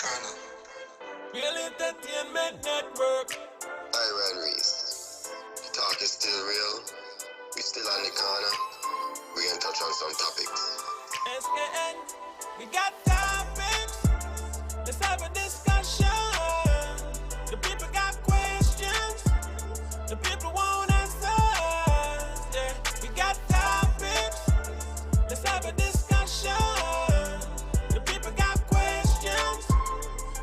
corner. Real Entertainment Network. Iron Reese. The talk is still real. We still on the corner. We can touch on some topics. SKN, we got topics. Let's have a discussion. The people got questions. The people want answers. Yeah, we got topics. Let's have a discussion. The people got questions.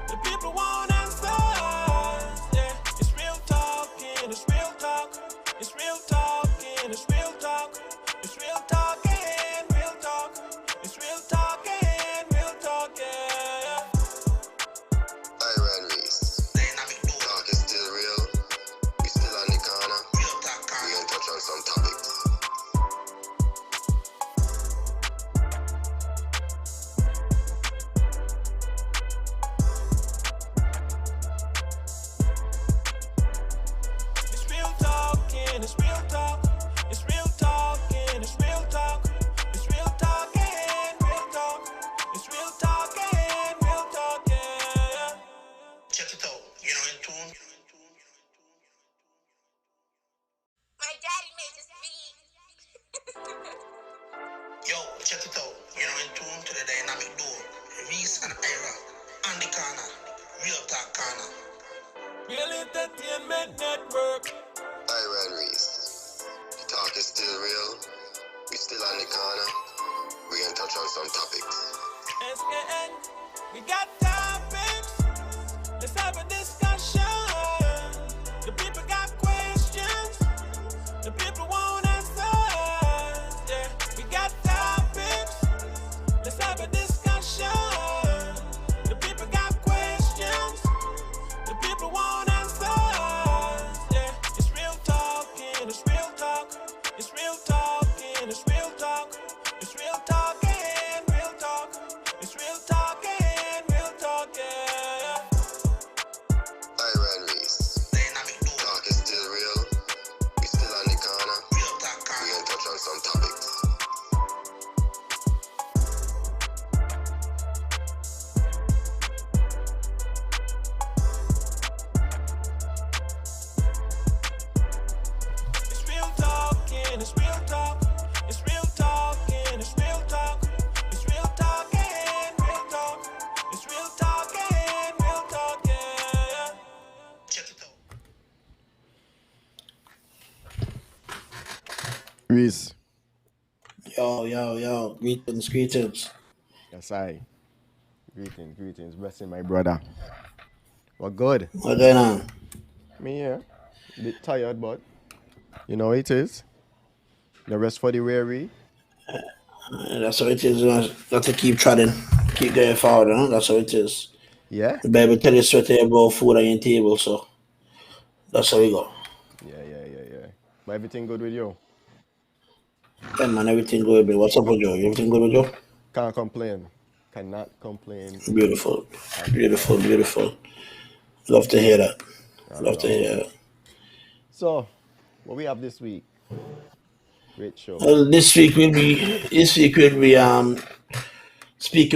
The people want answers. Yeah, it's real talking. It's real talk. It's real talking. It's real talk. It's real talking. Real talk. It's real talking. Real talk. Yeah. Iron Reese. Dynamic The talk is still real. We still on the corner. real talk. We can touch on some topics. It's real talking, it's real talk. It's real talking, it's real talk. It's real talking, real talk. It's real talking, real talk, yeah. Check it out, you know, in tune. My daddy made this beat. Yo, check it out, you know, in tune to the dynamic duo. Reese and Ira, on the corner. Real talk corner. Real Entertainment Network. Iron Reese. The talk is still real. We still on the corner. We can touch on some topics. SKN, we got topics. Let's have a discussion. The people got questions. The people want answers. Yeah, we got topics. Let's have a discussion. The people got questions. The people want answers. Yeah, it's real talking. It's real talk. It's real talking. It's real talk. It's real talking. Real talk. It's real talking. Real talk. Yeah. Iron Reese. Dynamic The duo. talk is still real. We still on the corner. Real talk. We can touch on some topics. It's real talking, it's real talk. It's real talking, it's real talk. It's real talking, real talk. It's real talking, real talk, yeah. Check it out. Reese. Yo. Greetings. Yes, I. Greetings. Blessing, my brother. Well, good. What's going on? Me here. Bit tired, but you know it is. The rest for the weary. That's how it is. Got to keep trotting. Keep going forward, huh? That's how it is. Yeah? The Bible tell you sweat about food on your table, so that's how we go. Yeah. But everything good with you? Yeah, man, everything good, babe. What's up with you? Everything good with you? Can't complain. Cannot complain. Beautiful. Love to hear that. So, what we have this week? Great show. This week we'll be speaking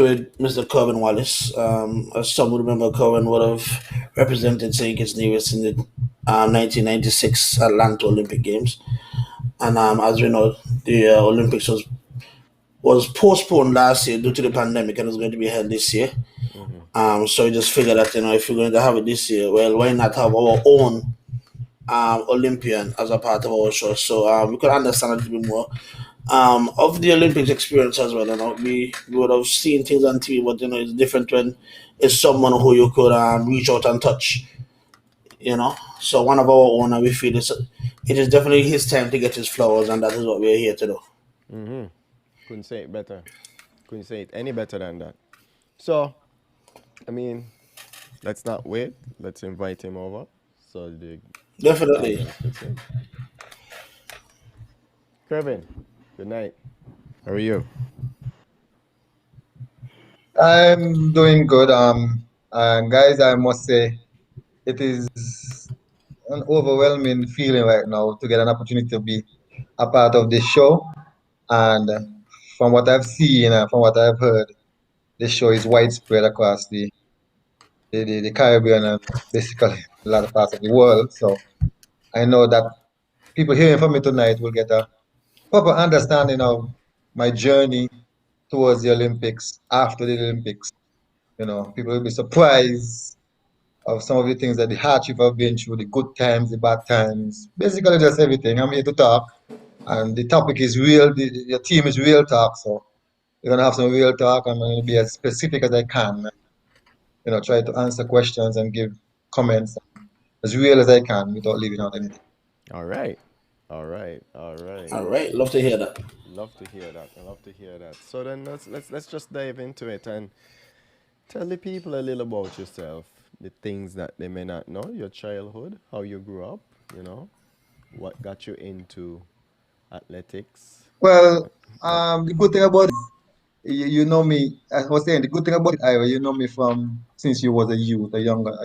with Mr. Kurvin Wallace. As some would remember, Kurvin would have represented St. Kitts Nevis in the 1996 Atlanta Olympic Games. And as we know, the Olympics was postponed last year due to the pandemic and is going to be held this year. So we just figured that, if we're going to have it this year, well, why not have our own Olympian as a part of our show? So we could understand a little bit more of the Olympics experience as well. We would have seen things on TV, but it's different when it's someone who you could reach out and touch. So one of our own, and we feel it is definitely his time to get his flowers, and that is what we're here to do. Couldn't say it better. Couldn't say it any better than that. So, let's not wait. Let's invite him over. So Definitely. Kurvin, good night. How are you? I'm doing good. Guys, I must say it is an overwhelming feeling right now to get an opportunity to be a part of this show. And from what I've seen and from what I've heard, this show is widespread across the the Caribbean and basically a lot of parts of the world. So I know that people hearing from me tonight will get a proper understanding of my journey towards the Olympics, after the Olympics. People will be surprised of some of the things that the hardship I've been through, the good times, the bad times, basically just everything. I'm here to talk, and the topic is real. The team is real talk, so we're gonna have some real talk. I'm gonna be as specific as I can. Try to answer questions and give comments as real as I can without leaving out anything. All right. All right. All right. All right, love to hear that. Love to hear that. I love to hear that. So then let's just dive into it and tell the people a little about yourself, the things that they may not know, your childhood, how you grew up, you know, what got you into athletics. Well, What, what the good thing about it, you know me. As I was saying, the good thing about it, Ira, you know me from since you was a youth, a younger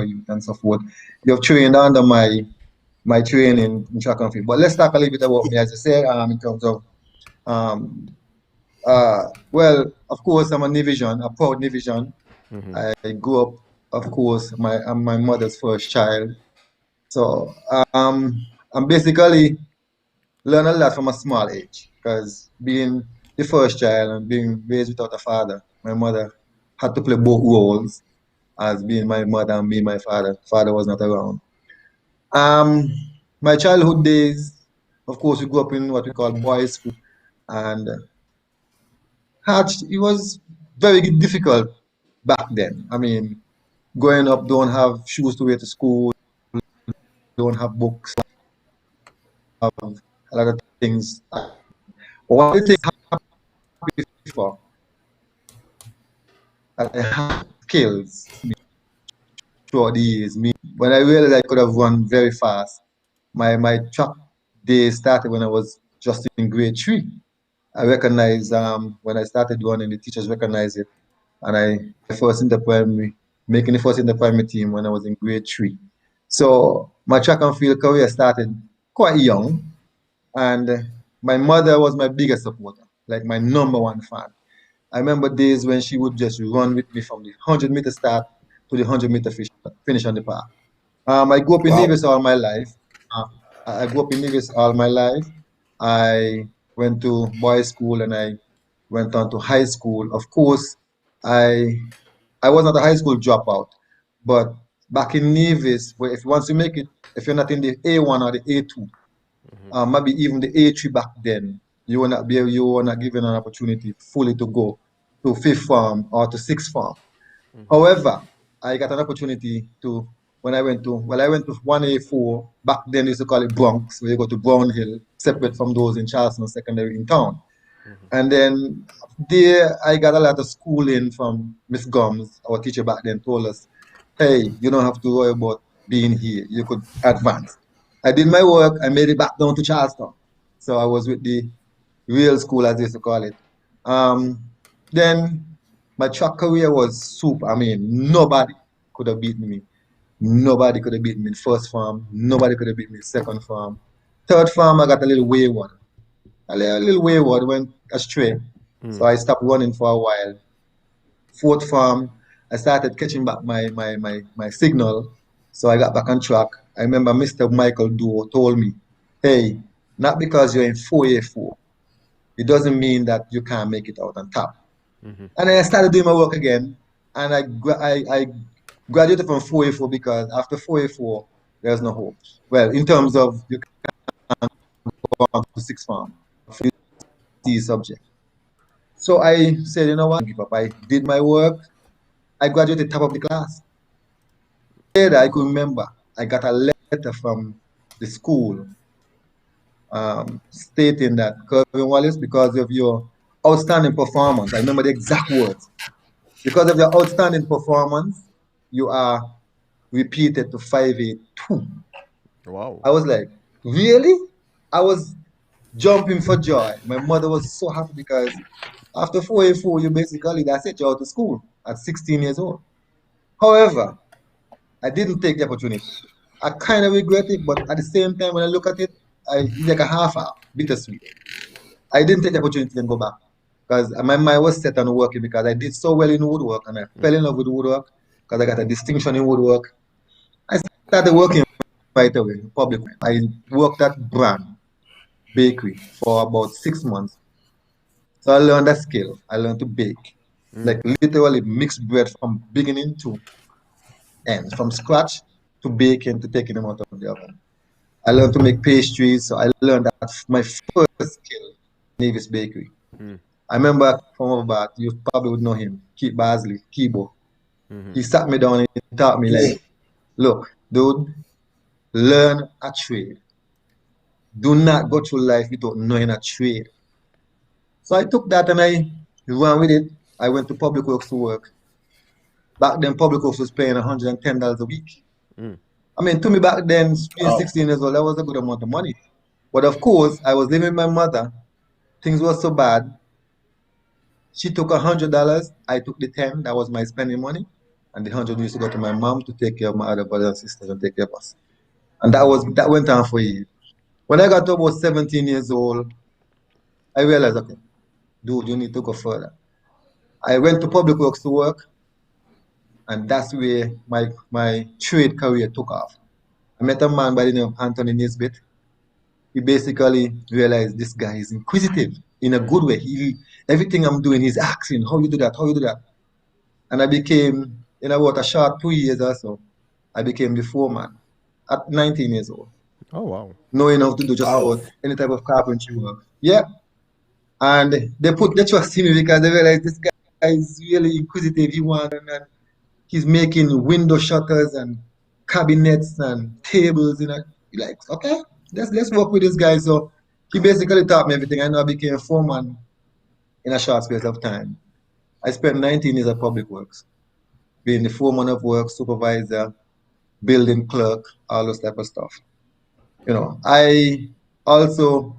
youth, and so forth. You've trained under my training in track and field. But let's talk a little bit about me, as I said, in terms of um, well, of course, I'm a Nivision, a proud Nivision. I grew up, of course, I'm my mother's first child. So I'm basically learn a lot from a small age because being the first child and being raised without a father, my mother had to play both roles as being my mother and being my father. Father was not around. Um, my childhood days, of course, we grew up in what we call boys' school, and it was very difficult back then. I mean, growing up, don't have shoes to wear to school, don't have books, have a lot of things. One of the things I'm happy for, I have skills throughout the years. Me, when I realized I could have run very fast, my track days started when I was just in grade three. I recognized when I started running, the teachers recognized it, and first in the primary, making the first in the primary team when I was in grade three. So my track and field career started quite young, and my mother was my biggest supporter, like my number one fan. I remember days when she would just run with me from the 100-meter start to the 100-meter finish on the park. I grew up in Wow. Nevis all my life. Uh, I grew up in Nevis all my life. I went to boys' school and I went on to high school. Of course, I I was not a high school dropout, but back in Nevis, where if once you make it, if you're not in the A1 or the A2, maybe even the A3 back then, you were not given an opportunity fully to go to fifth form or to sixth form. However, I got an opportunity to I went to 1A4, back then they used to call it Bronx, where you go to Brownhill, separate from those in Charleston Secondary in town. And then there I got a lot of schooling from Miss Gums, our teacher back then told us, hey, you don't have to worry about being here. You could advance. I did my work, I made it back down to Charleston. So I was with the real school, as they used to call it. Um, then my track career was super. I mean, nobody could have beaten me. Nobody could have beaten me in first farm. Nobody could have beaten me in second farm. Third farm, I got a little wayward. A little wayward, went astray. So I stopped running for a while. Fourth farm, I started catching back my signal. So I got back on track. I remember Mr. Michael Duo told me, hey, not because you're in 4A4, it doesn't mean that you can't make it out on top. And then I started doing my work again, and I graduated from 4A4 because after 4A4, there's no hope. Well, in terms of you can go on to sixth farm for these subject. So I said, you know what, give up. I did my work. I graduated top of the class. Later, I could remember I got a letter from the school stating that Kurvin Wallace, because of your outstanding performance, I remember the exact words. Because of your outstanding performance, you are repeated to 5A2. Wow. I was like, really? I was jumping for joy. My mother was so happy because after 4A4, you basically, that's it, you're out of school at 16 years old. However, I didn't take the opportunity. I kind of regret it, but at the same time, when I look at it, it's like a half-half, bittersweet. I didn't take the opportunity to go back because my mind was set on working because I did so well in woodwork and I fell in love with woodwork because I got a distinction in woodwork. I started working right away, public. I worked at Brand Bakery for about 6 months. So I learned that skill. I learned to bake, like literally mix bread from beginning to end, from scratch to baking to taking them out of the oven. I learned to make pastries, so I learned that my first skill, Navis Bakery. I remember from over back, you probably would know him, Keith Basley, Kibo. He sat me down and he taught me Yeah. like, look, dude, learn a trade. Do not go through life without knowing a trade. So I took that and I ran with it. I went to public works to work. Back then, public works was paying $110 a week. I mean, to me back then, being Wow. 16 years old, that was a good amount of money. But of course, I was living with my mother. Things were so bad. She took $100. I took the 10. That was my spending money. And the 100 used to go to my mom to take care of my other brothers and sisters and take care of us. And that went on for years. When I got to about 17 years old, I realized, okay, dude, you need to go further. I went to public works to work, and that's where my trade career took off. I met a man by the name of Anthony Nisbet. He basically realized this guy is inquisitive in a good way. Everything I'm doing, he's asking, how you do that, how you do that. And I became, in about a short 2 years or so, I became the foreman at 19 years old, Oh wow. knowing how to do just Wow. about any type of carpentry work. Yeah. And they put the trust in me because they realized this guy is really inquisitive. He wants, and he's making window shutters and cabinets and tables. You're like, okay, let's work with this guy. So he basically taught me everything. I know I became a foreman in a short space of time. I spent 19 years at Public Works, being the foreman of work, supervisor, building clerk, all those type of stuff. Also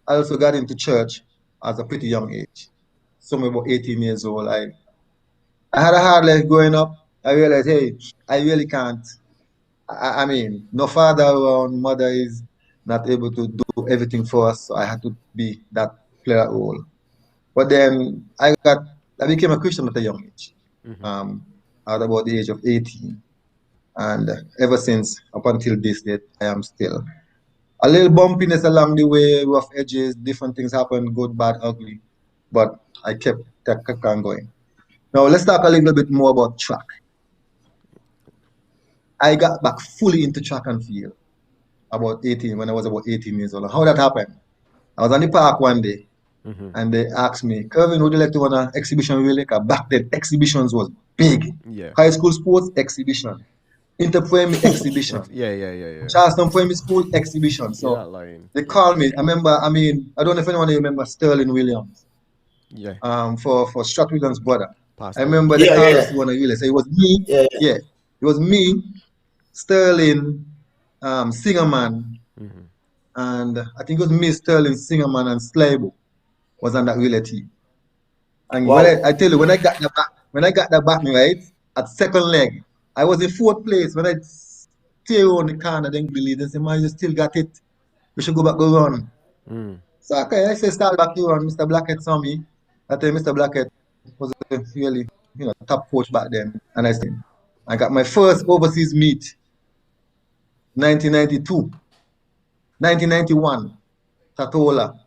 I also got into church at a pretty young age. Somewhere about 18 years old. I had a hard life growing up. I realized, hey, I really can't. I mean, no father around, mother is not able to do everything for us, so I had to be that player role. But then I became a Christian at a young age, at about the age of 18. And ever since, up until this date, I am still. A little bumpiness along the way, rough edges, different things happen, good, bad, ugly. But I kept on going. Now let's talk a little bit more about track. I got back fully into track and field when I was about 18 years old. How that happened? I was on the park one day and they asked me, Kurvin, would you like to run an exhibition relay? Because back then exhibitions was big. Yeah. High school sports exhibition, inter-primary exhibition, Yeah. Charleston Primary School exhibition. You're So not lying. they Yeah. called me. I don't know if anyone remember Sterling Williams, Yeah. for Strat Williams' brother. Passed I away. remember they Yeah, called yeah, us to run a relay. So it was me, yeah. yeah, it was me, Sterling, Singerman, and I think it was me, Sterling, Singerman, and Slaybo was on that relay team. And Wow. I tell you, when I got that back, right, at second leg, I was in fourth place. When I stay on the corner, then believe they say, man, you still got it. We should go back, go run. So okay, I say start back to run. Mr. Blackett saw me. I tell Mr. Blackett was a really, top coach back then. And I got my first overseas meet, 1992, 1991, Tatola.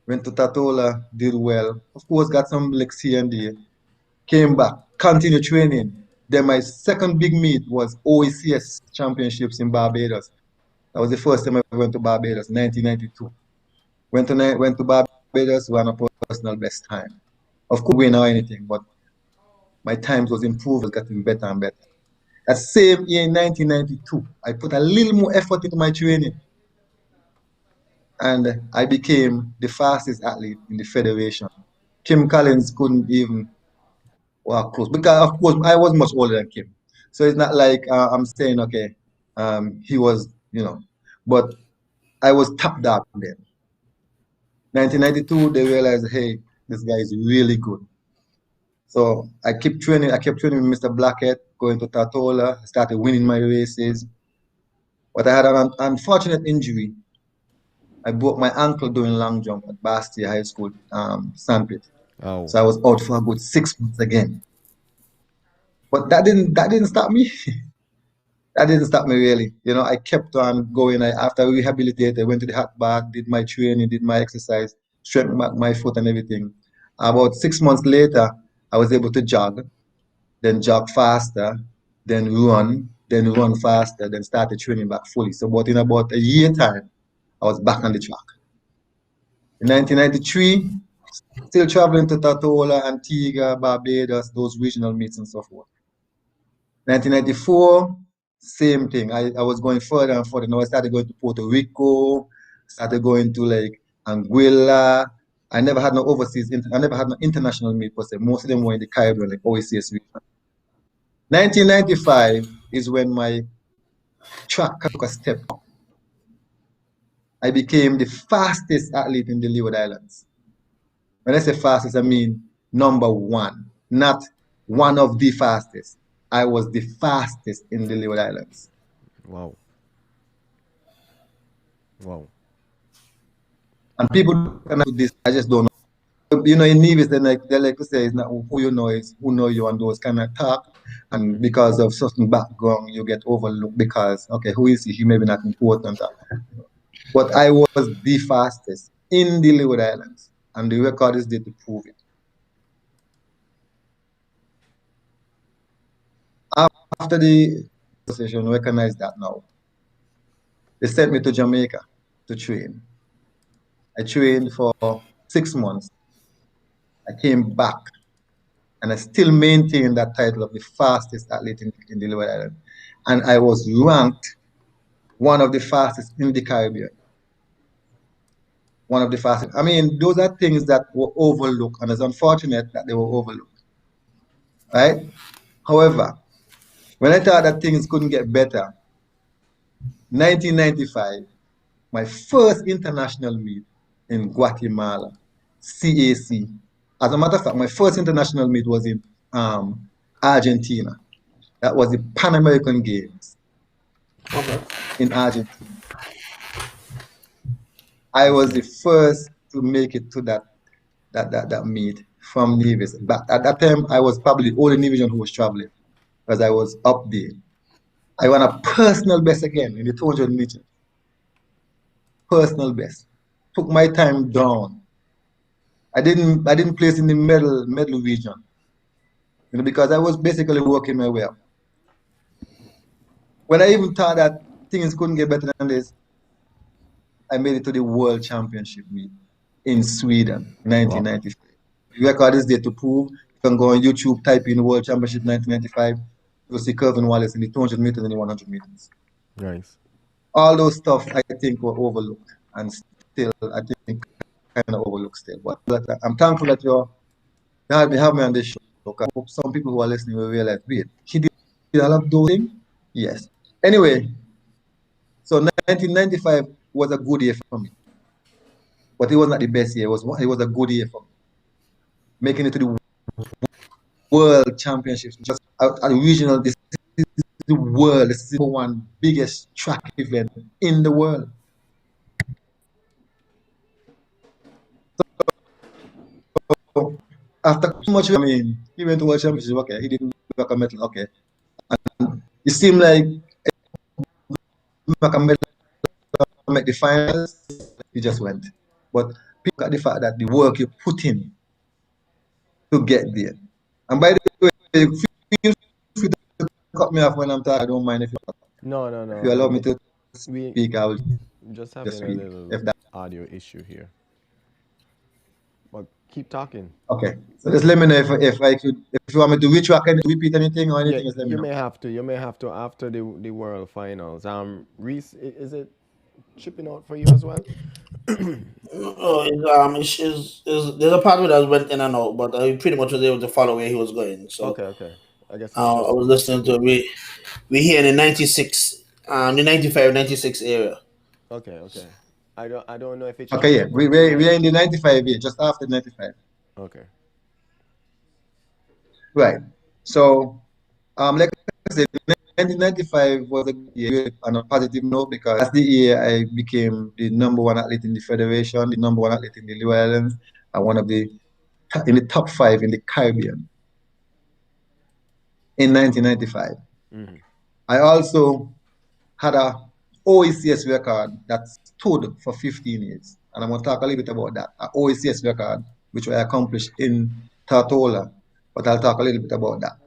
Went to Tatola, did well. Of course, got some licks here and there. Came back, continued training. Then my second big meet was OECS Championships in Barbados. That was the first time I went to Barbados, 1992. Went to Barbados, ran a personal best time. Of course, win or anything, but my times was improved, was getting better and better. That same year in 1992, I put a little more effort into my training, and I became the fastest athlete in the federation. Kim Collins couldn't even walk close because, of course, I was much older than Kim. So it's not like I'm saying, okay, he was, but I was top dog then. 1992, they realized, hey, this guy is really good. So I kept training with Mr. Blackett, going to Tatola, started winning my races. But I had an unfortunate injury. I broke my ankle doing long jump at Bastia High School, Sandpit. Oh. So I was out for a good 6 months again. But that didn't stop me. That didn't stop me really. I kept on going. After I rehabilitated, I went to the hot bath, did my training, did my exercise, strengthened my foot and everything. About 6 months later, I was able to jog, then jog faster, then run faster, then started training back fully. So, but in about a year time, I was back on the track. In 1993, still traveling to Tortola, Antigua, Barbados, those regional meets and so forth. 1994, same thing. I was going further and further. Now I started going to Puerto Rico, started going to like Anguilla. I never had no I never had no international meet per se. Most of them were in the Caribbean, like OACS region. 1995 is when my track took a step up. I became the fastest athlete in the Leeward Islands. When I say fastest, I mean number one, not one of the fastest. I was the fastest in the Leeward Islands. Wow. Wow. And people cannot do this. I just don't know. In Nevis, they like to say it's not who you know, it's who know you, and those kind of talk. And because of certain background, you get overlooked because, okay, who is he? He may be not important. But I was the fastest in the Leeward Islands, and the record is there to prove it. After the association recognized that now, they sent me to Jamaica to train. I trained for 6 months. I came back and I still maintained that title of the fastest athlete in the Leeward Islands. And I was ranked one of the fastest in the Caribbean. One of the fastest. I mean, those are things that were overlooked, and it's unfortunate that they were overlooked. Right? However, when I thought that things couldn't get better, 1995, my first international meet in Guatemala, CAC. As a matter of fact, my first international meet was in Argentina. That was the Pan American Games in Argentina. I was the first to make it to that meet from Nevis. But at that time, I was probably the only Nevisian who was traveling because I was up there. I ran a personal best again in the 200 meters. Personal best. Took my time down. I didn't place in the medal region, because I was basically working my way up. When I even thought that things couldn't get better than this, I made it to the World Championship meet in Sweden, 1995. The record is there to prove. You can go on YouTube, type in World Championship 1995. You'll see Kurvin Wallace in the 200 meters and the 100 meters. Nice. All those stuff I think were overlooked, and still I think kind of overlooked still. But I'm thankful that you have me on this show. I hope some people who are listening will realize, wait, he did all of those things? Yes. Anyway, so 1995 was a good year for me. But it was not the best year. It was a good year for me. Making it to the World Championships, just a regional, this is the world. This is the one biggest track event in the world. So after so much, he went to World Championship, okay, he didn't make a medal, okay. And it seemed like make a medal, make the finals, he just went. But people got the fact that the work you put in to get there. And by the way, feel free to cut me off when I'm talking. I don't mind if No. you allow me to We speak. I will just just having a speak. little audio issue here. But keep talking. Okay. So just let me know if you want me to repeat anything or Yeah, anything, just let me you know. may have to. You may have to after the World Finals. Reese, is it chipping out for you as well? There's a part of it that went in and out, but I pretty much was able to follow where he was going. So Okay. I guess it's I just was listening to we here in the 96, the 95, 96 area. okay. I don't know if it's Okay, yeah. chipping, but We're in the 95 year, just after 95. okay. Right. So like I said, 1995 was a good year on a positive note because that's the year I became the number one athlete in the federation, the number one athlete in the Leeward Islands, and one of the in the top 5 in the Caribbean. in 1995. Mm-hmm. I also had a OECS record that stood for 15 years. And I'm going to talk a little bit about that. A OECS record, which I accomplished in Tortola, but I'll talk a little bit about that.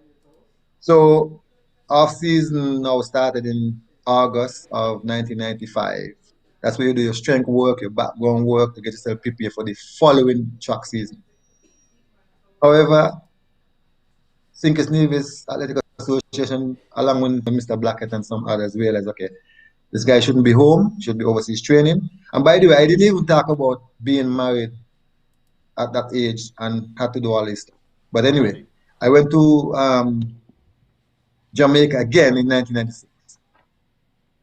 So off season now started in August of 1995. That's where you do your strength work, your background work to get yourself prepared for the following track season. However, Sinkers Nevis Athletic Association, along with Mr. Blackett and some others, realized, okay, this guy shouldn't be home, should be overseas training. And by the way, I didn't even talk about being married at that age and had to do all this stuff. But anyway, Really? I went to Jamaica again in 1996.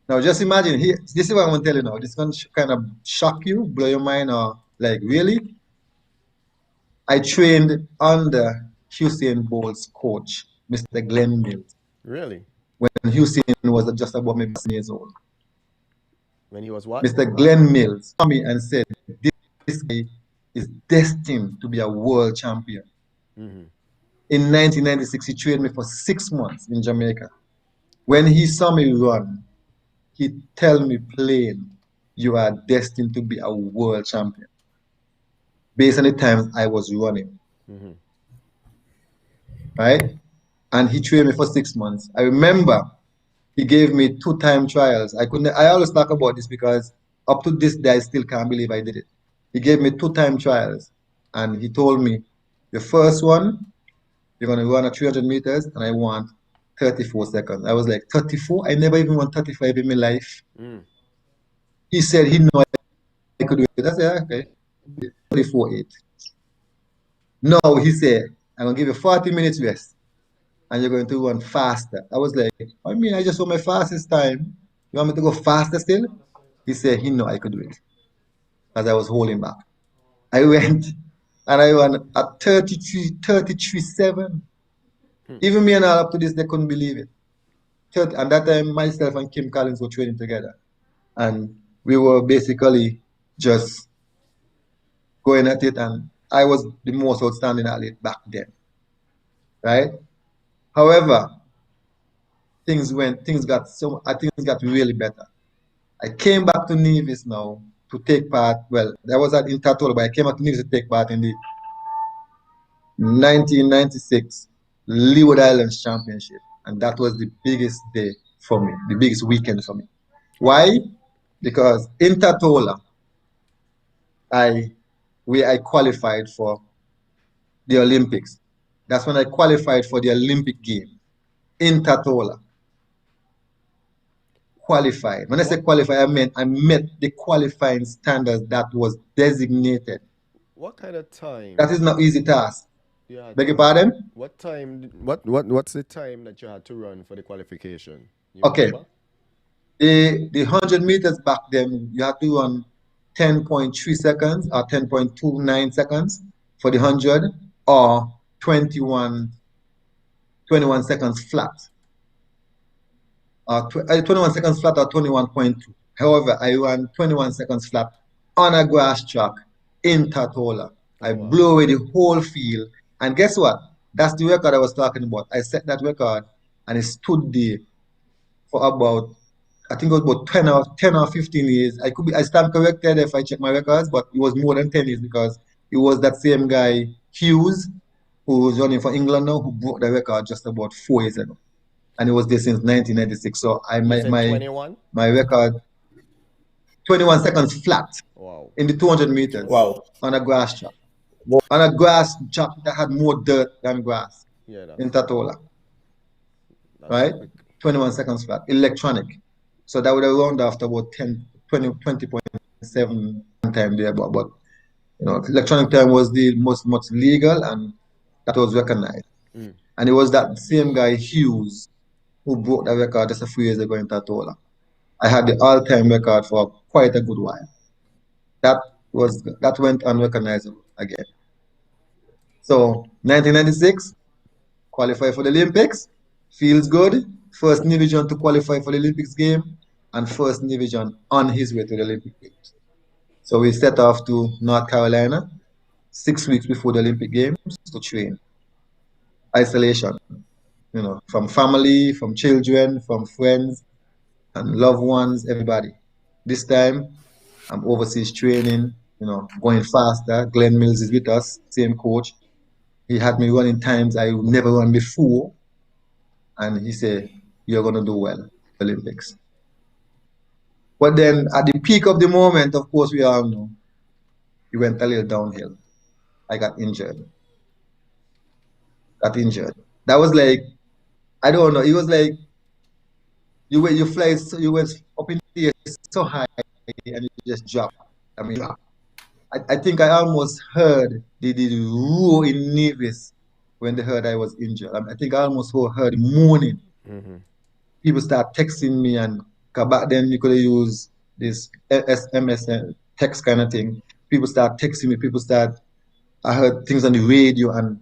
Now, just imagine, here, this is what I want to tell you now. This is going to kind of shock you, blow your mind, or like, really? I trained under Usain Bolt's coach, Mr. Glenn Mills, Really? when Usain was just about maybe 7 years old. When he was what? Mr. Glenn Mills saw me and said, this guy is destined to be a world champion. Mm-hmm. In 1996, he trained me for 6 months in Jamaica. When he saw me run, he tell me plain, you are destined to be a world champion. Based on the times I was running. Mm-hmm. Right? And he trained me for 6 months. I remember he gave me 2-time trials. I always talk about this because up to this day, I still can't believe I did it. He gave me 2-time trials and he told me, the first one, you're going to run at 300 meters and I want 34 seconds. I was like, 34? I never even won 35 in my life. Mm. He said he knew I could do it. I said, okay, 34.8. No, he said, I'm going to give you 40 minutes rest and you're going to run faster. I was like, I mean, I just want my fastest time. You want me to go faster still? He said he knew I could do it as I was holding back. I went and I ran at 33.7. Even me and all up to this, they couldn't believe it. And that time, myself and Kim Collins were training together. And we were basically just going at it. And I was the most outstanding athlete back then. Right? However, things got really better. I came back to Nevis now to take part. Well, that was in Tatola, but I came back to Nevis to take part in the 1996 Leeward Islands Championship. And that was the biggest day for me, the biggest weekend for me. Why? Because in Tatola, I qualified for the Olympics. That's when I qualified for the Olympic game in Tatola. Qualified. When I say qualified, I met the qualifying standards that was designated. What kind of time? That is not easy task. Yeah. Beg your pardon? What time? What's the time that you had to run for the qualification? You Okay. remember? The 100 meters back then, you had to run 10.3 seconds or 10.29 seconds for the 100 or 21 seconds flat. 21 seconds flat or 21.2. However, I ran 21 seconds flat on a grass track in Tatola. I blew away the whole field. And guess what? That's the record I was talking about. I set that record and it stood there for about, I think it was about 10 or 15 years. I stand corrected if I check my records, but it was more than 10 years because it was that same guy, Hughes, who was running for England now, who broke the record just about 4 years ago. And it was there since 1996. So my record, 21 seconds flat in the 200 meters on a grass track. On a grass track that had more dirt than grass in Tatola. Right? Quick. 21 seconds flat, electronic. So that would have rounded after about 20.7 time there. But you know, electronic time was the most legal and that was recognized. Mm. And it was that same guy, Hughes, who broke the record just a few years ago in Tatola. I had the all-time record for quite a good while. That went unrecognizable again. So 1996, qualify for the Olympics, feels good. First Division to qualify for the Olympics game, and first Division on his way to the Olympic Games. So we set off to North Carolina 6 weeks before the Olympic Games to train. Isolation. from family, from children, from friends and loved ones, everybody. This time, I'm overseas training, going faster. Glenn Mills is with us, same coach. He had me running times I would never run before, and he said, "You're gonna do well, Olympics." But then, at the peak of the moment, of course, we all know, he went a little downhill. I got injured. Got injured. That was like, I don't know. It was like you fly, you went up in the air so high, and you just drop. I mean, I think I almost heard the roar in Nevis when they heard I was injured. I think I almost heard moaning. People start texting me, and 'cause back then you could use this SMS text kind of thing. People start texting me. I heard things on the radio, and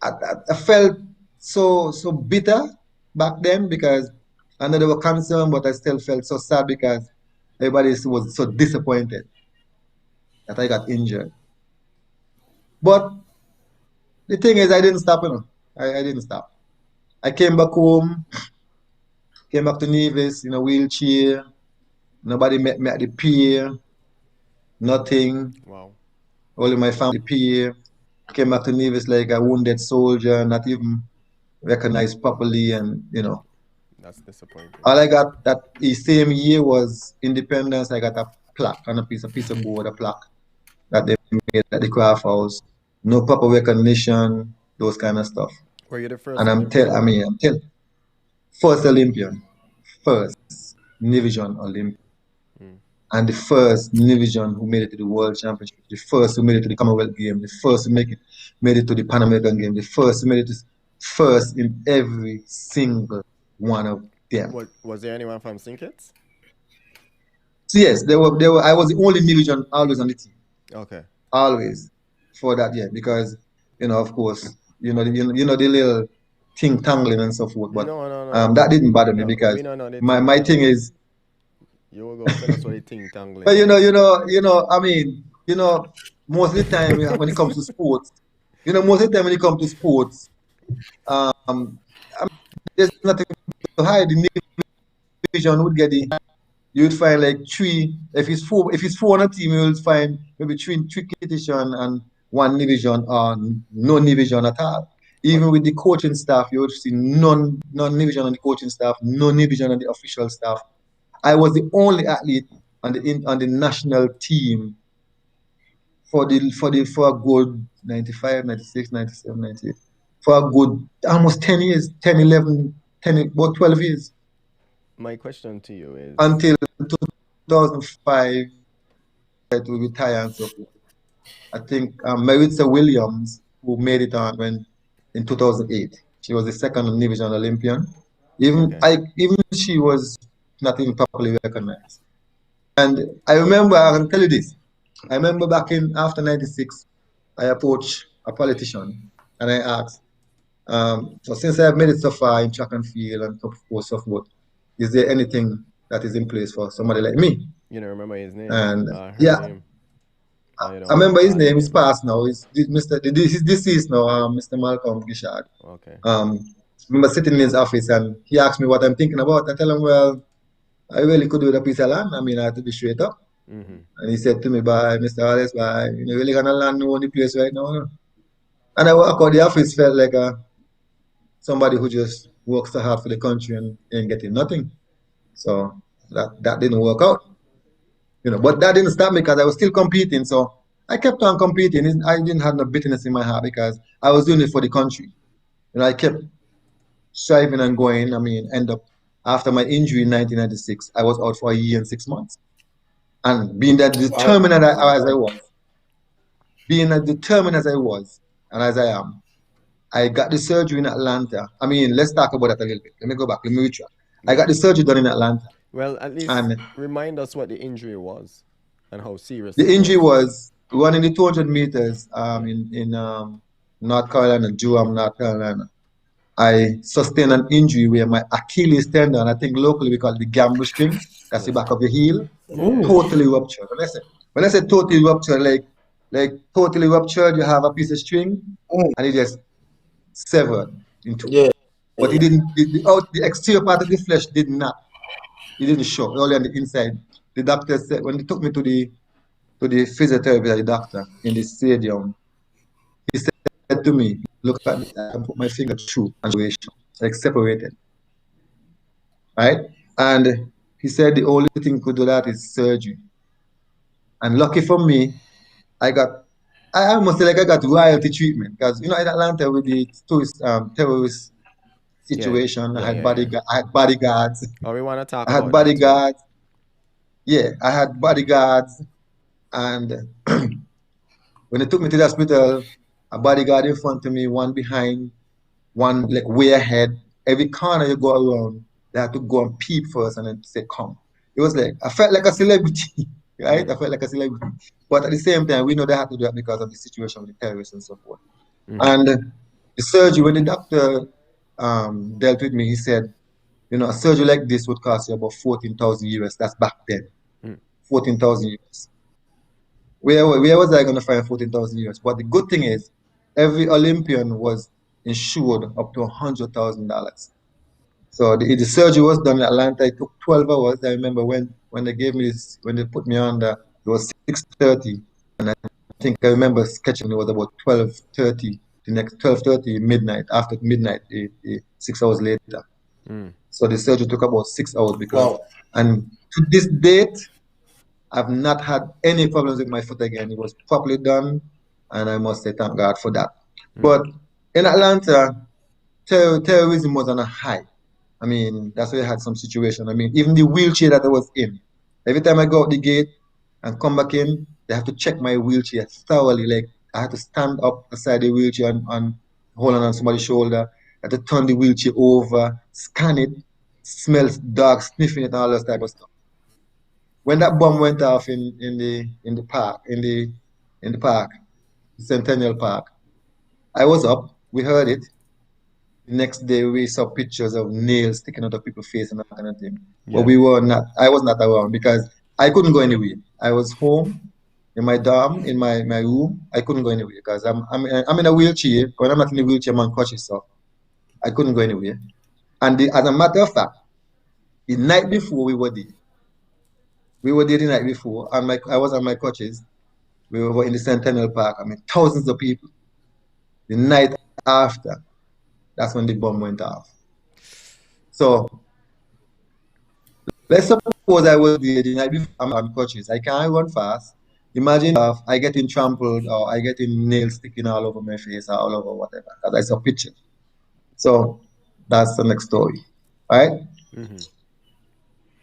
I felt so bitter back then because I know they were concerned, but I still felt so sad because everybody was so disappointed that I got injured. But the thing is, I didn't stop, I didn't stop. I came back home, came back to Nevis in a wheelchair. Nobody met me at the pier, nothing. Wow. Only my family pier. Came back to Nevis like a wounded soldier, not even recognized properly, and That's disappointing. all I got that the same year was independence. I got a plaque on a piece of board, a plaque that they made at the craft house. No proper recognition, those kind of stuff. Were you the first And Olympian? I'm tell first Olympian, first Division Olympian, and the first Division who made it to the World Championship, the first who made it to the Commonwealth Game, the first who made it to the Pan American Game, the first who made it first in every single one of them. Was there anyone from Sinkets? So yes, there were. I was the only Division always on the team. Okay. Always for that year because of course, the little thing tangling and so forth. But No. that didn't bother me No, because we don't know the my thing is, you will go tell us what the thing tangling. but I mean, most of the time when it comes to sports, most of the time when it comes to sports, I mean, there's nothing to hide. The division would get you would find like three. If it's four on a team, you will find maybe three competition and one division or no division at all. Even with the coaching staff, you would see none division on the coaching staff, no division on the official staff. I was the only athlete on the national team for a good 95, 96, 97, 98. For a good almost 10 years, 10, 11, 10, about 12 years. My question to you is until 2005 to retire and so forth. I think Maritza Williams, who made it on in 2008, she was the second division Olympian. Even she was not even properly recognized. And I remember, I can tell you this. I remember back in after '96, I approached a politician and I asked, so since I've made it so far in track and field and so forth, is there anything that is in place for somebody like me? You don't remember his name? And name. I remember his name. He's passed now. He's deceased now. Mr. Malcolm Gishard. Okay. Remember sitting in his office and he asked me what I'm thinking about. I tell him, well, I really could do with a piece of land. I mean, I had to be straight up. And he said to me, "Bye, Mr. Wallace, bye. You really gonna land no only place right now." No? And I walk out the office, felt like somebody who just works so hard for the country and ain't getting nothing. So that didn't work out. But that didn't stop me because I was still competing. So I kept on competing. I didn't have no bitterness in my heart because I was doing it for the country. I kept striving and going. I mean, end up after my injury in 1996, I was out for a year and 6 months. And being that determined as I was, and as I am, I got the surgery in Atlanta. I mean, let's talk about that a little bit. Let me go back. Let me retract. I got the surgery done in Atlanta. Well, at least remind us what the injury was and how serious the injury was. Running the 200 meters in North Carolina, Durham, North Carolina. I sustained an injury where my Achilles tendon, I think locally we call it the gamble string, that's the back of your heel, totally ruptured. When I say totally ruptured, like totally ruptured, you have a piece of string and it just severed in two. Yeah. but he Yeah. didn't. The exterior part of the flesh did not. He didn't show. Only on the inside. The doctor said when they took me to the physiotherapy, the doctor in the stadium, he said to me, "Look at this. I can put my finger through and like separated, right?" And he said the only thing could do that is surgery. And lucky for me, I got, I must say like I got royalty treatment because you know in Atlanta with the tourist terrorist Yeah, situation, yeah, yeah, yeah. I had bodyguards, Oh, we want to talk I had about that too. bodyguards, yeah, I had bodyguards, and when they took me to the hospital, a bodyguard in front of me, one behind, one like way ahead. Every corner you go around, they had to go and peep first and then say come. It was like I felt like a celebrity, right? I felt like a celebrity. But at the same time, we know they had to do that because of the situation with the terrorists and so forth. And the surgery, when the doctor dealt with me, he said, you know, a surgery like this would cost you about 14,000 US. That's back then, 14,000 US. Where was I going to find 14,000 US? But the good thing is, every Olympian was insured up to $100,000. So the surgery was done in Atlanta. It took 12 hours. I remember when they gave me this, when they put me on it was 6:30. And I think I remember sketching it was about 12:30, the next 12:30 midnight, after midnight, 6 hours later. So the surgery took about 6 hours because, Wow. and to this date, I've not had any problems with my foot again. It was properly done, and I must say thank God for that. But in Atlanta, terrorism was on a high. I mean, that's why I had some situation. I mean, even the wheelchair that I was in, every time I go out the gate and come back in, they have to check my wheelchair thoroughly. Like I had to stand up beside the wheelchair and hold on somebody's shoulder. I had to turn the wheelchair over, scan it, smells dog sniffing it, and all that type of stuff. When that bomb went off in the park, in the park, Centennial Park, I was up, we heard it. The next day we saw pictures of nails sticking out of people's face and that kind of thing. But Yeah. we were not, I was not around because I couldn't go anywhere. I was home in my dorm, in my room. I couldn't go anywhere because I'm in a wheelchair. When I'm not in the wheelchair, I'm on crutches, so I couldn't go anywhere. And as a matter of fact, the night before we were there the night before, and I was on my crutches. We were in the Centennial Park. I mean, thousands of people. The night after, that's when the bomb went off. So let's suppose I was there the night before I'm on crutches. I can't run fast. Imagine if I getting trampled or I getting nails sticking all over my face or all over whatever. Because I saw pictures. So that's the next story. All right.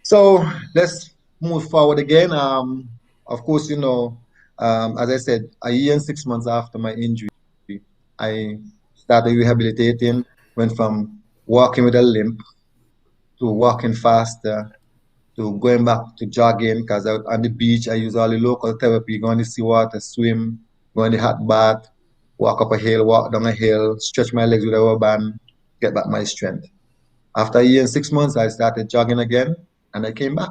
So let's move forward again. Of course, you know, as I said, a year and 6 months after my injury, I started rehabilitating, went from walking with a limp to walking faster to going back to jogging because on the beach I use all the local therapy, go in the seawater, swim, go in the hot bath, walk up a hill, walk down a hill, stretch my legs with a rubber band, get back my strength. After a year and 6 months, I started jogging again and I came back.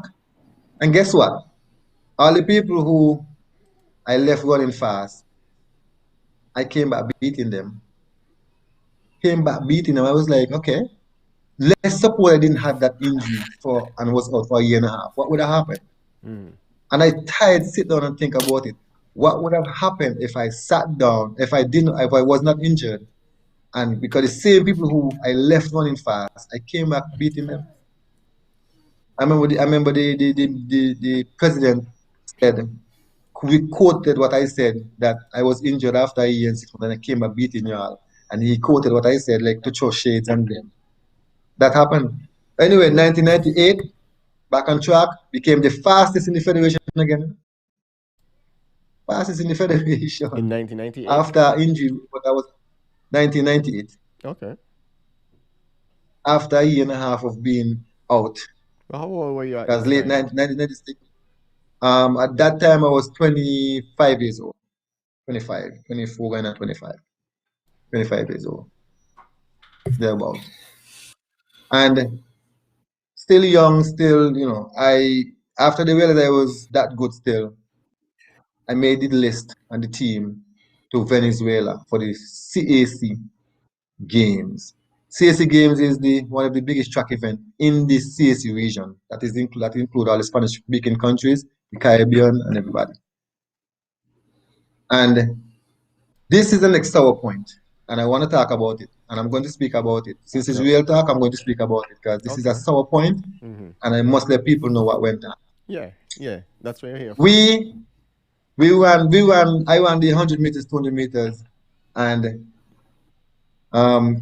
And guess what? All the people who I left running fast, I came back beating them. Came back beating them. I was like, okay, let's suppose I didn't have that injury for and was out for a year and a half. What would have happened? And I tried to sit down and think about it. What would have happened if I sat down, if I was not injured? And because the same people who I left running fast, I came back beating them. I remember the president said, we quoted what I said, that I was injured after a year and 6 months and I came back beating you all. And he quoted what I said, like to throw shades and them. That happened. Anyway, 1998, back on track, became the fastest in the federation again. Fastest in the federation. In 1998? After injury, but that was 1998. Okay. After a year and a half of being out. Well, how old were you at Because this late time? 1996. At that time, I was 25 years old. 25, 24, and 25. 25 years old. Thereabout. And still young, still, you know, after they realized I was that good still, I made the list and the team to Venezuela for the CAC games. CAC Games is the one of the biggest track event in the CAC region. That include all the Spanish-speaking countries, the Caribbean, and everybody. And this is the next sour point, and I want to talk about it, and I'm going to speak about it. Since it's Yep. real talk, I'm going to speak about it because this is a Okay. sour point, Mm-hmm. and I must let people know what went on. Yeah. Yeah. That's what you're here for. I ran the 100 meters, 200 meters, and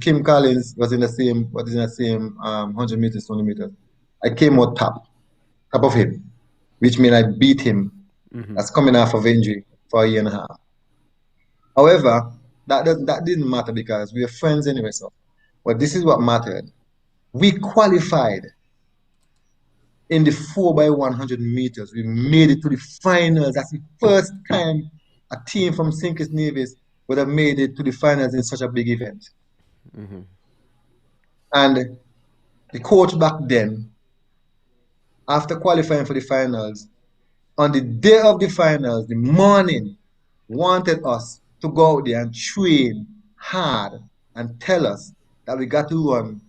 Kim Collins was in the same 100 meters, 200 meters. I came out top of him, which means I beat him. Mm-hmm. That's coming off of injury for a year and a half. However, that didn't matter because we were friends anyway. So, but this is what mattered. We qualified in the 4x100 meters. We made it to the finals. That's the first time a team from Sinkers Nevis would have made it to the finals in such a big event. Mm-hmm. And the coach back then, after qualifying for the finals, on the day of the finals, the morning, wanted us to go out there and train hard and tell us that we got to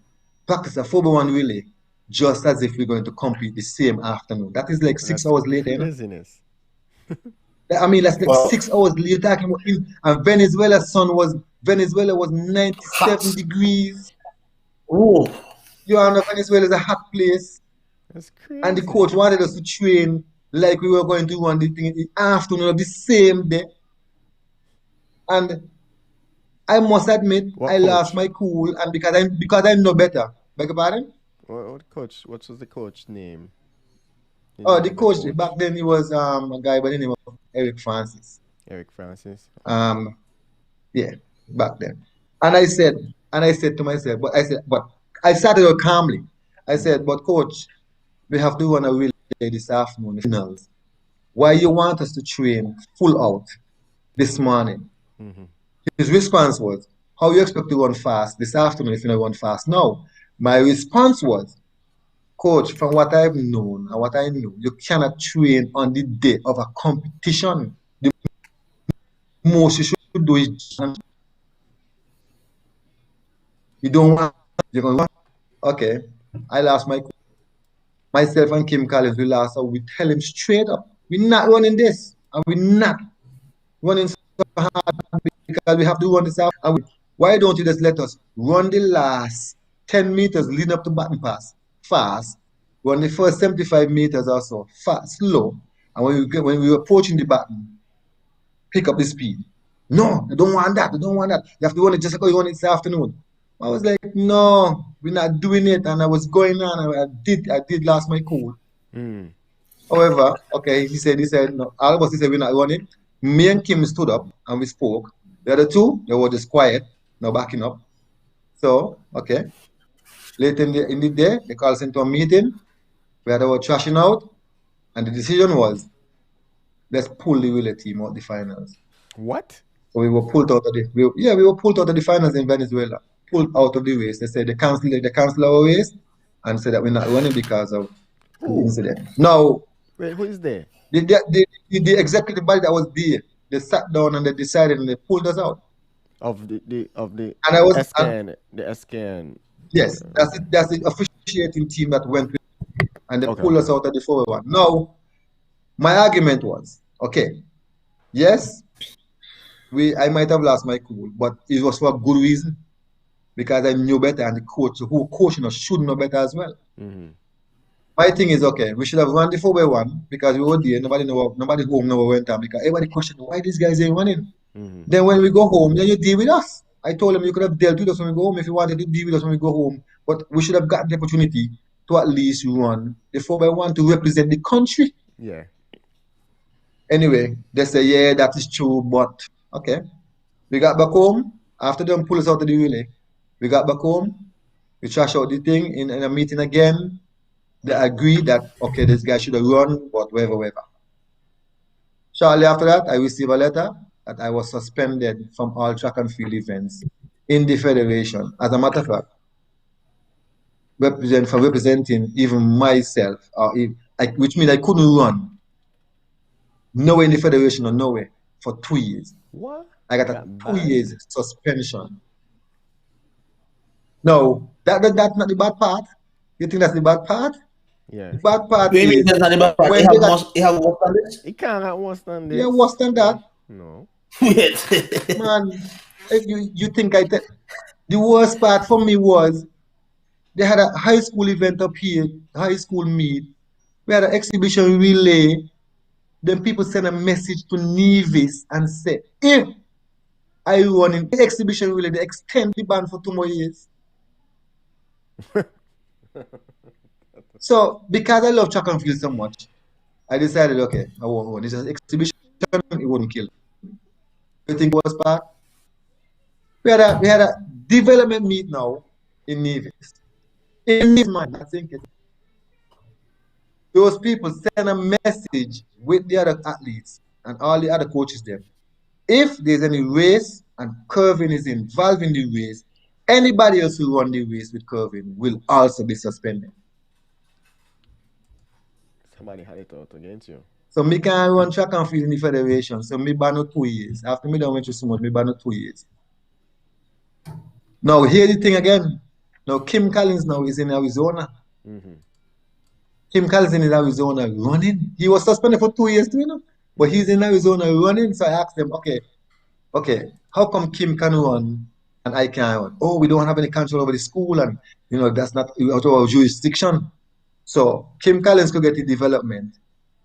practice a 4x1 relay just as if we're going to compete the same afternoon. That is like 6 hours later, you know? Craziness. I mean, that's like Well, 6 hours later talking about him. And Venezuela was 97 hot. degrees. Ooh, You know, Venezuela is a hot place. That's And the crazy. coach wanted us to train like we were going to run the thing in the afternoon of the same day. And I must admit, What I lost coach? my cool, and because I know better. Beg your pardon? What coach? What was the coach name? The Oh, name the of the coach back coach? then he was a guy by the name of Eric Francis. Eric Francis. Okay. Um, yeah, back then. And I said to myself, but I started out calmly. I Mm-hmm. said, but coach, we have to run a relay this afternoon, the finals. Why you want us to train full out this morning? Mm-hmm. His response was, how you expect to run fast this afternoon if you don't run fast now? My response was, coach, from what I've known and what I knew, you cannot train on the day of a competition. The most you should do is you don't want you're going to okay. I lost myself and Kim Collins, we lost, so we tell him straight up, we're not running this, and we're not running so hard because we have to run this out. And why don't you just let us run the last 10 meters leading up to button pass fast, run the first 75 meters or so fast, slow, and when we were approaching the button, pick up the speed. No, I don't want that. I don't want that. You have to run it just like you run it this afternoon. I was like, no, we're not doing it. And I was going on. I did lose my cool. Mm. However, okay, he said, no, all of us, he said, we're not running. Me and Kim stood up and we spoke. The other two, they were just quiet, no backing up. So, okay. Later in the day, they called us into a meeting where they were trashing out. And the decision was, let's pull the relay team out the finals. What? So we were pulled out of we were pulled out of the finals in Venezuela, pulled out of the race. They said they cancel our race and said that we're not running because of the Who? incident. Now, Wait, who is there? the executive body that was there, they sat down and they decided and they pulled us out. Of the And I was, the SKN. yes, that's the officiating team that went with, and they Okay, pulled us okay. out of the 4-1. Now, my argument was, okay, yes, I might have lost my cool, but it was for a good reason because I knew better, and the coach who coaching us should know better as well. Mm-hmm. My thing is, okay, we should have run the 4x1 because we were there. Nobody home never went on because everybody questioned why these guys ain't running. Mm-hmm. Then when we go home, then you deal with us. I told them you could have dealt with us when we go home if you wanted to deal with us when we go home. But we should have gotten the opportunity to at least run the 4x1 to represent the country. Yeah. Anyway, they say, yeah, that is true, but okay. We got back home after them pull us out of the relay. We got back home. We trash out the thing in a meeting again. They agreed that, okay, this guy should have run, but whatever. Shortly after that, I received a letter that I was suspended from all track and field events in the federation. As a matter of fact, for representing even myself, which means I couldn't run nowhere in the federation or nowhere for 2 years. What? I got a Got two banned? years suspension. No, that's not the bad part. You think that's the bad part? Yeah. The bad part What do you mean is that's not the bad part? when they got He have worse than this? It can't get worse than yeah this. worse than that, Yeah. No. Wait. man. You think the worst part for me was they had a high school event up here, high school meet. We had an exhibition relay. Then people send a message to Nevis and say, if I run in the exhibition relay, they extend the ban for 2 more years. So because I love track and field so much, I decided, okay, I won't run. It's an exhibition, it wouldn't kill me. You think it was part? We had a development meet now in Nevis. In Nevis, man, I think those people send a message with the other athletes and all the other coaches there. If there's any race and Kurvin is involved in the race, anybody else who run the race with Kurvin will also be suspended. Somebody had it out against you. So me can run track and field in the federation. So me ban out 2 years. After me done went through so much, me ban out 2 years. Now here the thing again. Now Kim Collins now is in Arizona. Mm-hmm. Kim Collins in Arizona running. He was suspended for 2 years too, but he's in Arizona running. So I asked them, okay, how come Kim can run and I can't run? Oh, we don't have any control over the school, and that's not out of our jurisdiction. So Kim Collins could get the development,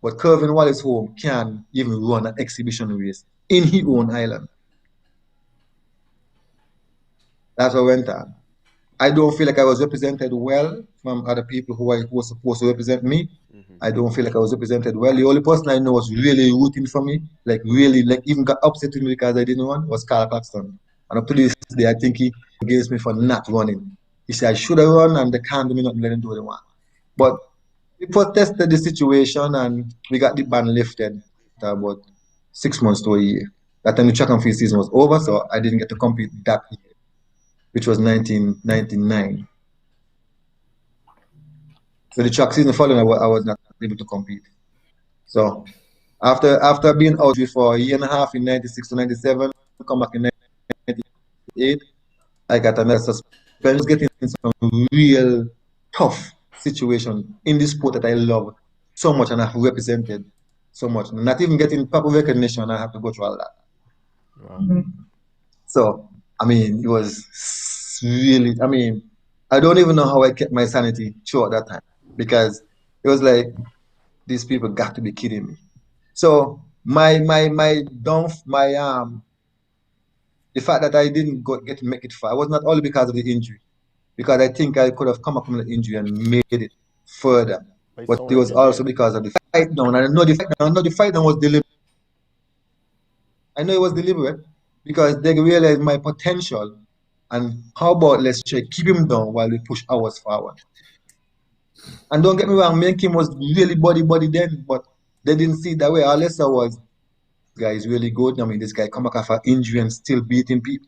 but Kurvin Wallace home can even run an exhibition race in his own island. That's what went on. I don't feel like I was represented well from other people who were supposed to represent me. Mm-hmm. I don't feel like I was represented well. The only person I know was really rooting for me, like really, like even got upset with me because I didn't run, was Carl Paxton. And up to this day, I think he against me for not running. He said I should have run and they can't do me nothing, let him do what they want. But we protested the situation and we got the ban lifted after about 6 months to a year. That time the track and field season was over, so I didn't get to compete that year, which was 1999. So the track season following, I was not able to compete. So after being out for a year and a half in 96 to 97, come back in 98, I got another suspension. I was getting some real tough situation in this sport that I love so much and I've represented so much. Not even getting proper recognition, I have to go through all that. Wow. So, I mean, it was really, I don't even know how I kept my sanity throughout that time because it was like, these people got to be kidding me. So the fact that I didn't get to make it far was not only because of the injury, because I think I could have come up from the injury and made it further. But it But sounds it like was you also did. because of the fight down. And I know the fight down was deliberate. I know it was deliberate because they realized my potential and how about let's try keep him down while we push ours forward. And don't get me wrong, me and Kim was really body then, but they didn't see it that way. All they saw was guy is really good. I mean, this guy come back after injury and still beating people.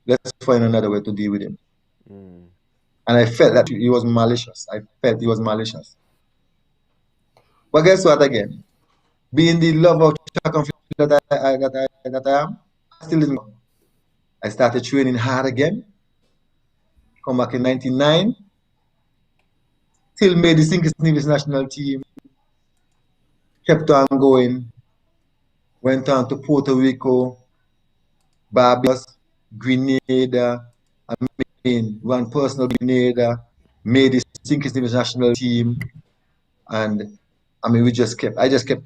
Let's find another way to deal with him. Mm. And I felt that he was malicious. I felt he was malicious. But guess what? Again, being the love of track and field that I am, I still didn't go. I started training hard again. Come back in '99, still made the Sinkers Nevis national team. Kept on going. Went on to Puerto Rico, Barbados, Grenada. I mean, one personal Grenada, made the Sinkers Nevis national team, and I mean, I just kept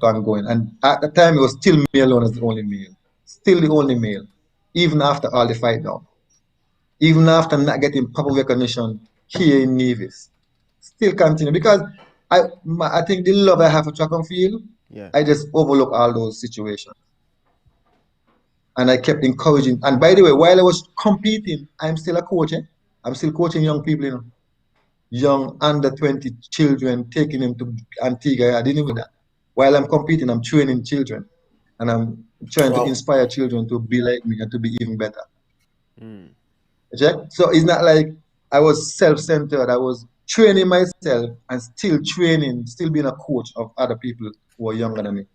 on going. And at the time, it was still me alone as the only male, still the only male, even after all the fight down, even after not getting proper recognition here in Nevis, still continue because I think the love I have for track and field, Yeah. I just overlook all those situations. And I kept encouraging. And by the way, while I was competing, I'm still a coach. I'm still coaching young people, young under 20 children, taking them to Antigua. I didn't even do that. While I'm competing, I'm training children. And I'm trying to Wow. inspire children to be like me and to be even better. Mm. Check? So it's not like I was self-centered. I was training myself and still training, still being a coach of other people who are younger than me.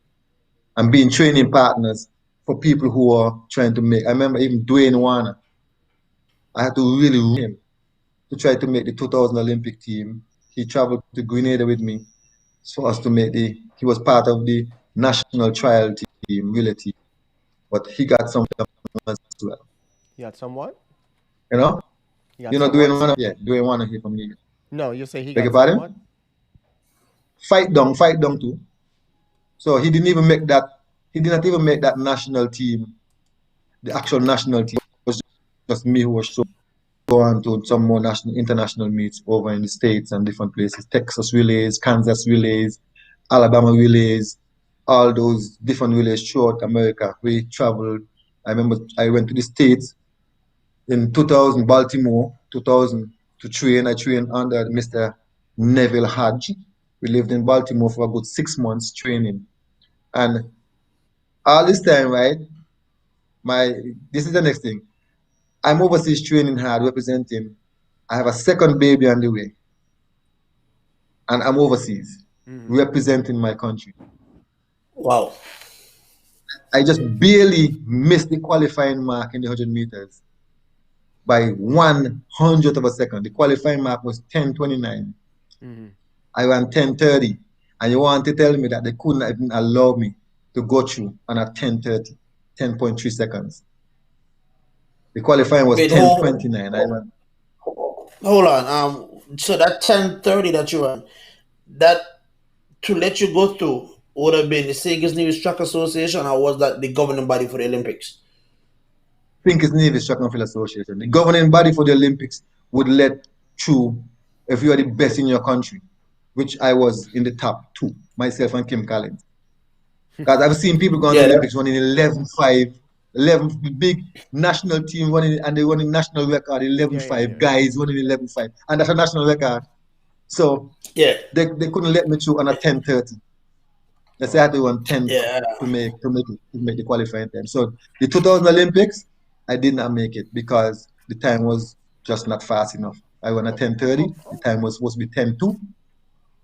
And being training partners for people who are trying to make. I remember even Dwayne Warner. I had to really root him to try to make the 2000 Olympic team. He traveled to Grenada with me for us to make he was part of the national trial team, relay team, but he got some as well. You had some what? You know? You got You know, some what, sir? doing one of here from me. No, you say he Beg got your some pardon? what? Fight down too. So he didn't even make that. He did not even make that national team, the actual national team. It was just me who was go on to some more international meets over in the States and different places. Texas relays, Kansas relays, Alabama relays, all those different relays throughout America. We traveled. I remember I went to the States in 2000, Baltimore, 2000 to train. I trained under Mr. Neville Hodge. We lived in Baltimore for a good 6 months training. And all this time, right? This is the next thing. I'm overseas training hard, representing. I have a second baby on the way, and I'm overseas representing my country. Wow. I just barely missed the qualifying mark in the 100 meters by 1/100th of a second. The qualifying mark was 10:29. I ran 10:30, and you want to tell me that they couldn't even allow me to go through on a 10:30, 10.3 seconds. The qualifying was Wait, 10:29. hold on. So that 10:30 that you run, that to let you go through would have been the St. Kitts Nevis Track Association, or was that the governing body for the Olympics? St. Kitts Nevis Track and Field Association. The governing body for the Olympics would let through if you are the best in your country, which I was in the top two, myself and Kim Collins. Because I've seen people going to the Olympics running 11.5, 11 big national team running, and they running national record 11.5, guys running 11.5, and that's a national record. So they couldn't let me through on a 10:30. They said I had to run 10 to make the qualifying time. So the 2000 Olympics, I did not make it because the time was just not fast enough. I ran a 10:30. The time was supposed to be 10:02,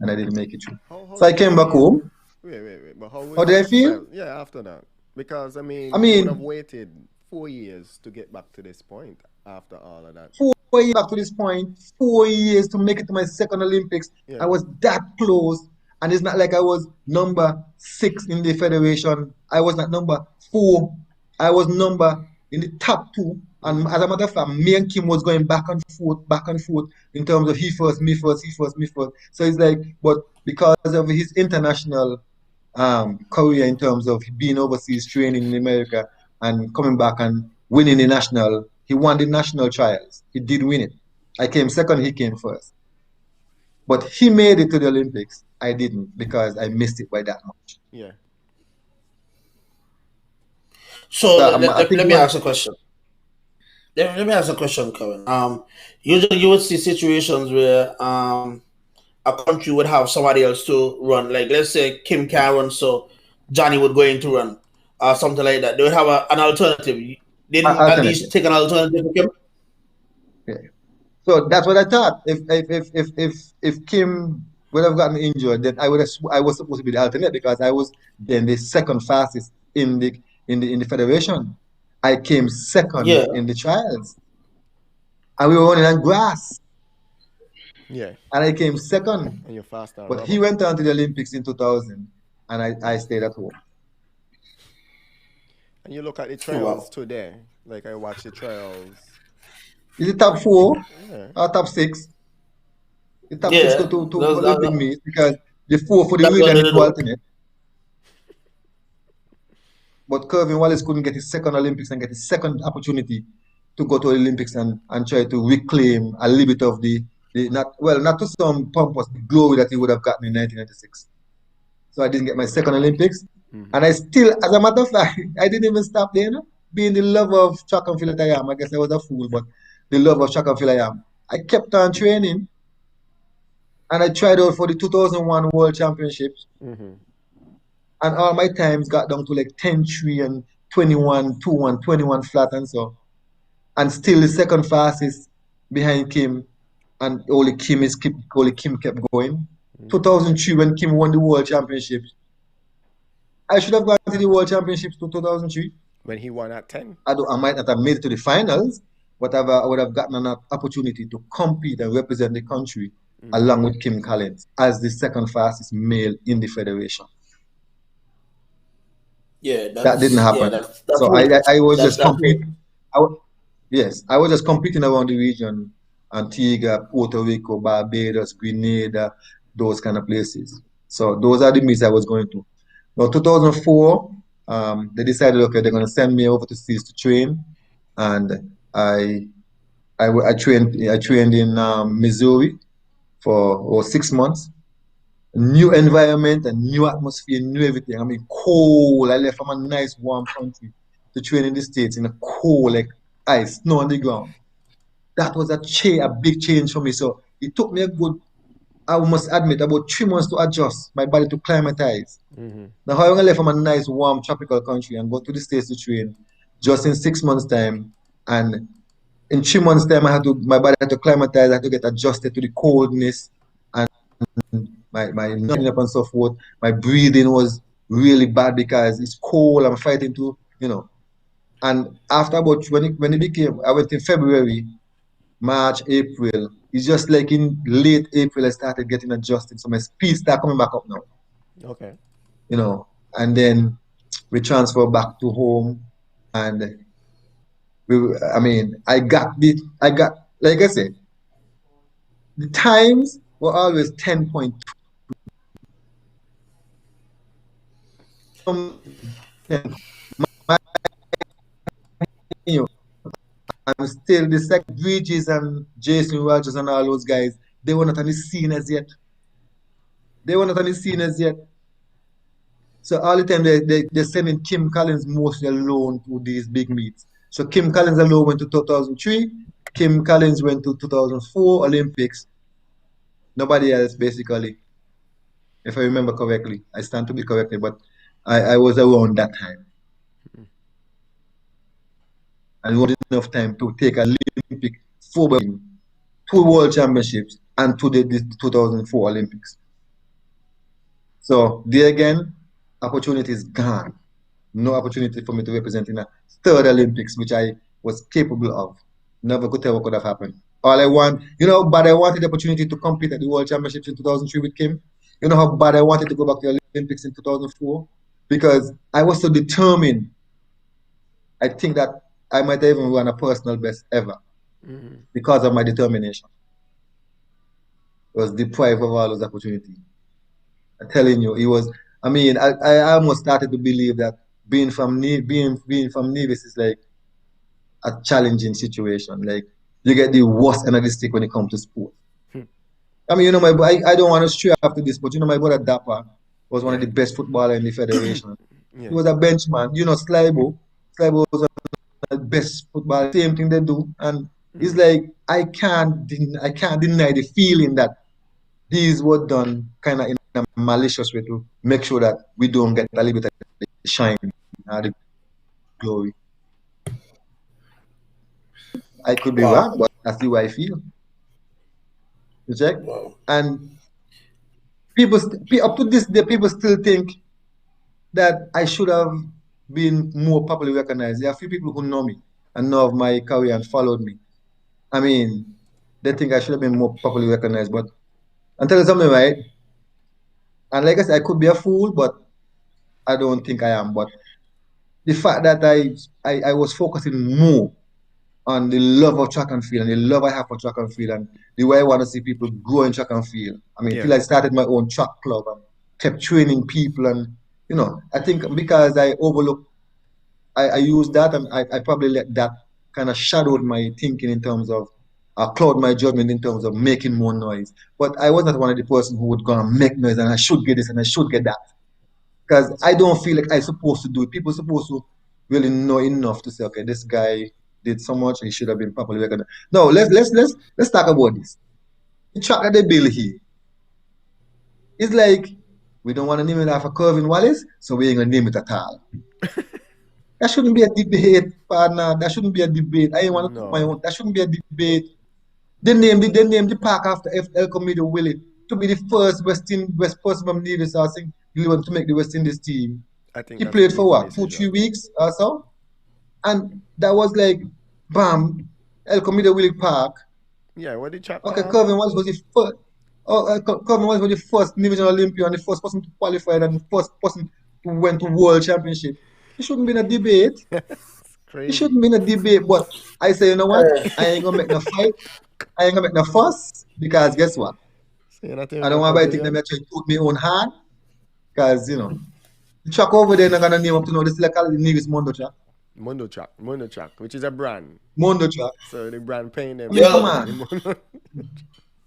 and I didn't make it through. So I came back home. Wait. But how did I feel? Yeah, after that. Because, I mean, you would have waited 4 years to get back to this point after all of that. 4 years back to this point, 4 years to make it to my second Olympics. I was that close. And it's not like I was number 6 in the federation. I was not number 4. I was number in the top 2. And as a matter of fact, me and Kim was going back and forth in terms of he first, me first, he first, me first. So it's like, but because of his international career in terms of being overseas training in America and coming back and winning the national, he won the national trials. He did win it. I came second, he came first. But he made it to the Olympics. I didn't because I missed it by that much. Yeah. So let me ask a question. Let me ask a question, Kevin. Usually you would see situations where a country would have somebody else to run. Like let's say Kim can't run, so Johnny would go in to run, or something like that. They would have an alternative. They didn't at least take an alternative for Kim. Yeah. So that's what I thought. If Kim would have gotten injured, then I was supposed to be the alternate because I was then the second fastest in the federation. I came second in the trials, and we were running on grass. Yeah. And I came second. And you're faster. But he went on to the Olympics in 2000, and I stayed at home. And you look at the trials today. Like I watch the trials. Is it top 4 or top 6? The top 6 to Olympic meets because the 4 for the relay and the 2 alternate. But Kurvin Wallace couldn't get his second Olympics and get his second opportunity to go to the Olympics and try to reclaim a little bit of the not to some pompous glory that he would have gotten in 1996. So I didn't get my second Olympics. And I still, as a matter of fact, I didn't even stop there, being the lover of track and field that I am. I guess I was a fool, but the love of track and field I am. I kept on training, and I tried out for the 2001 World Championships. And all my times got down to like 10.3 and 21, 2-1, 21 flat and so. And still the second fastest behind Kim, and only Kim kept going. 2003 when Kim won the World Championships. I should have gone to the World Championships to 2003. When he won at 10? I might not have made it to the finals, whatever, I would have gotten an opportunity to compete and represent the country along with Kim Collins as the second fastest male in the federation. Yeah, That didn't happen. that's So what I was that's just that's what competing. Yes, I was just competing around the region, Antigua, Puerto Rico, Barbados, Grenada, those kind of places. So those are the meets I was going to. Now, 2004, they decided, okay, they're going to send me over to States to train, and I trained in Missouri for 6 months. New environment and new atmosphere, new everything. I mean, cold. I left from a nice warm country to train in the States in a cold, like ice, snow on the ground. That was a big change for me. So it took me I must admit, about 3 months to adjust my body to climatize. Now, how I left from a nice, warm, tropical country and go to the States to train just in 6 months' time. And in 3 months' time, my body had to climatize, I had to get adjusted to the coldness and my numbing up and so forth. My breathing was really bad because it's cold. I'm fighting to. And after about when it became, I went in February, March, April. It's just like in late April, I started getting adjusted. So my speed started coming back up now, Okay. you know. And then we transfer back to home. And I mean, like I said, the times were always 10.2. I'm still the second Bridges and Jason Rogers and all those guys, they were not on the scene as yet. They were not on the scene as yet. So all the time they're sending Kim Collins mostly alone to these big meets. So Kim Collins alone went to 2003. Kim Collins went to 2004 Olympics. Nobody else, basically, if I remember correctly. I stand to be corrected, but I was around that time. And it was enough time to take an Olympic football team, 2 World Championships, and to the 2004 Olympics. So there again, opportunity is gone. No opportunity for me to represent in a third Olympics, which I was capable of. Never could tell what could have happened. All I want, but I wanted the opportunity to compete at the World Championships in 2003 with Kim. You know how bad I wanted to go back to the Olympics in 2004? Because I was so determined. I think that I might have even run a personal best ever because of my determination. I was deprived of all those opportunities. I'm telling you, it was. I mean, I almost started to believe that being from Nevis is like a challenging situation. Like you get the worst end of the stick when it comes to sport. I mean, I don't want to stray after this, but my brother Dapper was one of Yeah. the best footballer in the federation. He Yeah. was a benchman. Slibo. Slibo was one of the best footballer. Same thing they do, and it's like I can't deny the feeling that these were done kind of in a malicious way to make sure that we don't get a little bit of the shine and the glory. I could be wow, wrong, but that's the way I feel. You check? wow. And up to this day, people still think that I should have been more popularly recognized. There are a few people who know me and know of my career and followed me. I mean, they think I should have been more popularly recognized, but I'll tell you something, right? And like I said, I could be a fool, but I don't think I am. But the fact that I was focusing more on the love of track and field and the love I have for track and field and the way I want to see people grow in track and field. I mean, Yeah. till I started my own track club and kept training people and I think because I used that and I probably let that kind of shadowed my thinking in terms of cloud my judgment in terms of making more noise. But I was not one of the person who would go and make noise and I should get this and I should get that because I don't feel like I'm supposed to do it. People are supposed to really know enough to say, okay, this guy did so much, he should have been properly recognized. No, let's talk about this. The track that they build here is like we don't want to name it after Kurvin Wallace, so we ain't gonna name it at all. That shouldn't be a debate, partner. That shouldn't be a debate. I ain't want to put my No. own. That shouldn't be a debate. They named the park after El Comido Willie to be the first West person from Nevis, I think, to make the West Indies team. I think He that's an played for easy what, two, decision. 3 weeks or so? And that was like, bam. El Comida Willie Park. Yeah, what the track Okay, called? Kurvin Wallace was the first. Oh, Kurvin Wallace was the first division Olympian, the first person to qualify, and the first person to went to World Championship. It shouldn't be in a debate. It's It crazy. shouldn't be in a debate. But I say, you know what? Uh, I ain't gonna make no fight. I ain't gonna make no fuss because guess what? So you're not even I don't a want to think them pavilion? actually put me on hand because the track over there not gonna name up to know this like call it the Nevis Mondo track. Mondo track, which is a brand. Mondo track. So the brand paying I them mean, to come call yeah, it the on. Mondo.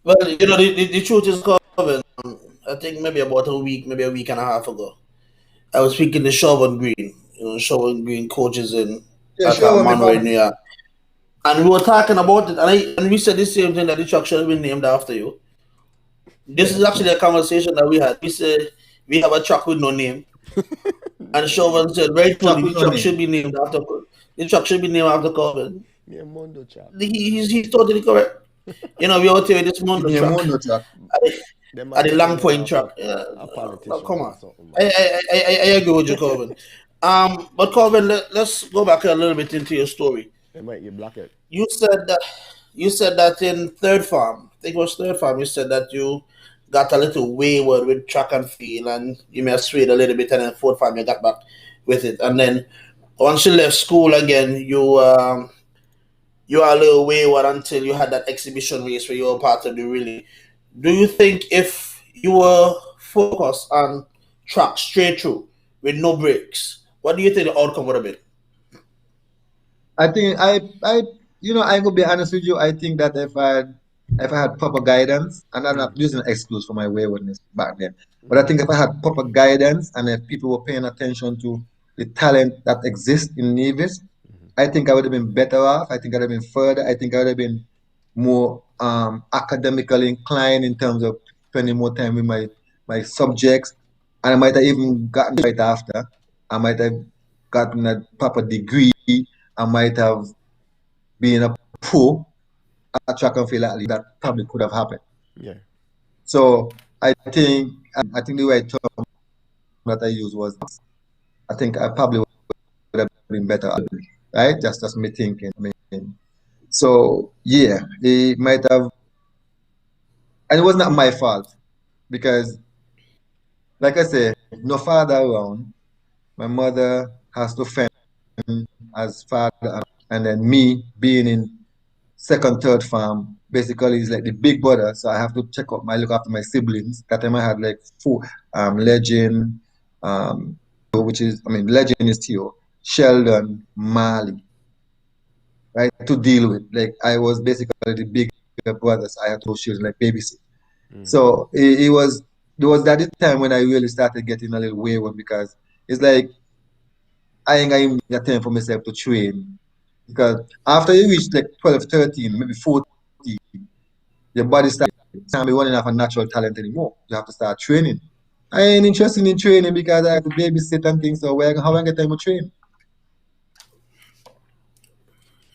well, the truth is, Coven, I think maybe about a week, maybe a week and a half ago, I was speaking to Sherwin Green, Sherwin Green coaches in Yeah, at sure, my Monroe, brother. New York. And we were talking about it, and we said the same thing that the truck should have been named after you. This Yeah, is actually a conversation that we had. We said we have a truck with no name, and Chauvin said track rightfully with the no truck name. should be named after the truck should be named after Corbin. Yeah, Mondo track. He's totally correct. We out here with this Mondo Yeah, truck Mondo track. at the, They at might the have Long named it Point after truck. Yeah, a no, come politician or on. something, I, man. I, I agree with you, Corbin. But Corbin, let's go back a little bit into your story. They might you block it. You said that in third farm, I think it was third farm. You said that you got a little wayward with track and field, and you may have swayed a little bit, and then fourth farm you got back with it, and then once you left school again, you are a little wayward until you had that exhibition race where you were part of the relay. Do you think if you were focused on track straight through with no breaks, what do you think the outcome would have been? I think I'm gonna be honest with you. I think that if I had proper guidance, and I'm not using an excuse for my waywardness back then, but I think if I had proper guidance and if people were paying attention to the talent that exists in Nevis, I think I would have been better off. I think I'd have been further. I think I would have been more academically inclined in terms of spending more time with my subjects, and I might have even gotten right after. I might have gotten a proper degree. I might have been a pro at track and field athlete. That probably could have happened. Yeah. So I think the right term that I used was I think I probably would have been better, right? Just me thinking. I mean, so yeah, it might have, and it was not my fault because, like I say, no father around. My mother has to fend as father, and then me being in second, third farm basically is like the big brother. So I have to look after my siblings. That time I had like four, Legend, which is, I mean, Legend is Theo, Sheldon, Mali, right, to deal with. Like I was basically the bigger brother, so I had to children like babysit. So there was that time when I really started getting a little wayward because it's like I ain't got even got time for myself to train. Because after you reach like 12, 13, maybe 14, your body starts can't be running off a natural talent anymore. You have to start training. I ain't interested in training because I have to babysit and things. So how I get time to train?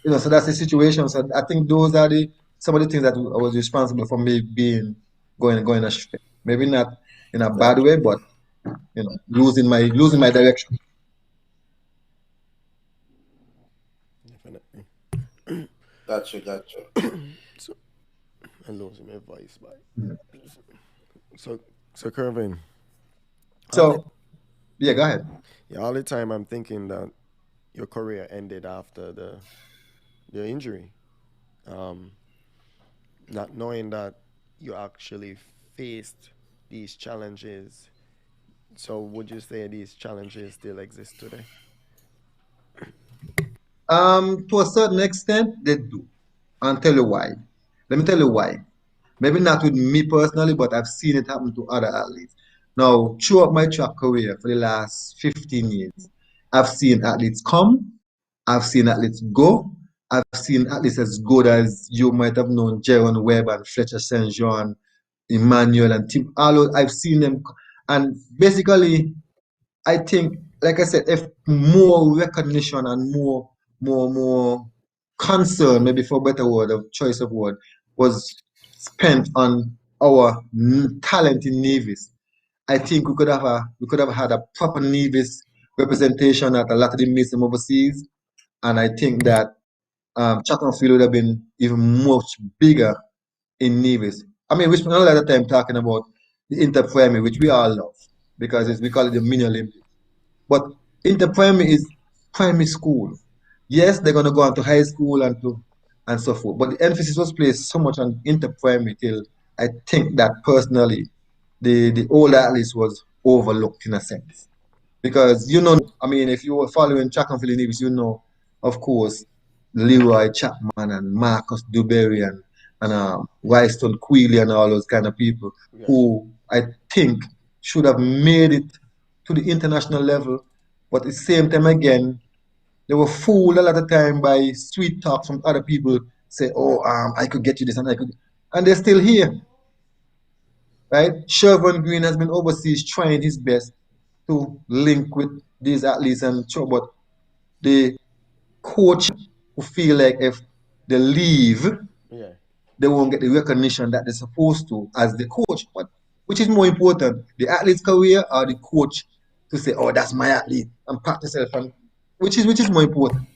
So that's the situation. So I think those are the some of the things that I was responsible for me being going astray. Maybe not in a bad way, but losing my direction. Definitely. Gotcha. So I'm losing my voice, but Mhm. so so Kurvin, all the So yeah, go ahead. yeah, all the time I'm thinking that your career ended after the injury. Um, Not knowing that you actually faced these challenges. So would you say these challenges still exist today? To a certain extent, they do. I'll tell you why. Let me tell you why. Maybe not with me personally, but I've seen it happen to other athletes. Now, throughout my track career for the last 15 years, I've seen athletes come, I've seen athletes go, I've seen athletes as good as you might have known Jaron Webb and Fletcher St. John, Emmanuel and Tim. I've seen them. And basically, I think, like I said, if more recognition and more concern, maybe for a better word of choice of word, was spent on our talent in Navies, I think we could have had a proper Navies representation at a lot of the meets from overseas, and I think that track and field would have been even much bigger in Nevis. I mean, we spent a lot of time talking about the inter-primary, which we all love because Yeah. we call it the mini Olympics. But inter-primary is primary school. Yes, they're gonna go on to high school and so forth. But the emphasis was placed so much on inter-primary till I think that personally the older athletes was overlooked in a sense. Because I mean, if you were following track and field Nevis, of course, Leroy Chapman and Marcus Duberry and Ryston Queeley and all those kind of people Yeah. who I think should have made it to the international level. But at the same time, again, they were fooled a lot of time by sweet talk from other people. Say, "Oh, I could get you this, and I could," and they're still here, right? Shervin Green has been overseas trying his best to link with these athletes and show, but the coach who feel like if they leave, Yeah. they won't get the recognition that they're supposed to as the coach. But which is more important, the athlete's career or the coach to say, "Oh, that's my athlete," and pat yourself, and which is more important.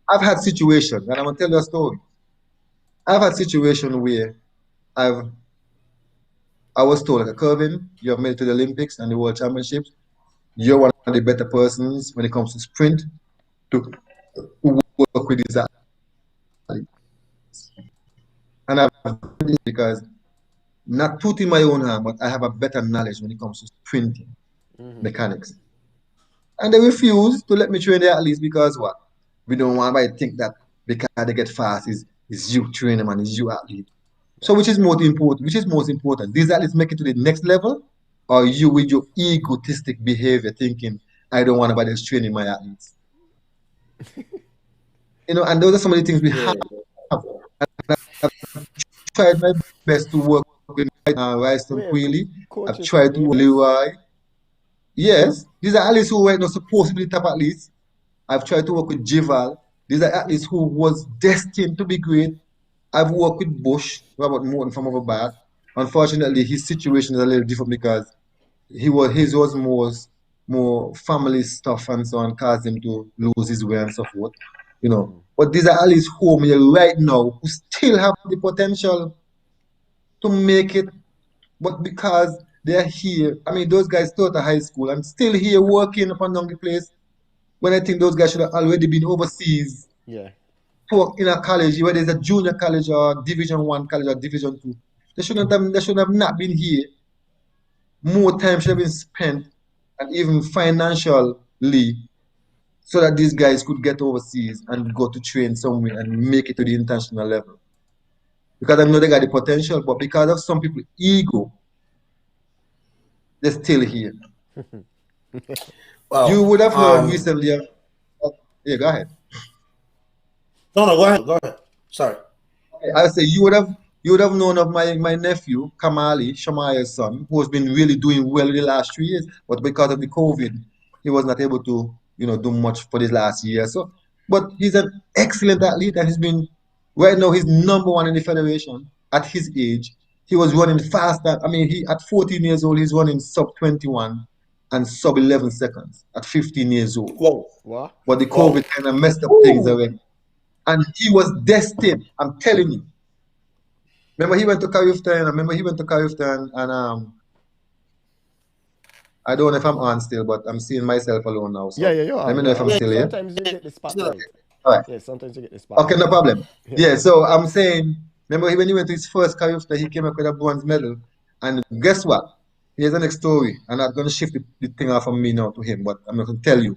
I've had situations, and I'm gonna tell you a story. I've had situations where I've I was told, like, Kurvin, you have made it to the Olympics and the World Championships. You're one of the better persons when it comes to sprint to work with these athletes. And I've done this because not tooting my own harm, but I have a better knowledge when it comes to sprinting Mm-hmm. mechanics. And they refuse to let me train the athletes because what? We don't want anybody to think that because they get fast is you train them and is you athlete. Yeah. So which is most important? Which is most important? These athletes make it to the next level, or you with your egotistic behavior thinking, I don't want anybody else training my athletes. And those are some of the things we Yeah. have. I've tried my best to work with Ryston Wait, Queeley. I've coaches from tried to work with Nevis? Leroy. Yes, these are athletes who were not supposed to be the top athletes. I've tried to work with Jival. These are athletes who was destined to be great. I've worked with Bush, Robert Morton from Overbad. Unfortunately, his situation is a little different because his was more family stuff and so on caused him to lose his way and so forth. Mm-hmm. But these are athletes who here right now who still have the potential to make it, but because they're here, I mean, those guys taught at high school and still here working up and down the place. When I think those guys should have already been overseas Yeah. in a college, whether it's a junior college or Division 1 college or Division 2. They should have not been here. More time should have been spent and even financially so that these guys could get overseas and go to train somewhere and make it to the international level. Because I know they got the potential, but because of some people ego, they're still here. You Well, would have heard recently. Yeah, go ahead. no, no, go ahead, go ahead. Sorry. I say you would have known of my nephew Kamali Shamaya's son, who has been really doing well in the last 3 years, but because of the COVID, he was not able to do much for this last year. So, but he's an excellent athlete, and he's been right now he's number one in the federation at his age. He was running faster. I mean, he at 14 years old, he's running sub 21 and sub 11 seconds at 15 years old. Whoa, What? But the whoa. COVID kind of messed up things already. And he was destined. I'm telling you. Remember he went to Carifton. I remember he went to Carifton, and I don't know if I'm on still, but I'm seeing myself alone now. Yeah, So yeah, you're let on, me know you're if I'm on. Yeah, still here. Sometimes you get the still spotlight. All right. Yeah, sometimes you get the Okay, spotlight. no problem. Yeah. Yeah, so I'm saying, remember when he went to his first Carifton, he came up with a bronze medal. And guess what? Here's the next story. And I'm going to shift the thing off from me now to him, but I'm not going to tell you.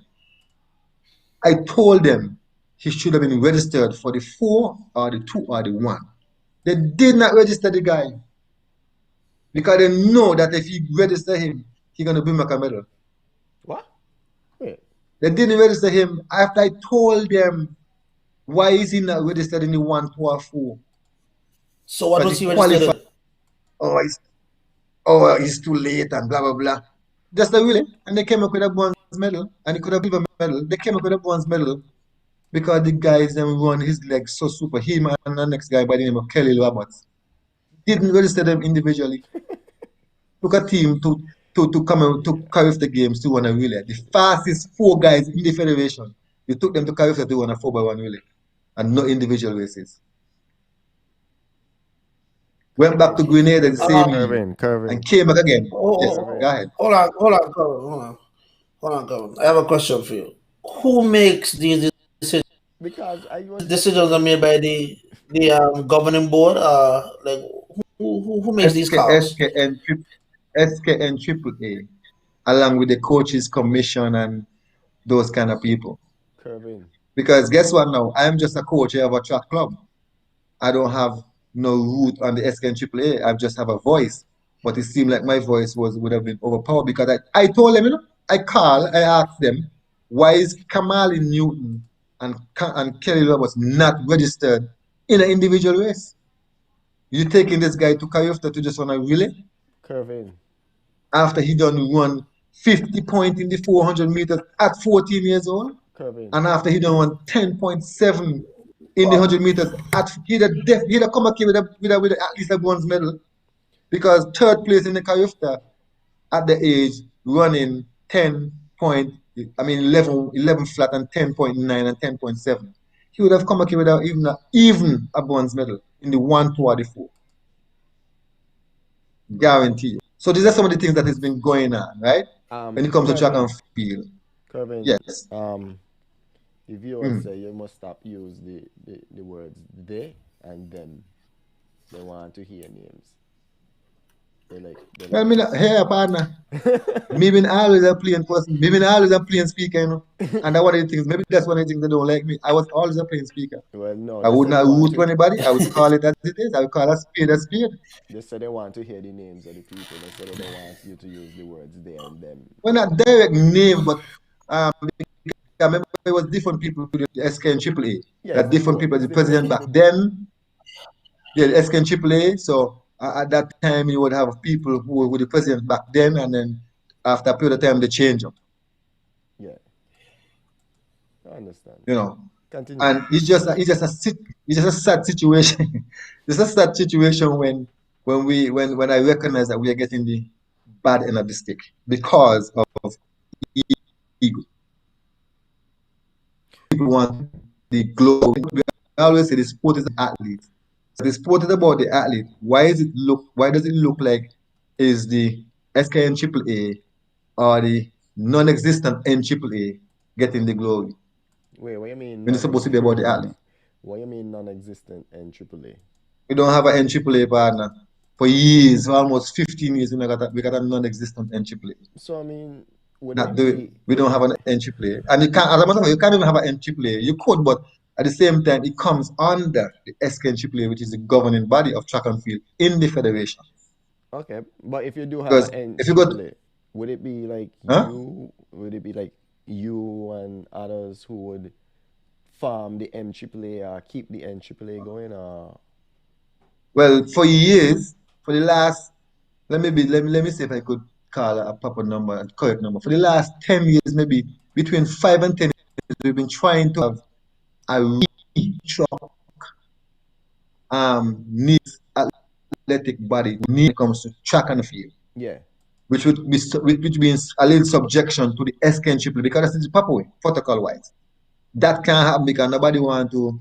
I told them he should have been registered for the 4 or the 2 or the 1. They did not register the guy because they know that if you register him, he's going to bring back a medal. What? Wait. They didn't register him after I told them why is he not registered in the 1, 2, or 4? So what Because was he he registered qualified. in? Oh, he's too late and blah blah blah. That's the really. And they came up with a bronze medal and he could have silver medal. They came up with a bronze medal because the guys then run his legs so super. Him and the next guy by the name of Kelly Roberts didn't register them individually. Took a team to come and to carry off the games to win a relay. The fastest 4 guys in the federation. You took them to carry off to win a 4x1 relay. and no individual races. Went back to Grenada the same year and came back again. Yes, go ahead. Hold on, hold on, Kevin. I have a question for you. Who makes these decisions? Because I was just Decisions are made by the governing board. Like who makes these SK, calls? SKN, SKN Triple A, along with the coaches commission and those kind of people. Kurvin. Because guess what now? I'm just a coach of a track club. I don't have no root on the SKN Triple A. I just have a voice. But it seemed like my voice would have been overpowered because I told them, I asked them, why is Kamali Newton and Kelly Roberts not registered in an individual race? You taking this guy to Kayufta to just run a relay Kurvin. after he done run 50 points in the 400 meters at 14 years old, Kurvin. and after he done run 10.7 in the 100 meters, he'd have come back here with at least a bronze medal, because third place in the Kayufta at the age running 11 flat and 10.9 and 10.7. He would have come back here without even a bronze medal in the 144. Guarantee you. So these are some of the things that has been going on, right? When it comes to track and field. Kurvin, yes. The viewers say you must stop use the words they and them. They want to hear names. Well, hey, partner. Maybe always a playing person. Maybe always a playing speaker, you know. And that one of the things. Maybe that's one of the things they don't like me. I was always a playing speaker. Well, no. I would not root to anybody. I would call it as it is. I would call a spade a spade. They said they want to hear the names of the people. They said they don't want you to use the words they and them. Well, not direct name, but I remember it was different people to the SK and AAA. That different people. The president back then, the SK and AAA. So at that time, you would have people who were the president back then, and then after a period of time, they change them. Yeah, I understand. You know, continue. And it's just a sad situation. It's a sad situation when I recognize that we are getting the bad end of the stick because of ego. People want the glory. We always say the sport is an athlete. So the sport is about the athlete. Why does it look like is the SKN AAA or the non-existent NAAA getting the glory? Wait, what do you mean? When it's supposed to be about the athlete. What do you mean non-existent NAAA? We don't have an NAAA partner. For years, for almost 15 years, we got a non-existent NAAA. So I mean, we don't have an NAAA, and you can't. As a matter of fact, you can't even have an NAAA. You could, but at the same time, it comes under the SKNAAA, which is the governing body of track and field in the federation. Okay, but if you do have an NAAA, would it be like you? Would it be like you and others who would farm the NAAA or keep the NAAA going? Or well, for years, for the last, let me see if I could call a proper number, a correct number. For the last 10 years, maybe between 5 and 10 years, we've been trying to have a track needs athletic body when it comes to track and field. Yeah. Which means a little subjection to the SKNAAA, because that's the proper way, protocol wise. That can't happen because nobody want to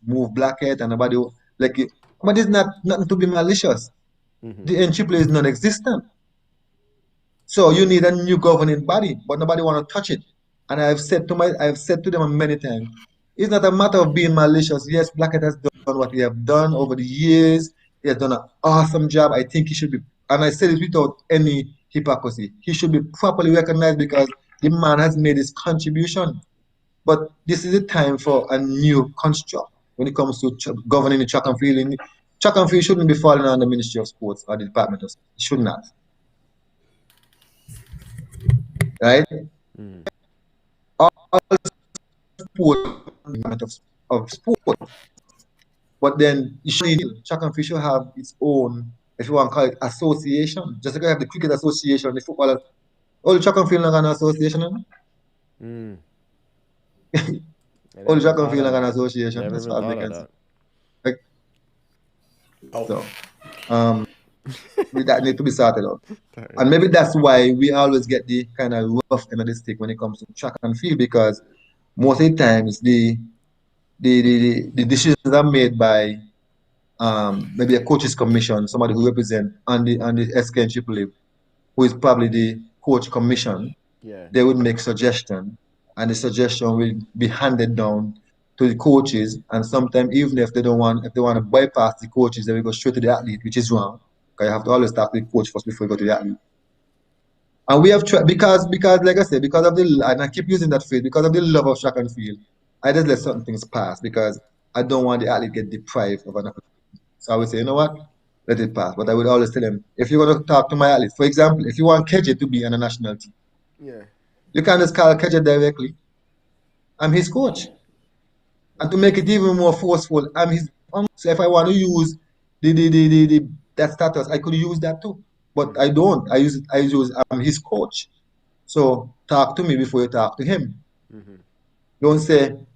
move blackhead, and nobody like it. But it's nothing to be malicious. The NAAA is non-existent. So you need a new governing body, but nobody want to touch it. And I've said to them many times, it's not a matter of being malicious. Yes, Blackhead has done what he have done over the years. He has done an awesome job. I think he should be, and I said it without any hypocrisy, he should be properly recognized because the man has made his contribution. But this is the time for a new construct when it comes to governing the track and field. Track and field shouldn't be falling on the Ministry of Sports or the Department of Sports. It should not. Right? All sport of sport. But then track and field should have its own, if you want to call it, association. Just like you have the cricket association, the football. All the track and field not an association. All the track and field not an association. That's what I can say. So, that need to be sorted out. And maybe that's why we always get the kind of rough end of the stick when it comes to track and field, because most of the times the the decisions are made by maybe a coaches commission, somebody who represent on the SK and Triple A, who is probably the coach commission. Yeah. They would make suggestion, and the suggestion will be handed down to the coaches. And sometimes even if they want to bypass the coaches, they will go straight to the athlete, which is wrong. Because you have to always start with the coach first before you go to the athlete. And we have tried because like I said, because of the, and I keep using that phrase, because of the love of track and field, I just let certain things pass because I don't want the athlete get deprived of an opportunity. So I would say, you know what, let it pass. But I would always tell them, if you're going to talk to my athlete, for example, if you want KJ to be on a national team, Yeah. you can just call KJ directly. I'm his coach. And to make it even more forceful, I'm his uncle. So if I want to use that status, I could use that too. But I don't. I use I'm his coach. So talk to me before you talk to him. Don't send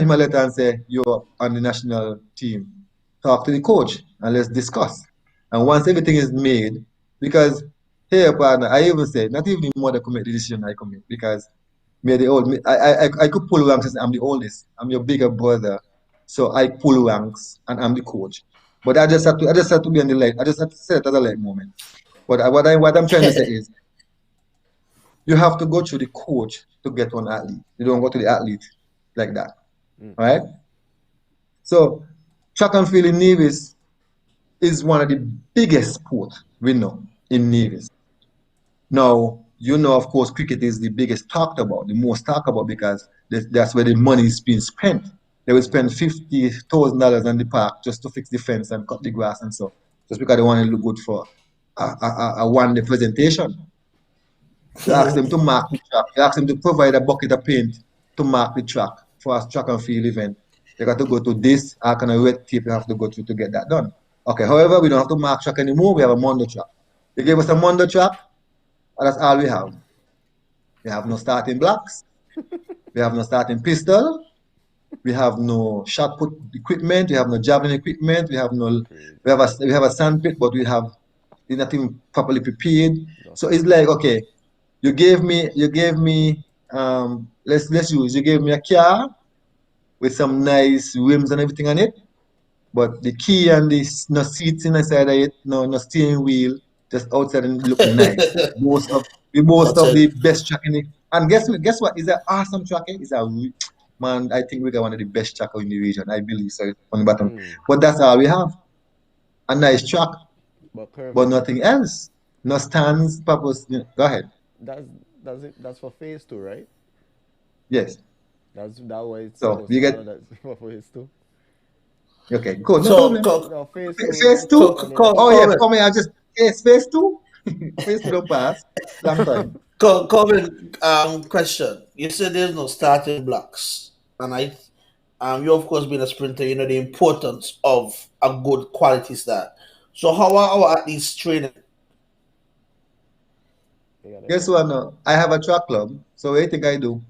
him a letter and say you're on the national team. Talk to the coach and let's discuss. And once everything is made, because here, partner, I even say not even the mother could make the decision I commit because I could pull ranks and I'm the oldest. I'm your bigger brother. So I pull ranks and I'm the coach. But I just have to be on the light. I just have to set it as a light moment. But what I'm trying to say is you have to go through the coach to get one athlete. You don't go to the athlete like that. All right? So track and field in Nevis is one of the biggest sports we know in Nevis. Now, you know, of course, cricket is the biggest talked about, the most talked about because that's where the money is being spent. They will spend $50,000 on the park just to fix the fence and cut the grass and so, just because they want to look good for a one-day presentation. You ask them to mark the track. You ask them to provide a bucket of paint to mark the track for a track and field event. You got to go to this kind of red tape you have to go through to get that done. Okay, however, we don't have to mark track anymore. We have a Mondo track. They gave us a Mondo track, and that's all we have. We have no starting blocks. We have no starting pistol. We have no shot put equipment. We have no javelin equipment. We have a sand pit, but it's not even properly prepared. So it's like, okay, you gave me you gave me a car with some nice rims and everything on it, but the key and the no seats inside of it, no steering wheel, just outside and look nice. Most That's of it. the best track in it. And guess what? Is an awesome track. Man, I think we got one of the best track in the region. I believe so on the bottom. But that's all we have. A nice track, But but Kurvin, nothing else. No stands, purpose. Go ahead. that's that's for phase two, right? Yes. That way it's So supposed you to get go. That's for phase two. okay, good, no So, problem. No, phase two Phase is two. only Oh national. yeah, Corbin, for me, I just yes, phase two. Phase two don't pass. Long time. Corbin, question. You said there's no starting blocks, and you of course being a sprinter, you know the importance of a good quality start. So how are our athletes training? You got it. Guess what? Now I have a track club. So what do you think I do?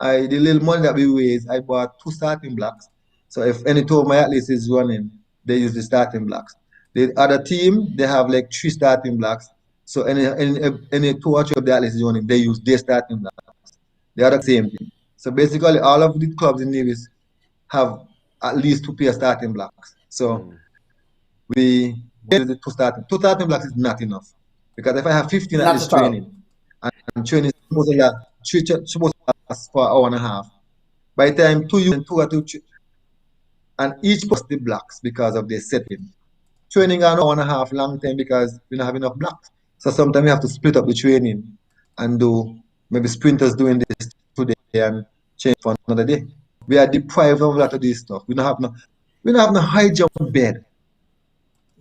The little money that we raise, I bought two starting blocks. So if any two of my athletes is running, they use the starting blocks. The other team, they have like three starting blocks. So any two or three of the athletes is running, they use their starting blocks. The other same thing. So basically, all of the clubs in Nevis have at least two pair starting blocks. So we use the two starting blocks is not enough because if I have 15 at Not this at all. training and training is supposed to last for an hour and a half, by the time two or two and each post the blocks because of their setting. Training an hour and a half long time because we don't have enough blocks. So sometimes we have to split up the training and do maybe sprinters doing this today and change for another day. We are deprived of a lot of this stuff. We don't have no high jump bed.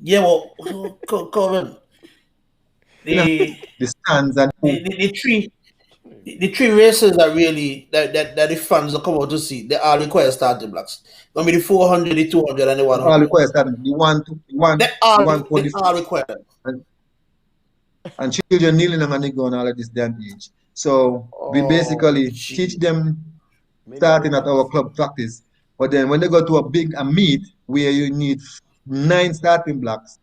Yeah, well, Corbin, We don't have the the stands and the three races that really that the fans that come out to see, they all require starting blocks. Gonna be the 400, the 200, and the they all 100. require standing. The one They 24 all require. and, and children kneeling on the ground all at this damn age. So we Oh, basically teach gee. them Minimum starting at our blocks. club practice. But then when they go to a meet where you need 9 starting blocks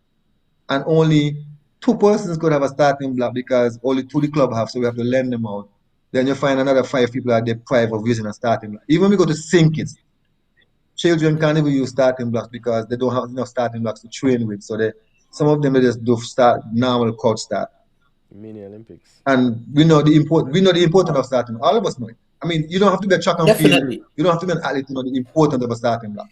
and only 2 persons could have a starting block because only two the club have, so we have to lend them out. Then you find another 5 people are deprived of using a starting block. Even when we go to sink it, children can't even use starting blocks because they don't have enough starting blocks to train with. So some of them they just do start normal court start. Mini Olympics. And we know the importance of starting. All of us know it. I mean, you don't have to be a track and field. Definitely. You don't have to be an athlete to know the importance of a starting block.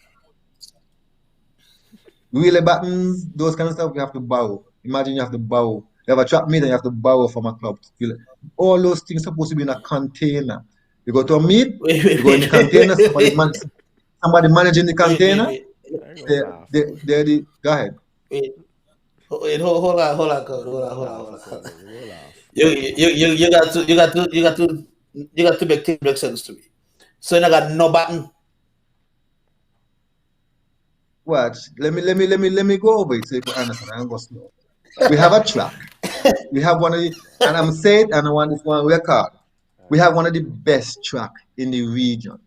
Relay buttons, those kind of stuff, you have to borrow. Imagine you have to borrow. You have a track meet and you have to borrow from a club. All those things supposed to be in a container. You go to a meet, Wait, you go in the container, somebody managing the container. wait. I ain't gonna laugh. Go ahead. Wait, hold on, Code, hold Laugh on. or something. We'll laugh. You got to make things make sense to me. So you got no button. Watch. Let me go over it so you can understand. I'm go slow. We have a track. We have one of the, and I'm saying, and I want this one record. We have one of the best track in the region.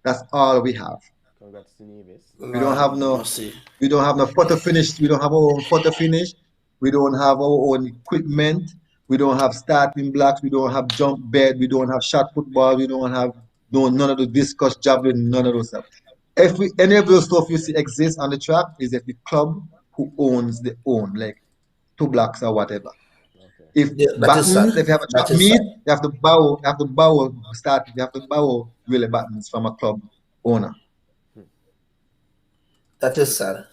That's all we have. Congrats to Nevis. We don't have no. Must see. We don't have no photo finish. We don't have our own photo finish. We don't have our own equipment. We don't have starting blocks. We don't have jump bed. We don't have shot football. We don't have none of the discus javelin. None of those stuff. If any of those stuff you see exist on the track is if the club who owns the own, like 2 blocks or whatever. Okay. If Yeah, that is sad. buttons, if you have a That track is meet, sad. you have to borrow really buttons from a club owner. That is sad.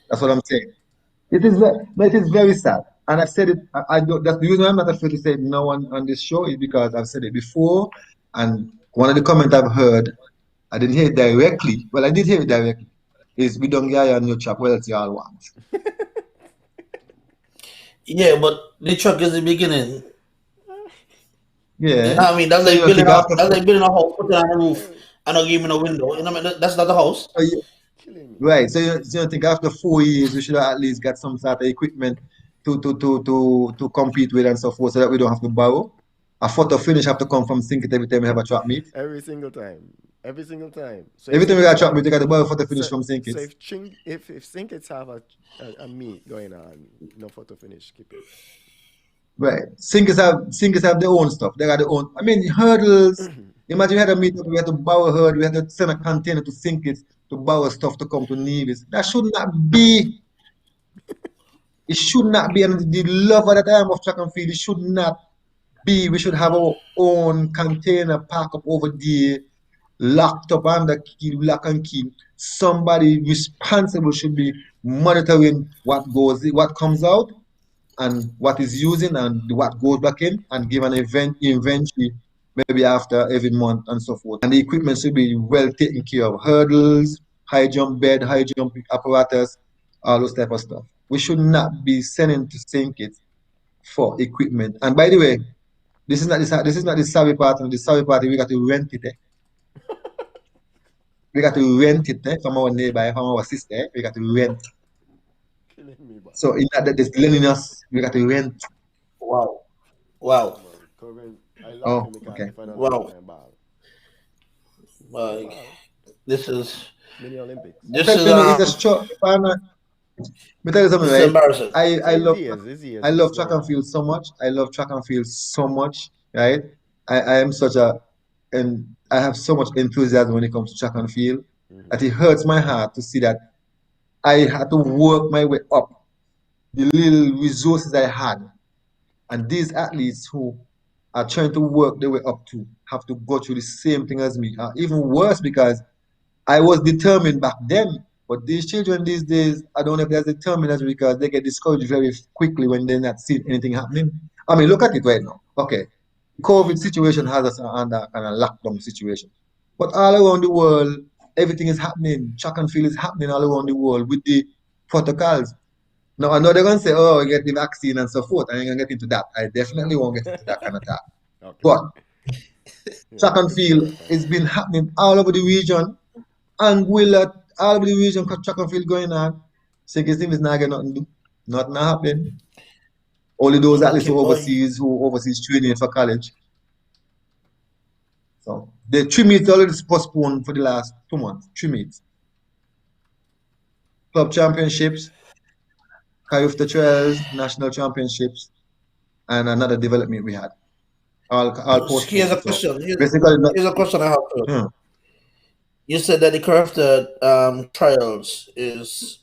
That's what I'm saying. It is very sad. And I've said it, I don't, that's the reason why I'm not afraid to say it now on this show is because I've said it before. And one of the comments I've heard, I didn't hear it directly. Well, I did hear it directly. Is we don't get on your chap, what else y'all want? Yeah, but the truck is the beginning. Yeah. You know what I mean? That's So like you don't building think a after that's like building a house, putting on a roof, and not giving a window. You know what I mean? That's not the house. so you- Killing me. right. So you don't think after 4 years we should have at least got some sort of equipment to compete with and so forth so that we don't have to borrow? A photo finish have to come from Sinkit every time we have a track meet. Every single time. Every single time. So Every if time we got a Sinkits track have, meet, we got to borrow photo finish so, from so Sinkit. if Sinkits have a meet going on, no photo finish, keep it. Right. Sinkers have their own stuff. They got their own. I mean, hurdles. Imagine we had a meetup, we had to borrow a hurdle, we had to send a container to Sinkers to borrow stuff to come to Nevis. That should not be. It should not be. And the love of the time of track and field, it should not be. We should have our own container park up over there, locked up under key, lock and key. Somebody responsible should be monitoring what comes out and what is using and what goes back in and give an inventory maybe after every month and so forth. And the equipment should be well taken care of. Hurdles, high jump bed, high jump apparatus, all those type of stuff. We should not be sending to sink it for equipment. And by the way, this is not the savvy part, and the savvy part we got to rent it. We got to rent it from our neighbor, from our sister. We got to rent. Killing me, but So in that there's cleanliness, we got to rent. Wow. Wow. Kurvin, I love Oh, him because okay. if I don't Wow. know my ball. Like this is Mini Olympics. this Tell is me, it's a struggle. Let me tell you something, this is right? embarrassing. I So it's years. I love It's track no and field so much. I love track and field so much, right? I am such a and I have so much enthusiasm when it comes to track and field that it hurts my heart to see that I had to work my way up the little resources I had, and these athletes who are trying to work their way up to have to go through the same thing as me. Even worse because I was determined back then, but these children these days, I don't know if they're determined as because they get discouraged very quickly when they're not seeing anything happening. I mean, look at it right now. Okay, COVID situation has us under kind of lockdown situation, but all around the world, everything is happening. Track and field is happening all around the world with the protocols. Now, I know they're going to say, oh, get the vaccine and so forth. I ain't going to get into that. I definitely won't get into that kind of talk. Okay. But Yeah, track and it's field fair. has been happening all over the region. And all over the region, track and field going on. Second team is not getting nothing do. Nothing happening. Only those athletes Okay, boy. who overseas training for college. So the 3 meets already postponed for the last 2 months. 3 meets. Club championships, Kayufta Trails, national championships, and another development we had. All Here's a postponed. So question. basically, Here's a question I have for you. hmm, You said that the character trials is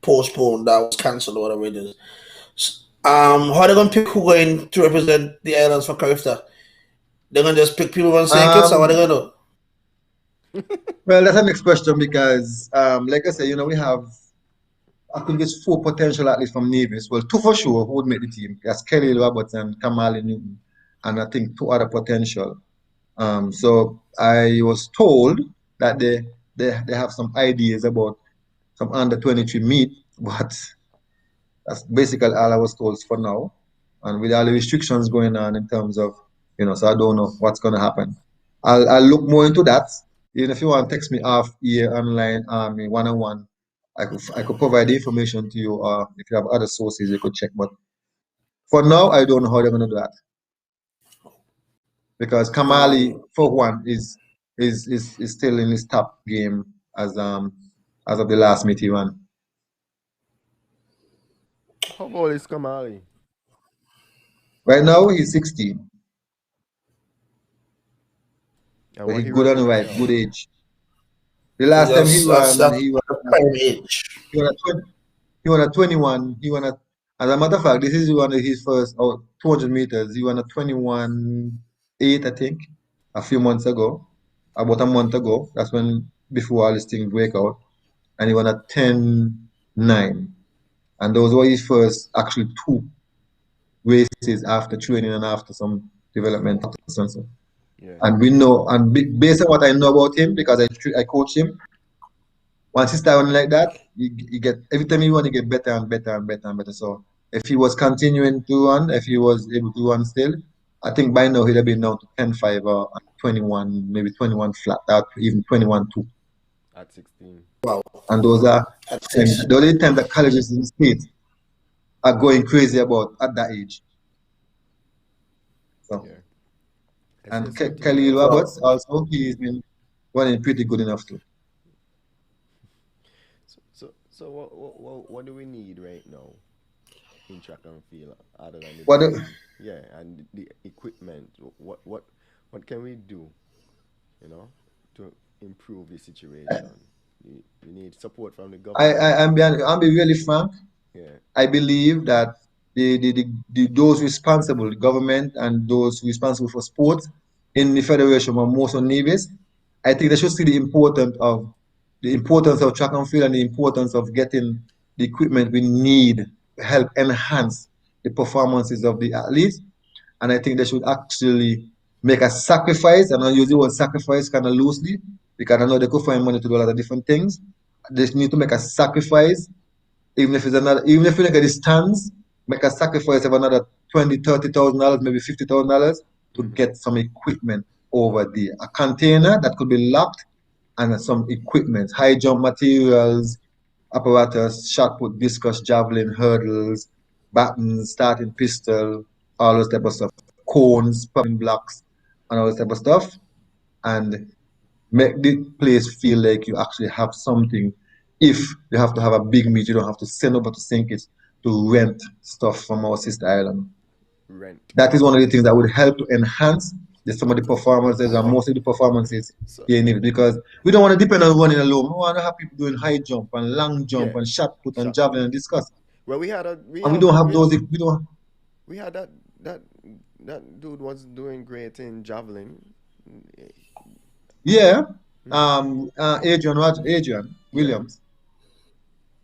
postponed, that was cancelled or whatever it is. How are they gonna pick who going to represent the islands for character? They're gonna just pick people from St. Kitts, or what are they Um, gonna well, that's the next question because, like I said, we have, I think it's four potential athletes from Navis. Well, two for sure who would make the team. That's Kelly Roberts and Kamali Newton, and I think two other potential. So I was told that they have some ideas about some under 23 meet, but that's basically all I was told for now. And with all the restrictions going on in terms of, so I don't know what's going to happen. I'll look more into that. Even if you want to text me off here online, one on one, I could provide the information to you, or if you have other sources, you could check. But for now, I don't know how they're going to do that because Kamali, for one, is still in his top game as of the last meet he ran. How old is Kamali? Right now, he's 16. And So what he's he good on the running right right, now? good age. The last time he ran, that's he was prime age. he won a 20, he won a 21. He won a As a matter of fact, this is one of his first 200 meters. He won a 21.8, I think, a few months ago, about a month ago. That's when before all this thing break out, and he won a 10.9. And those were his first actually two races after training and after some development and so. Yeah. And we know, and based on what I know about him, because I coach him, once he start running like that, you get every time he run, he get better and better and better and better. So if he was continuing to run, if he was able to run still, I think by now he'd have been down to 10.5 or 21, maybe 21 flat out, even 21.2. At 16. Wow. And those are That's and six. the only time that colleges in the States are going crazy about at that age. So Yeah. Let's and hear something Kelly else. Wow. Roberts also, he's been running pretty good enough too. So what do we need right now in track and field other than the What building? Yeah, and the equipment. What can we do, you know, to improve the situation? We need support from the I, government. I I'm being really frank. Yeah. I believe that those responsible, the government and those responsible for sports in the federation or most on navies, I think they should see the importance of track and field and the importance of getting the equipment we need to help enhance the performances of the athletes. And I think they should actually make a sacrifice, and I use the word sacrifice kind of loosely because I know they could find money to do a lot of different things. They need to make a sacrifice even if you look at the stands, make a sacrifice of another 20, $30,000, maybe $50,000 to Mm-hmm. get some equipment over there. A container that could be locked and some equipment, high jump materials, apparatus, shot put, discus, javelin, hurdles, battens, starting pistol, all those type of stuff, cones, pumping blocks, and all this type of stuff. And make the place feel like you actually have something. If you have to have a big meet, you don't have to send over to St. Kitts to rent stuff from our sister island. Rent. That is one of the things that would help to enhance some of the performances and most of the performances So here in it because we don't want to depend on running alone. We want to have people doing high jump and long jump yeah, and shot put and shot javelin put. and discuss. Well, we had a we And we have don't have we have those. We don't. we had that that dude was doing great in javelin. Yeah. Mm-hmm. Adrian Yeah. Williams.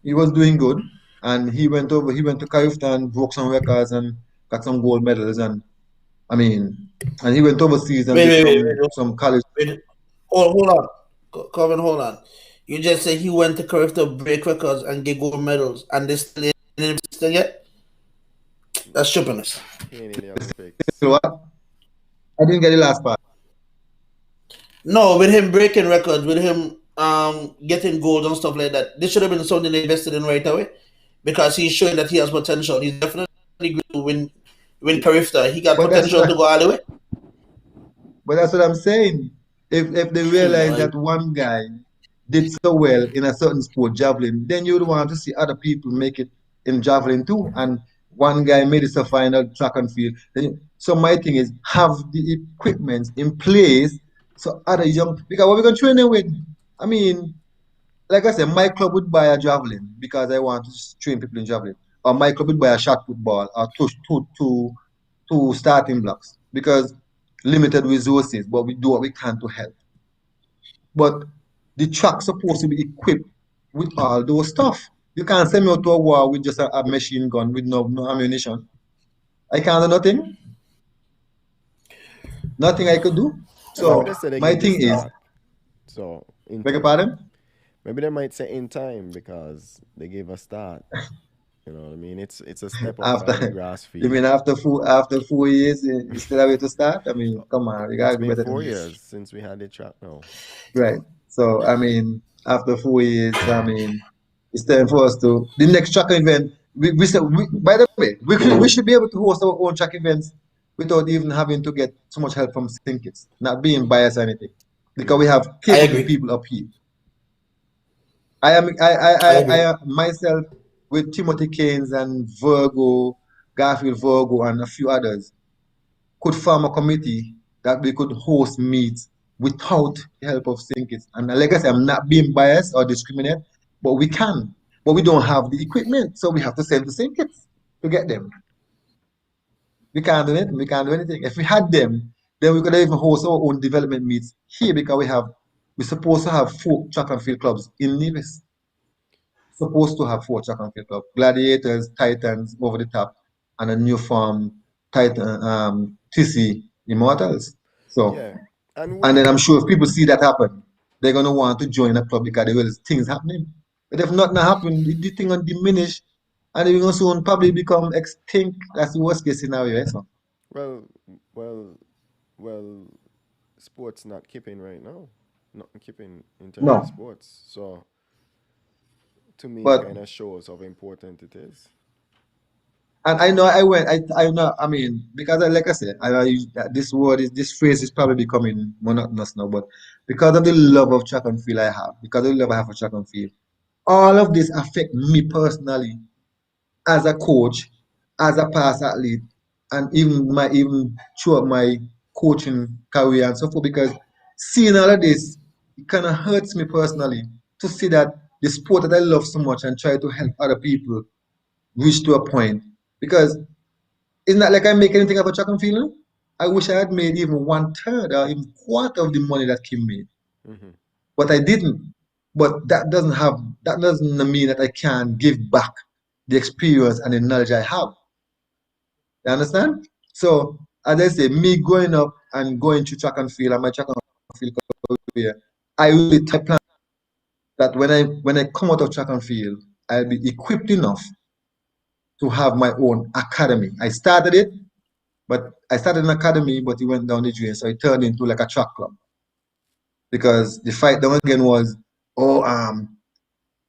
He was doing good, and he went to Carifta, broke some records and got some gold medals, and I mean, and he went overseas and Wait, did wait, wait, some college. wait. Hold on. Corbin, hold on. You just say he went to Curve to break records and get gold medals, and they still in him still yet? That's stupidness. He ain't in the Olympics. What? I didn't get the last part. No, with him breaking records, with him getting gold and stuff like that, this should have been something they invested in right away because he's showing that he has potential. He's definitely going to win Carifta. He got But that's potential what to go all the way. but that's what I'm saying. If they realize No, that one guy did so well in a certain sport, javelin, then you would want to see other people make it in javelin too. And one guy made it so final track and field. So my thing is have the equipment in place so other young because what we gonna train them with? I mean, like I said, my club would buy a javelin because I want to train people in javelin, or my club would buy a shot put ball or two starting blocks because limited resources, but we do what we can to help. But the track's supposed to be equipped with all those stuff. You can't send me out to a war with just a machine gun with no ammunition. I can't do nothing. Nothing I could do. Yeah, maybe they So say they my give you thing is, start. So in beg your time. pardon? Maybe they might say in time because they gave a start. You know what I mean? It's a step up from the After grass you field. mean after 4 years, you still have to start? I mean, come on, you It's gotta be been better four than this. years since we had the track now. Right. So I mean, after 4 years, I mean, it's time for us to the next track event. We said by the way, we should be able to host our own track events without even having to get so much help from Sinkits, not being biased or anything. Because we have I capable agree. people up here. I am I agree. I myself with Timothy Keynes and Virgo, Garfield Virgo and a few others could form a committee that we could host meets without the help of Sinkits. And like I said, I'm not being biased or discriminate, but we can. But we don't have the equipment, so we have to send to Sinkits to get them. We can't do it. We can't do anything. If we had them, then we could even host our own development meets here because we're supposed to have four track and field clubs in Nevis. Supposed to have four track and field clubs. Gladiators, Titans, Over the Top, and a new form, Titan, TC Immortals. So Yeah. And and we then I'm sure if people see that happen, they're gonna want to join a club because there is things happening. But if nothing happen, the thing will diminish and it will soon probably become extinct. That's the worst case scenario, eh, so. well well well sports not keeping right now. Not keeping in terms of No. sports. So to me it But kind of shows how important it is. and I know I know I mean because like I said this word is this phrase is probably becoming monotonous now, but because of the love of track and field I have, because of the love I have for track and field, all of this affect me personally as a coach, as a past athlete, and even throughout my coaching career and so forth. Because seeing all of this, it kind of hurts me personally to see that the sport that I love so much and try to help other people reach to a point. Because it's not like I make anything of a track and field. I wish I had made even one third or even quarter of the money that Kim made, Hmm. but I didn't. But that doesn't mean that I can give back the experience and the knowledge I have. You understand? So, as I say, me growing up and going to track and field and my track and field career, I really plan that when I come out of track and field, I'll be equipped enough to have my own academy. I started an academy, but it went down the drain, so it turned into like a track club because the fight down again was, oh,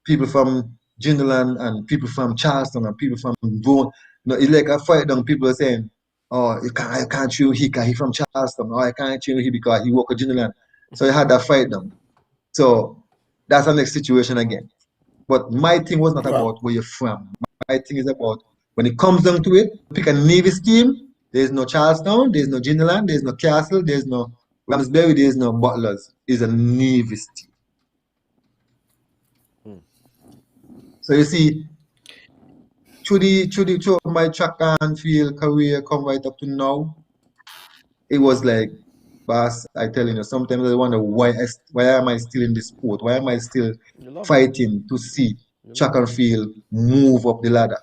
people from Jindaland and people from Charleston and people from Vaughan. It's like a fight down. People are saying, "Oh, I can't chew he because he from Charleston. Or I can't chew he because he work at Jindaland." So you had that fight down. So that's the next situation again. But my thing was not Well, about where you're from. My thing is about when it comes down to it, pick a Nevis team. There's no Charlestown, there's no Jindaland, there's no Castle, there's no Ramsbury, there's no Butlers. It's a Nevis team. So you see, through my track and field career come right up to now, it was like, boss, I telling you, sometimes I wonder why am I still in this sport? Why am I still You love it. fighting to see You track love it. and field move up the ladder?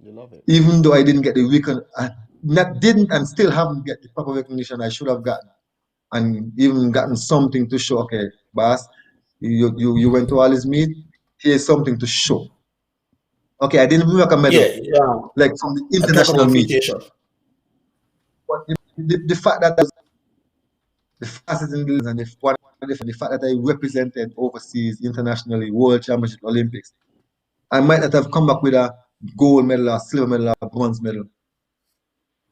You love it. Even though I didn't get the I not didn't and still haven't get the proper recognition I should have gotten, and even gotten something to show. Okay, boss, you went to all this meet. Here's something to show. Okay, I didn't win like a yeah, medal, yeah, like from the a type of international meet. notification. But the fact that I was the fastest in the league and the fact that I represented overseas, internationally, world championship, Olympics, I might not have come back with a gold medal, or silver medal, or bronze medal,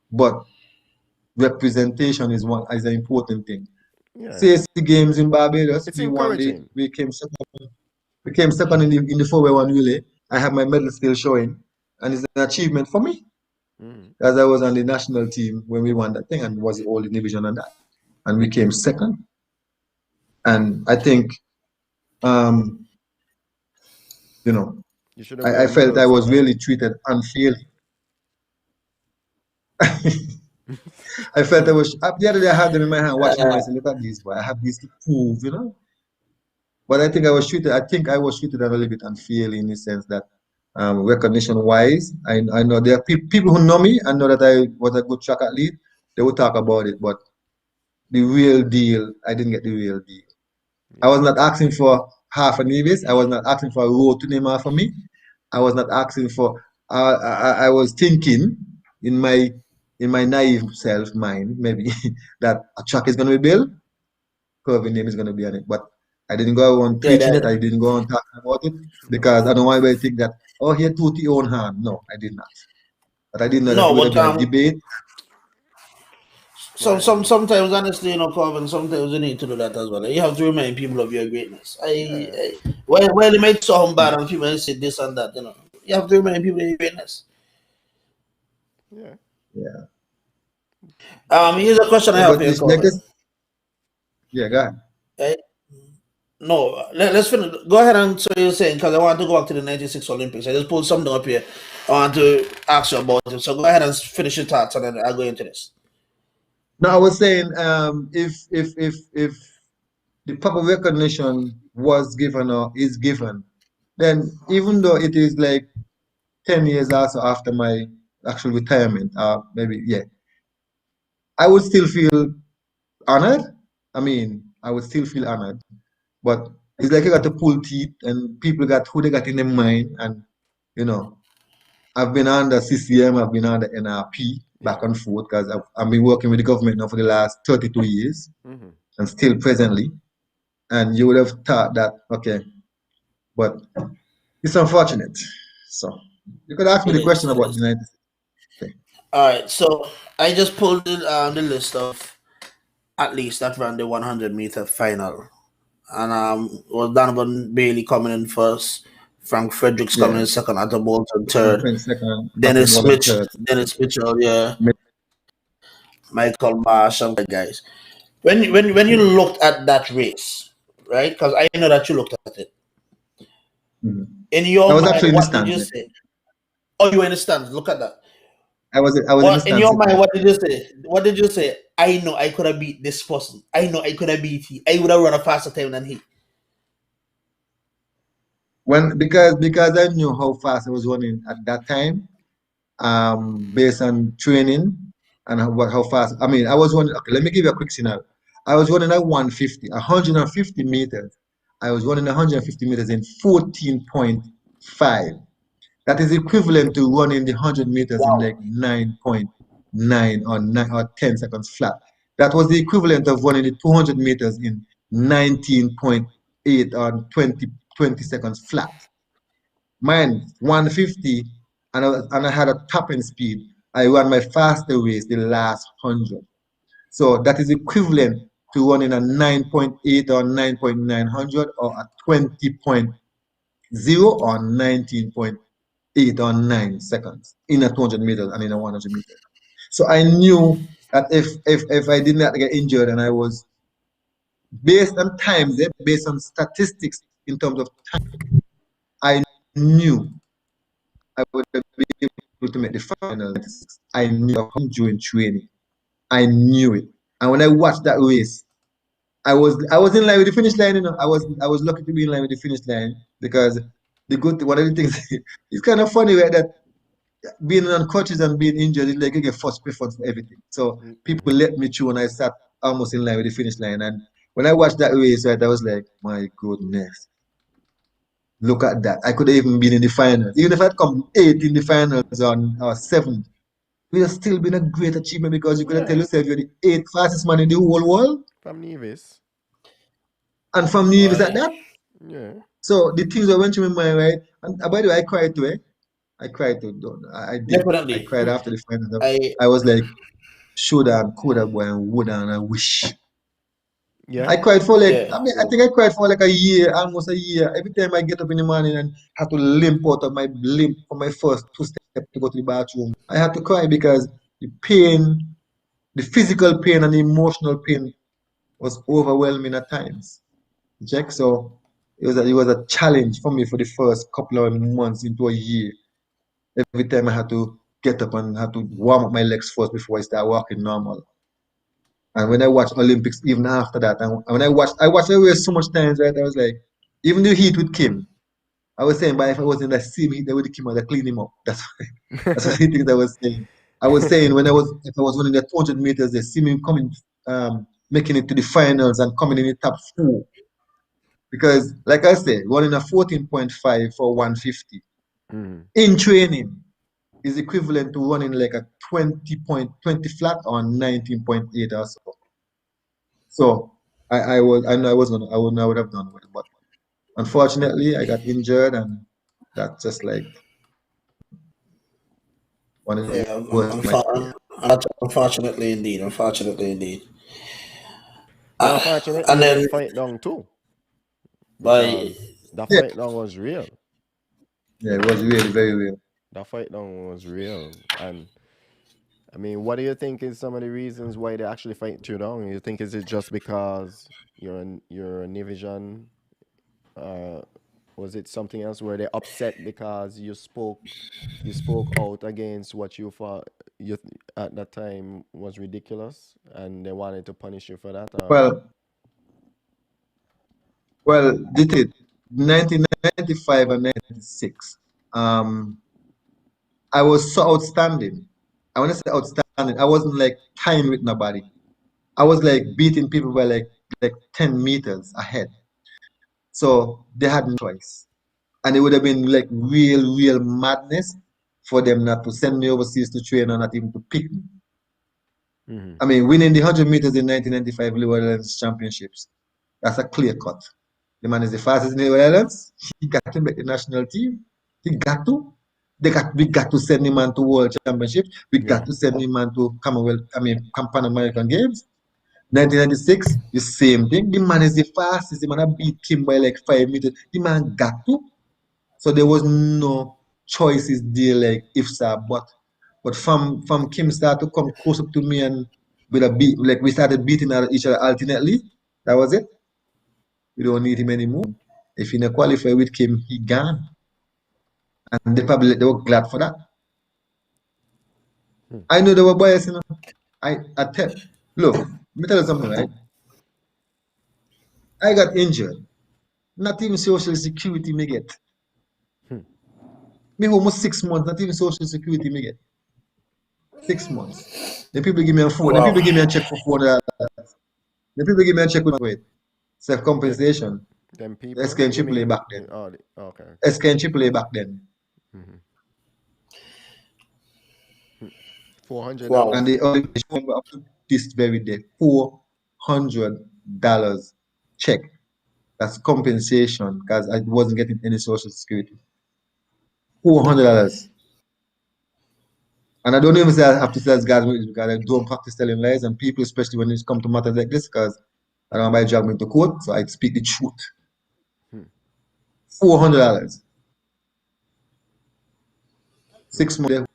but representation is an important thing. Yeah. CAC games in Barbados, It's encouraging. we came second in the 4x1 relay. I have my medal still showing, and it's an achievement for me Hmm. as I was on the national team when we won that thing and was all the division and that, and we came second. And I think um, you know, You should have wear I a felt medal, I sir, was man. really treated unfairly. I felt I was, the other day I had them in my hand watching them. I said, look at this, boy. I have this to prove, you know. But I think I was treated a little bit unfairly in the sense that recognition wise, I know there are people who know me and know that I was a good track athlete. They would talk about it, but the real deal, I didn't get the real deal. I was Yeah. not asking for half a Nevis. I was not asking for a road to name after me. I was not asking for. I was thinking in my naive self mind maybe that a track is going to be built, Kurvin name is going to be on it. But I didn't go on Yeah, preaching it. I didn't go on talking about it because I don't want anybody to think that he had to own hand. No, I did not. But I didn't know that it no, would have but been a debate. Man. sometimes honestly, Calvin, sometimes you need to do that as well. You have to remind people of your greatness. Yeah. When it makes sound bad and people say this and that, you have to remind people of your greatness. Yeah. Yeah, Here's a question I yeah, have for but you, this, like Calvin. this, yeah, go ahead. Eh, No, let's finish. Go ahead and so you're saying because I want to go back to the '96 Olympics. I just pulled something up here. I want to ask you about it. So go ahead and finish your thoughts, and then I'll go into this. No, I was saying, if the proper recognition was given or is given, then even though it is like 10 years also after my actual retirement, maybe yeah, I would still feel honored. I mean, I would still feel honored, but it's like you got to pull teeth, and people got who they got in their mind, and you know, I've been under CCM, I've been under NRP Yeah. back and forth because I've been working with the government now for the last 32 years Mm-hmm. and still presently. And you would have thought that, okay, but it's unfortunate. So you could ask me It the is. question It about the is. United States. All right. So I just pulled the list of at least that ran the 100-meter final, and was Donovan Bailey coming in first, Frank Fredericks coming Yeah, in second, Atta Bolton I'm third, playing second, after Dennis ball and Mitch, third. Dennis Mitchell, yeah, Michael Marsh, and the guys. When you Yeah. looked at that race, right? Because I know that you looked at it. Mhm. In I your was mind, actually in the what did stands. you Yeah. say? Oh, you were in the stands. Look at that. I was in the What in stands your sitting mind? there. What did you say? What did you say? I know I could have beat this person. I know I could have beat he. I would have run a faster time than he. Because I knew how fast I was running at that time, based on training and how fast. I mean, I was running. Okay, let me give you a quick scenario. I was running at 150 meters. I was running 150 meters in 14.5. That is equivalent to running the 100 meters in like Wow. 9.9 or 10 seconds flat. That was the equivalent of running the 200 meters in 19.8 or 20 seconds flat. Mine 150, and I had a topping speed. I ran my faster race the last 100. So that is equivalent to running a 9.8 or 9.900 or a 20.0 or 19.8 or 9 seconds in a 200 meters and in a 100 meters. So I knew that if I did not get injured and I was based on times, based on statistics in terms of time, I knew I would have been able to make the final. I knew during training. I knew it. And when I watched that race, I was in line with the finish line. I was lucky to be in line with the finish line because one of the things it's kind of funny, right, that being on crutches and being injured is like you get first preference for everything. So people Mm-hmm. let me through and I sat almost in line with the finish line. And when I watched that race, right, I was like, my goodness, look at that. I could have even been in the finals. Even if I'd come eighth in the finals or seventh, it would have still been a great achievement because you could have tell Yeah. yourself you're the eighth fastest man in the whole world. From Nevis. And from Nevis at Boy. that. Yeah. So the things that went through my mind, right? And by the way, I cried too, eh? I cried too. I did. I Definitely. cried after the finals. I I was like, shoulda and coulda, boy, and woulda, and I wish. Yeah. I cried for like, yeah. I mean, I think I cried for like a year, almost a year. Every time I get up in the morning and have to limp out of my limp for my first two steps to go to the bathroom, I had to cry because the pain, the physical pain and the emotional pain was overwhelming at times. Check. So it was a challenge for me for the first couple of months into a year. Every time I had to get up and had to warm up my legs first before I start walking normal. And when I watched Olympics, even after that, and when I watched everywhere so much times, right? I was like, even the heat with Kim, I was saying, but if I was in the same heat there with Kim, I'd clean him up. That's what the things I was saying. I was saying if I was running the 200 meters, they see me coming, making it to the finals and coming in the top four. Because, like I said, running a 14.5 for 150 Mhm. in training is equivalent to running like a 20 flat or 19.8 or so. So I know I would have done well, but unfortunately I got injured and that's just like one of the Yeah, worst of my career. unfortunately indeed. But Uh, unfortunately, and you get then fight down too, by because the Yeah, fight down was real. yeah, it was really very real. The fight down was real, and I mean, what do you think is some of the reasons why they actually fight you down? You think is it just because you're a Nivision? Uh, was it something else where they upset because you spoke out against what you thought at that time was ridiculous, and they wanted to punish you for that? Or Well, well, the thing is, 1995 and 96, I was so outstanding. I want to say outstanding. I wasn't like tying with nobody. I was like beating people by like 10 meters ahead. So they had no choice. And it would have been like real madness for them not to send me overseas to train or not even to pick me. mm-hmm. I mean, winning the 100 meters in 1995 Leeward Islands Championships, that's a clear cut. The man is the fastest in the Leeward Islands. He got to make the national team. He got to. We got to send him on to World Championships. We Yeah, got to send him on to Pan American Games. 1996, the same thing. The man is the fastest. The man I beat Kim by like 5 meters. The man got to. So there was no choices there like ifs or but from Kim start to come close up to me and with a beat like we started beating each other alternately. That was it. We don't need him anymore. If he not qualify with Kim, he gone. And they were glad for that. I know they were biased, you know. I tell look, let me tell you something, right? I got injured. Not even social security me get. Me almost 6 months, not even social security me get. 6 months. Then people give me a phone. Then wow, people give me a check for $400. Then people give me a check with weight. Self the, compensation. them SK people. and You AAA mean? back then. Oh, okay. SK and AAA back then. $400. wow. And they only show me up to this very day. $400 check. That's compensation because I wasn't getting any social security. $400. And I don't even say I have to tell guys because I don't practice telling lies and people, especially when it's come to matters like this, because I don't want to drag me into court, so I speak the truth. $400. 6 months.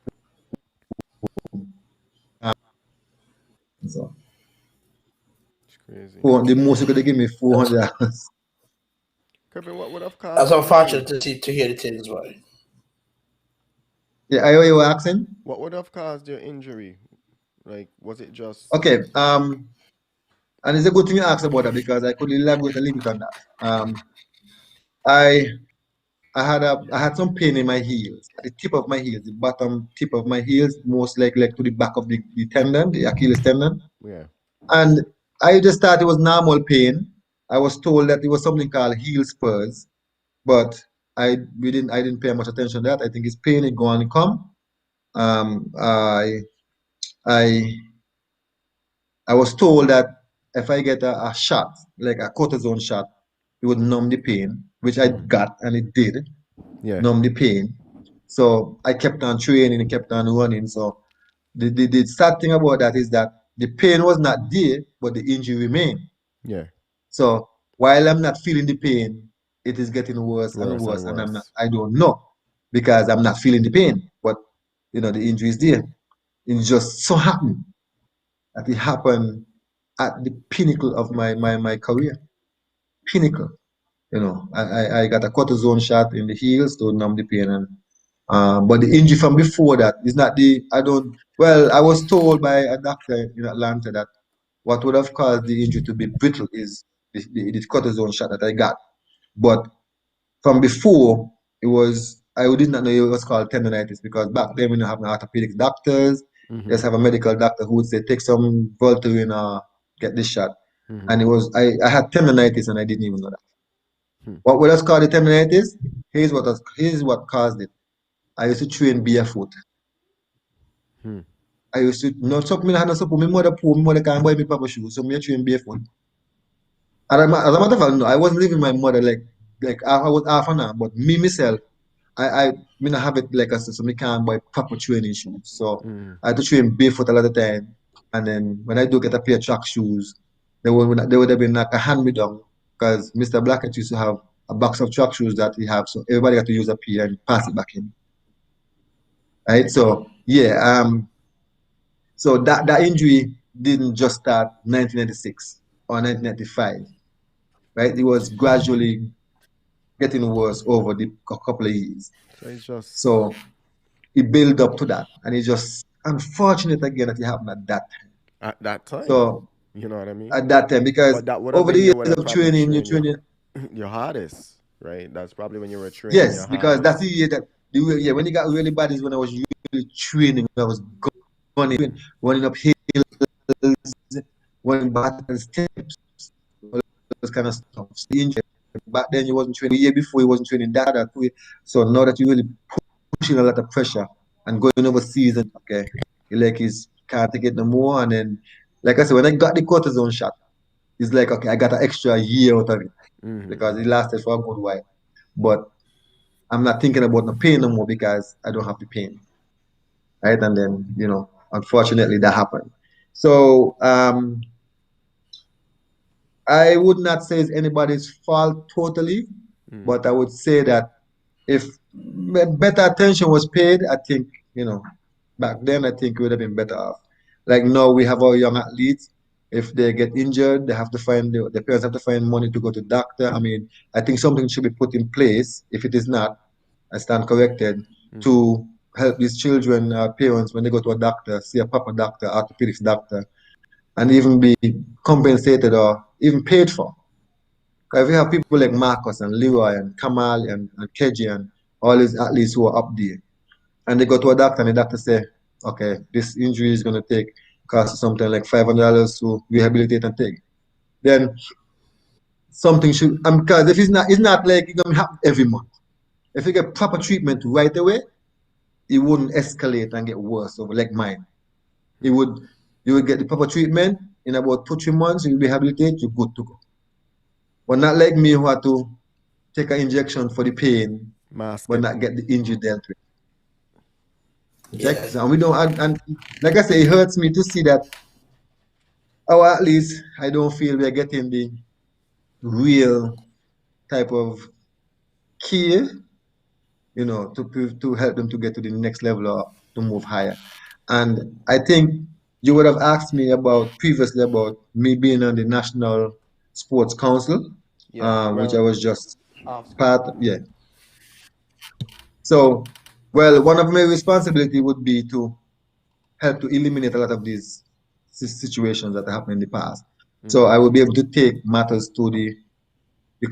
So It's crazy. the most you could give me $400. Kurvin, what would have That's caused your unfortunate injury? to see to hear the things, boy. Yeah, I hear you were asking. What would have caused your injury? Like, was it just Okay, and it's a good thing you asked about that because I could elaborate a little bit on that. I I had some pain in my heels, at the tip of my heels, the bottom tip of my heels, most like to the back of the tendon, the Achilles tendon. yeah? And I just thought it was normal pain. I was told that it was something called heel spurs, but I didn't pay much attention to that. I think it's pain, it go and come. Um, I I I was told that if I get a shot, like a cortisone shot, it would numb the pain, which I got and it did Yeah, numb the pain. So I kept on training and kept on running. So the sad thing about that is that the pain was not there, but the injury remained. yeah. So while I'm not feeling the pain, it is getting worse and Worse and worse, and worse. I don't know because I'm not feeling the pain, but the injury is there. It just so happened that it happened at the pinnacle of my career. Pinnacle. I got a cortisone shot in the heels to numb the pain, and but the injury from before that is not the I don't well I was told by a doctor in Atlanta that what would have caused the injury to be brittle is the cortisone shot that I got. But from before, it was I did not know it was called tendonitis because back then we didn't have no orthopedic doctors. Mm-hmm. Just have a medical doctor who would say take some Voltaren or get this shot. Mm-hmm. And it was I had tendonitis and I didn't even know that. Hmm. What would have caused the tendonitis? Here's what caused it. I used to train barefoot. Hmm. I used to no something me had no support. My mother can't buy me proper shoes, so me train barefoot. As a matter of fact, no, I wasn't living with my mother like I was half an hour, but me myself. I me not have it like I said, so me can't buy proper training shoes. So Mm-hmm. I had to train barefoot a lot of time. And then when I do get a pair of track shoes, they would have been like a hand me down because Mr. Blackett used to have a box of track shoes that he have. So everybody had to use a pair and pass it back in. Right. So yeah, so that injury didn't just start 1996 or 1995. Right. It was gradually getting worse over the couple of years. So it's just So it built up to that, and it's just unfortunate again that it happened at that time. at that time. So You know what I mean? at that time, because But that would have over the been you years would have of probably training, you trained your training, your hardest, right? That's probably when you were training yes, your because that's hardest. the year that yeah, when it got really bad is when I was really training, when I was running up hills, running battles, steps, all those kind of stuff. So the injury back then you wasn't training. The year before you wasn't training that way. So now that you really pushing a lot of pressure and going overseas and okay, your leg is can't take it no more. And then, like I said, when I got the cortisone shot, it's like okay, I got an extra year out of it because Mm-hmm. it lasted for a good while. But I'm not thinking about the pain no more because I don't have the pain, right? And then unfortunately, that happened. So I would not say it's anybody's fault totally, Mm-hmm. but I would say that if better attention was paid, I think, back then I think we would have been better off. Like now we have our young athletes. If they get injured, they have to find the parents have to find money to go to doctor. I mean, I think something should be put in place. If it is not, I stand corrected Mm-hmm. to help these children, parents when they go to a doctor, see a proper doctor, orthopedics doctor, and even be compensated or even paid for. Because we have people like Marcus and Leroy and Kamal and Keji and all these athletes who are up there. And they go to a doctor and the doctor say, okay, this injury is going to take cost something like $500 to rehabilitate and take. Then something should, because if it's not like it's going to happen every month. If you get proper treatment right away, it wouldn't escalate and get worse over like mine. It would, you would get the proper treatment in about 2, 3 months, you rehabilitate, you're good to go. But not like me who had to take an injection for the pain, Mask but it. not get the injury dealt with. Check. Yeah. So we don't, and like I say, it hurts me to see that, or at least I don't feel we're getting the real type of care, to help them to get to the next level or to move higher. And I think you would have asked me about previously about me being on the National Sports Council, Yeah. which I Well, was just off screen. part. Yeah. So, well, one of my responsibility would be to help to eliminate a lot of these situations that happened in the past. So Mm-hmm. I will be able to take matters to the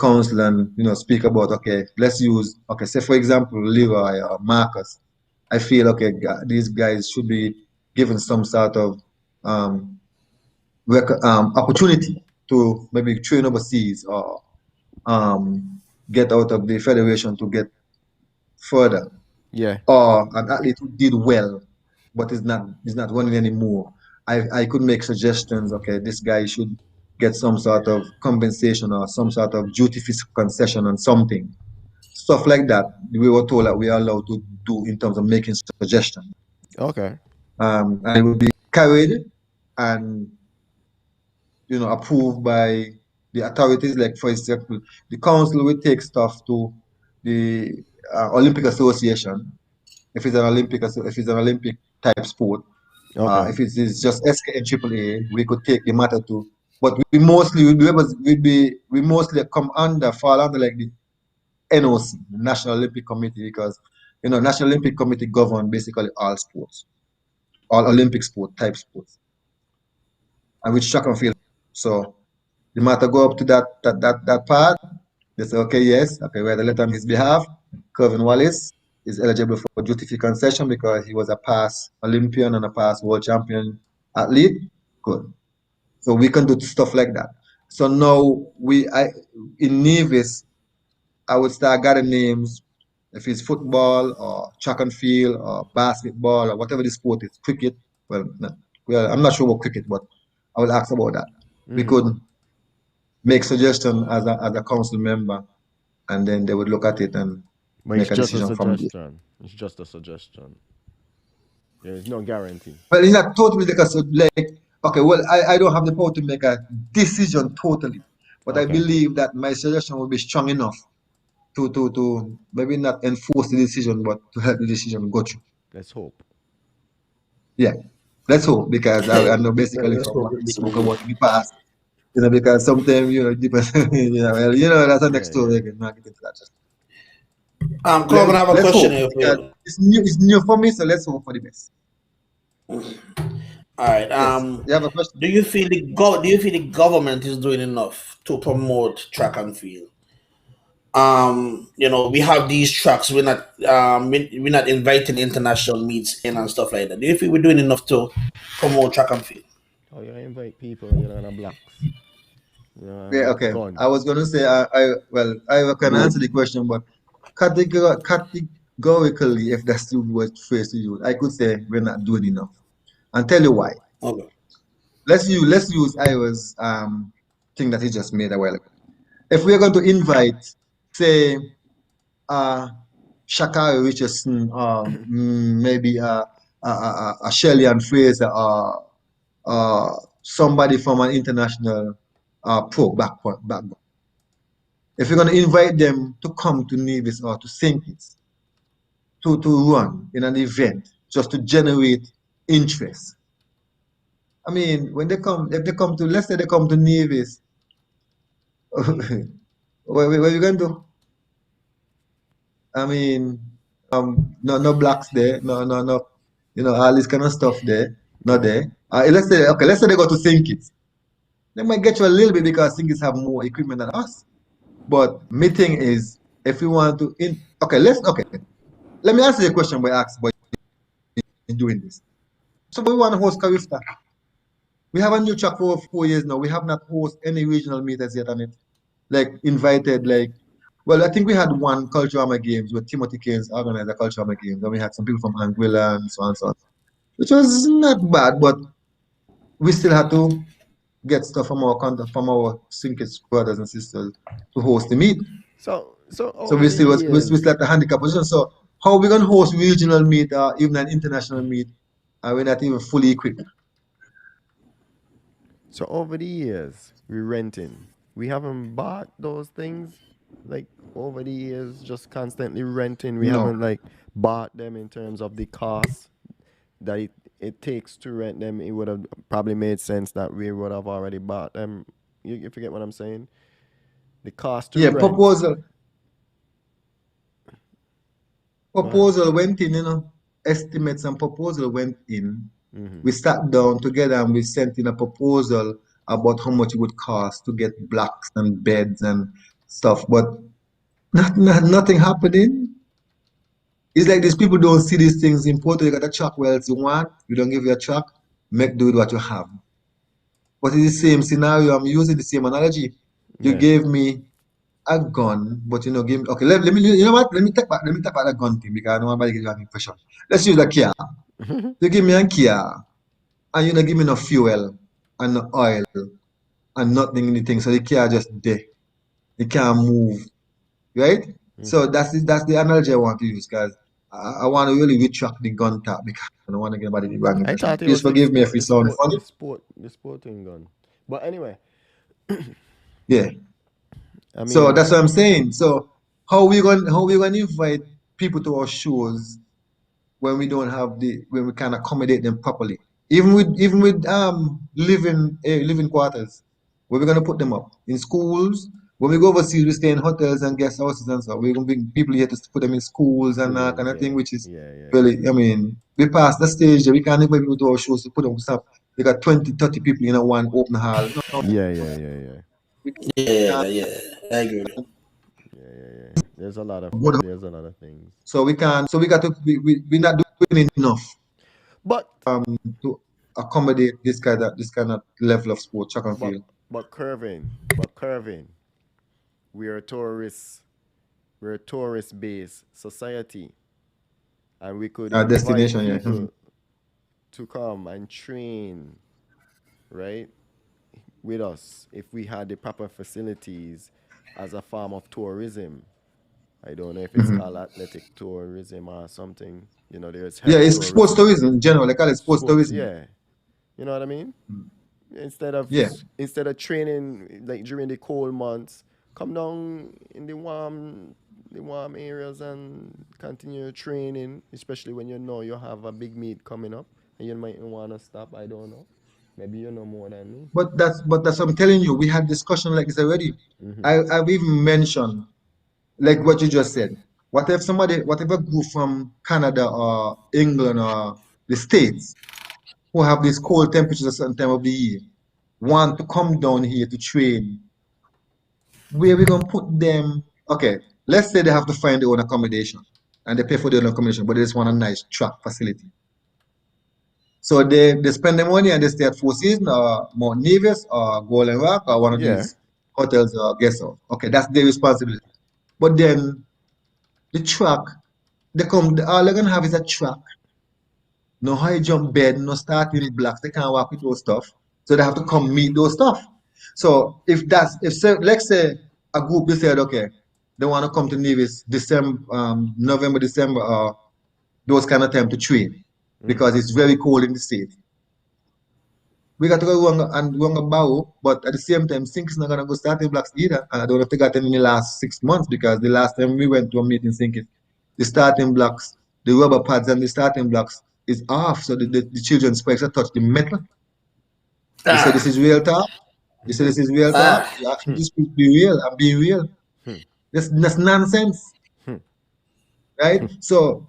council and speak about okay, let's use okay, say for example Leroy or Marcus. I feel okay, these guys should be given some sort of um, opportunity to maybe train overseas or get out of the federation to get further, Yeah. or an athlete who did well but is not running anymore. I could make suggestions. Okay, this guy should get some sort of compensation or some sort of duty free concession on something, stuff like that. We were told that we are allowed to do in terms of making suggestions, Okay. and it will be carried and approved by the authorities. Like for example, the council will take stuff to the Olympic Association if it's an Olympic type sport. Okay. If it is just SKN AAA, we could take the matter to But we mostly fall under like the NOC, the National Olympic Committee, because National Olympic Committee govern basically all sports, all Olympic sport type sports, and which track and field. So the matter go up to that part. They say, okay, yes, okay, we had a letter on his behalf. Kurvin Wallace is eligible for duty-free concession because he was a past Olympian and a past world champion athlete. Good. So we can do stuff like that. So now in Nevis, I would start getting names if it's football or track and field or basketball or whatever the sport is, cricket. Well, I'm not sure about cricket, but I will ask about that. We could make suggestion as a council member, and then they would look at it and But it's make a just a decision from there. suggestion. It's just a suggestion. There is no guarantee. Well, it's not totally because like okay, well, I don't have the power to make a decision totally, but I Okay. believe that my suggestion will be strong enough to maybe not enforce the decision, but to help the decision go through. Let's hope. Yeah, let's hope because I know basically Let's from hope what we spoke indeed. about in the past, because sometimes it depends, that's the next Yeah, story. yeah. I can not get into that. Just Corbin, I have a let's question hope here for because you. it's new for me, so let's hope for the best. All right. Yes, you have a question? Do you feel the government is doing enough to promote track and field? We have these tracks. We're not inviting international meets in and stuff like that. Do you feel we're doing enough to promote track and field? Oh, you invite people, on a blocks. Yeah, okay. Gone. I was going to say, I can answer the question, but categorically, if that's the word phrase to use, I could say we're not doing enough. And tell you why. Okay. Let's use Ira's thing that he just made a while ago. If we're going to invite, say, Shakari Richardson, or maybe a Shelley and Fraser, or somebody from an international pro background. If you're going to invite them to come to Nevis or to St. Kitts to run in an event just to generate interest. I mean, if they come to, let's say they come to Nevis, what are you going to do? I mean, no blacks there, no, all this kind of stuff there, not Okay. there. Let's say they go to St. Kitts. They might get you a little bit because St. Kitts have more equipment than us. But my thing is, if we want to, let me answer your question by asking why you're doing this. So we want to host Carifta. We have a new track for 4 years now. We have not hosted any regional meetings yet on it. Like invited, well, I think we had one Culturama Games where Timothy Keynes organized a Culturama Games, and we had some people from Anguilla and so on and so on, which was not bad, but we still had to get stuff from our Sinkers brothers and sisters to host the meet. So So over we the still years, at the handicap position. So how are we gonna host regional meet or even an international meet? And we're not even fully equipped. we're renting. We haven't bought those things like over the years, just constantly renting. We No. haven't like bought them in terms of the cost that it takes to rent them. It would have probably made sense that we would have already bought them. You forget what I'm saying? The cost to Yeah, rent. Go ahead. proposal went in, estimates and proposal went in. Mm-hmm. We sat down together and we sent in a proposal about how much it would cost to get blocks and beds and stuff, but nothing happening. It's like these people don't see these things important. You got a truck, well, it's you want, we don't give you a truck, make do with what you have. But it's the same scenario. I'm using the same analogy. You Yeah. gave me a gun, but give me okay. Let me you know what? Let me take back the gun thing because I don't want to get you an impression. Let's use a Kia. You give me a Kia and you don't give me no fuel and no oil and nothing in the thing. So the Kia just there. It can't move. Right? So that's the analogy I want to use, guys. I want to really retract the gun tap because I don't want to get anybody the wrong I impression. thought it Please was the forgive me if sport, it sounds funny. the sporting gun. But anyway, Yeah. I So mean, that's what I'm saying. So how we gonna invite people to our shows when we don't have when we can't accommodate them properly? Even with living quarters. Where we gonna put them up? In schools? When we go overseas, we stay in hotels and guest houses and stuff. We're gonna bring people here to put them in schools and that kind Schools, of thing, yeah. which is Yeah, yeah, yeah. really, I mean, we passed the stage that we can't invite people to our shows to put them stuff. We got 20, 30 people in a one open hall. No, Yeah, yeah, yeah, yeah. we Yeah, can't yeah, I agree with you. Yeah, yeah, yeah. good. There's a lot of things. So we can't, so we got to, we're not doing enough But to accommodate this kind of level of sport, track and but field. but Curvin, we're a tourist we're a tourist based society, and we could invite Destination, yeah. people to come and train, right, with us if we had the proper facilities as a form of tourism. I don't know if it's Mhm. called athletic tourism or something. There's Yeah, health it's sports tourism, tourism in general. They call it sports sports. tourism. Yeah, you know what I mean. Instead of Yeah. instead of training like during the cold months, come down in the warm areas and continue training, especially when you know you have a big meet coming up and you might want to stop. I don't know. Maybe you know more than me. But that's what I'm telling you. We had discussion like this already. Mm-hmm. I've even mentioned like what you just said. What if a group from Canada or England or the States who have these cold temperatures at a certain time of the year want to come down here to train? Where we gonna put them? Okay, let's say they have to find their own accommodation and they pay for their own accommodation, but they just want a nice track facility. So they spend the money and they stay at Four Seasons or Mount Nevis or Golden Rock or one of Yeah. these hotels or guest house. Okay, that's their responsibility. But then the track, all they're gonna have is a track, no high jump bed, no starting blocks. They can't walk with those stuff. So they have to come meet those stuff. So if say, let's say a group decide, okay, they want to come to Nevis December, November, December, or those kind of time to train Mm-hmm. because it's very cold in the state. We got to go wrong about, but at the same time, Sync is not gonna go starting blocks either. And I don't know if they got them in the last 6 months because the last time we went to a meeting, Sync is the starting blocks, the rubber pads and the starting blocks is off, so the children's spikes are touch the metal. You say this Ah, is real talk. You say this is real talk. ah, You ask me this to be real. I'm being real. That's nonsense, right? So,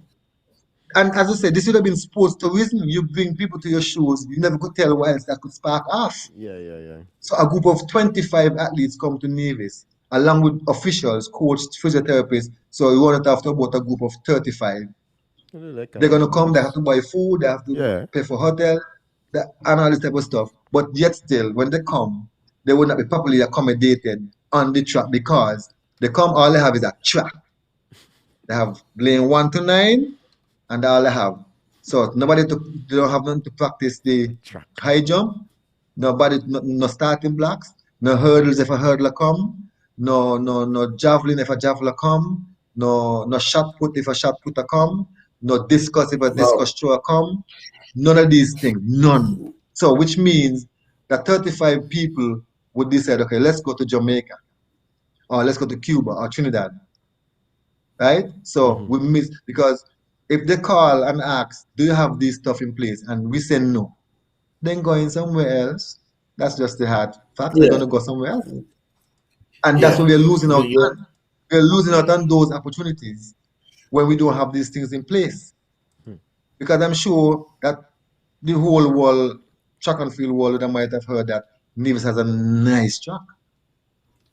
and as I said, this would have been sports tourism. You bring people to your shows. You never could tell what else that could spark off. Yeah, yeah, yeah. So a group of 25 athletes come to Nevis, along with officials, coach, physiotherapists. So we want to talk about a group of 35. That They're can be gonna come, they have nice. to buy food, they have to Yeah. pay for hotel, and all this type of stuff. But yet still, when they come, they will not be properly accommodated on the track because they come, all they have is a track. They have lane 1 to 9, and all they have. So they don't have nothing to practice the Track. high jump. Nobody, no starting blocks, no hurdles if a hurdler come, no javelin if a javelin come, no shot put if a shot putter come, no discus if a no. discus thrower come, none of these things, none. So which means that 35 people would decide, okay, let's go to Jamaica or let's go to Cuba or Trinidad, right? So Mm-hmm. we miss because if they call and ask, do you have this stuff in place? And we say no, then going somewhere else. That's just the hard facts. They're Yeah, going to go somewhere else. And that's yeah. what we're losing You, out you, on. We're losing out on those opportunities when we don't have these things in place. Because I'm sure that the whole world, track and field world, they might have heard that Nevis has a nice track.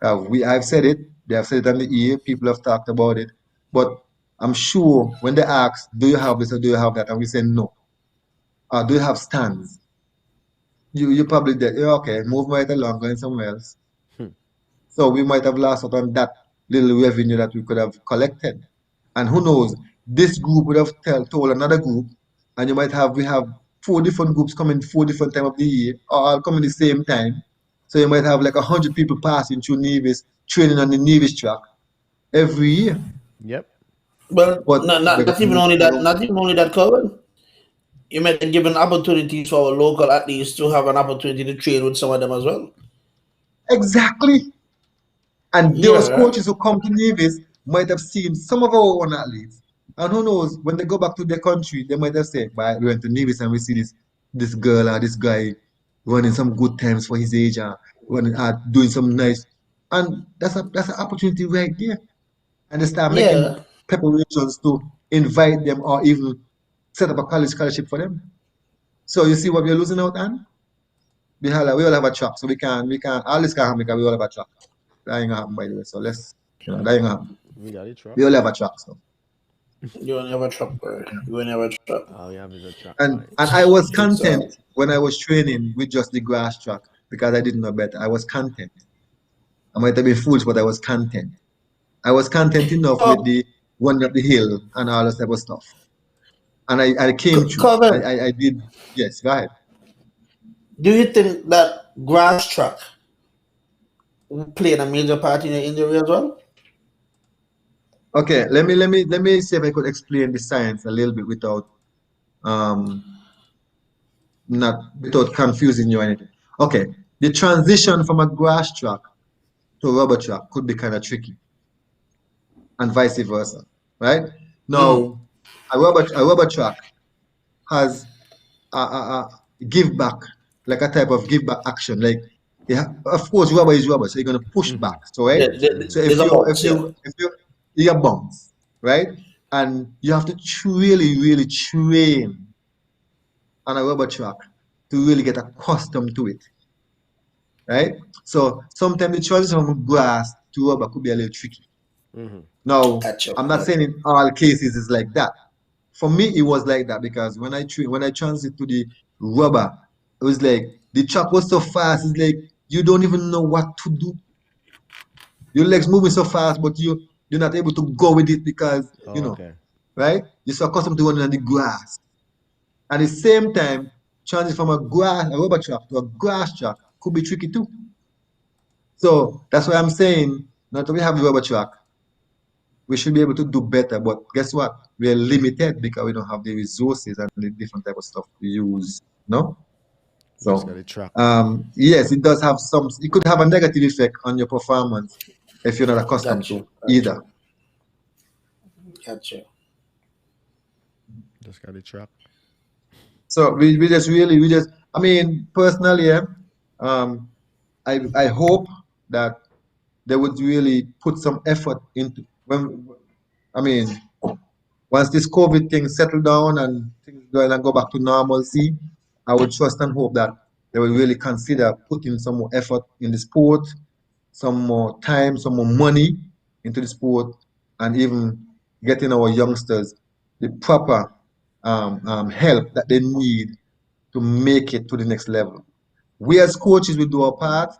I've said it, they have said it on the ear, people have talked about it. But I'm sure when they ask, do you have this or do you have that? And we say no. Or do you have stands? You probably did. Yeah, okay, move right along, going somewhere else. So we might have lost out on that little revenue that we could have collected. And who knows, this group would have told another group, and we have 4 different groups coming 4 different time of the year, or all coming the same time. So you might have like 100 people passing through Nevis, training on the Nevis track every year. Yep. well, But not, they not, got not even only that. Not even only that, Colin. You might have given opportunities for our local athletes to have an opportunity to train with some of them as well. exactly. And those Yeah, coaches who come to Nevis might have seen some of our own athletes. And who knows, when they go back to their country, they might have said, "But we went to Nevis and we see this girl or this guy running some good times for his age. when doing some nice, and that's an opportunity right there. And they start making Yeah. preparations to invite them or even set up a college scholarship for them. So you see what we're losing out on? We all have a truck, so we can all this can happen because we all have a truck. That ain't gonna happen by the way. So that ain't gonna happen. We got a truck. We all have a truck, so You will never truck, bro. You will never truck. All we have is a truck and I bike. was It's content when I was training with just the grass truck because I didn't know better. I was content. I might have been foolish, but I was content. I was content enough with so, the running up the hill and all that type of stuff. And I came through. Corbin, I did. Yes, go ahead. do you think that grass track played a major part in your injury as well? Okay, let me see if I could explain the science a little bit um not without confusing you or anything. Okay, the transition from a grass track to a rubber track could be kind of tricky, and vice versa, right? Mm. Now, a rubber track has a give back, like a type of give back action. Like, yeah, of course, rubber is rubber, so you're gonna push back. So right. So There's if a you bounce, yeah. you bounce, right, and you have to really really train on a rubber track to really get accustomed to it, right? So sometimes the transition from grass to rubber could be a little tricky. Now, Gotcha. I'm not saying in all cases it's like that. For me, it was like that because when I transit to the rubber, it was like the track was so fast. It's like you don't even know what to do. Your legs moving so fast, but you're not able to go with it because Oh, okay. right? You're so accustomed to running on the grass. At the same time, transit from a rubber track to a grass track could be tricky too. So that's why I'm saying, not that we have a rubber track, we should be able to do better. But guess what? We are limited because we don't have the resources and the different type of stuff to use. No? Just got So a truck. yes, it does have some, it could have a negative effect on your performance if you're not accustomed Gotcha. to either. Gotcha. Just got a truck. So we just really we just I mean personally, yeah, um I hope that they would really put some effort into when I mean once this COVID thing settle down and things go back to normalcy, I would trust and hope that they will really consider putting some more effort in the sport, some more time, some more money into the sport, and even getting our youngsters the proper help that they need to make it to the next level. We as coaches will do our part,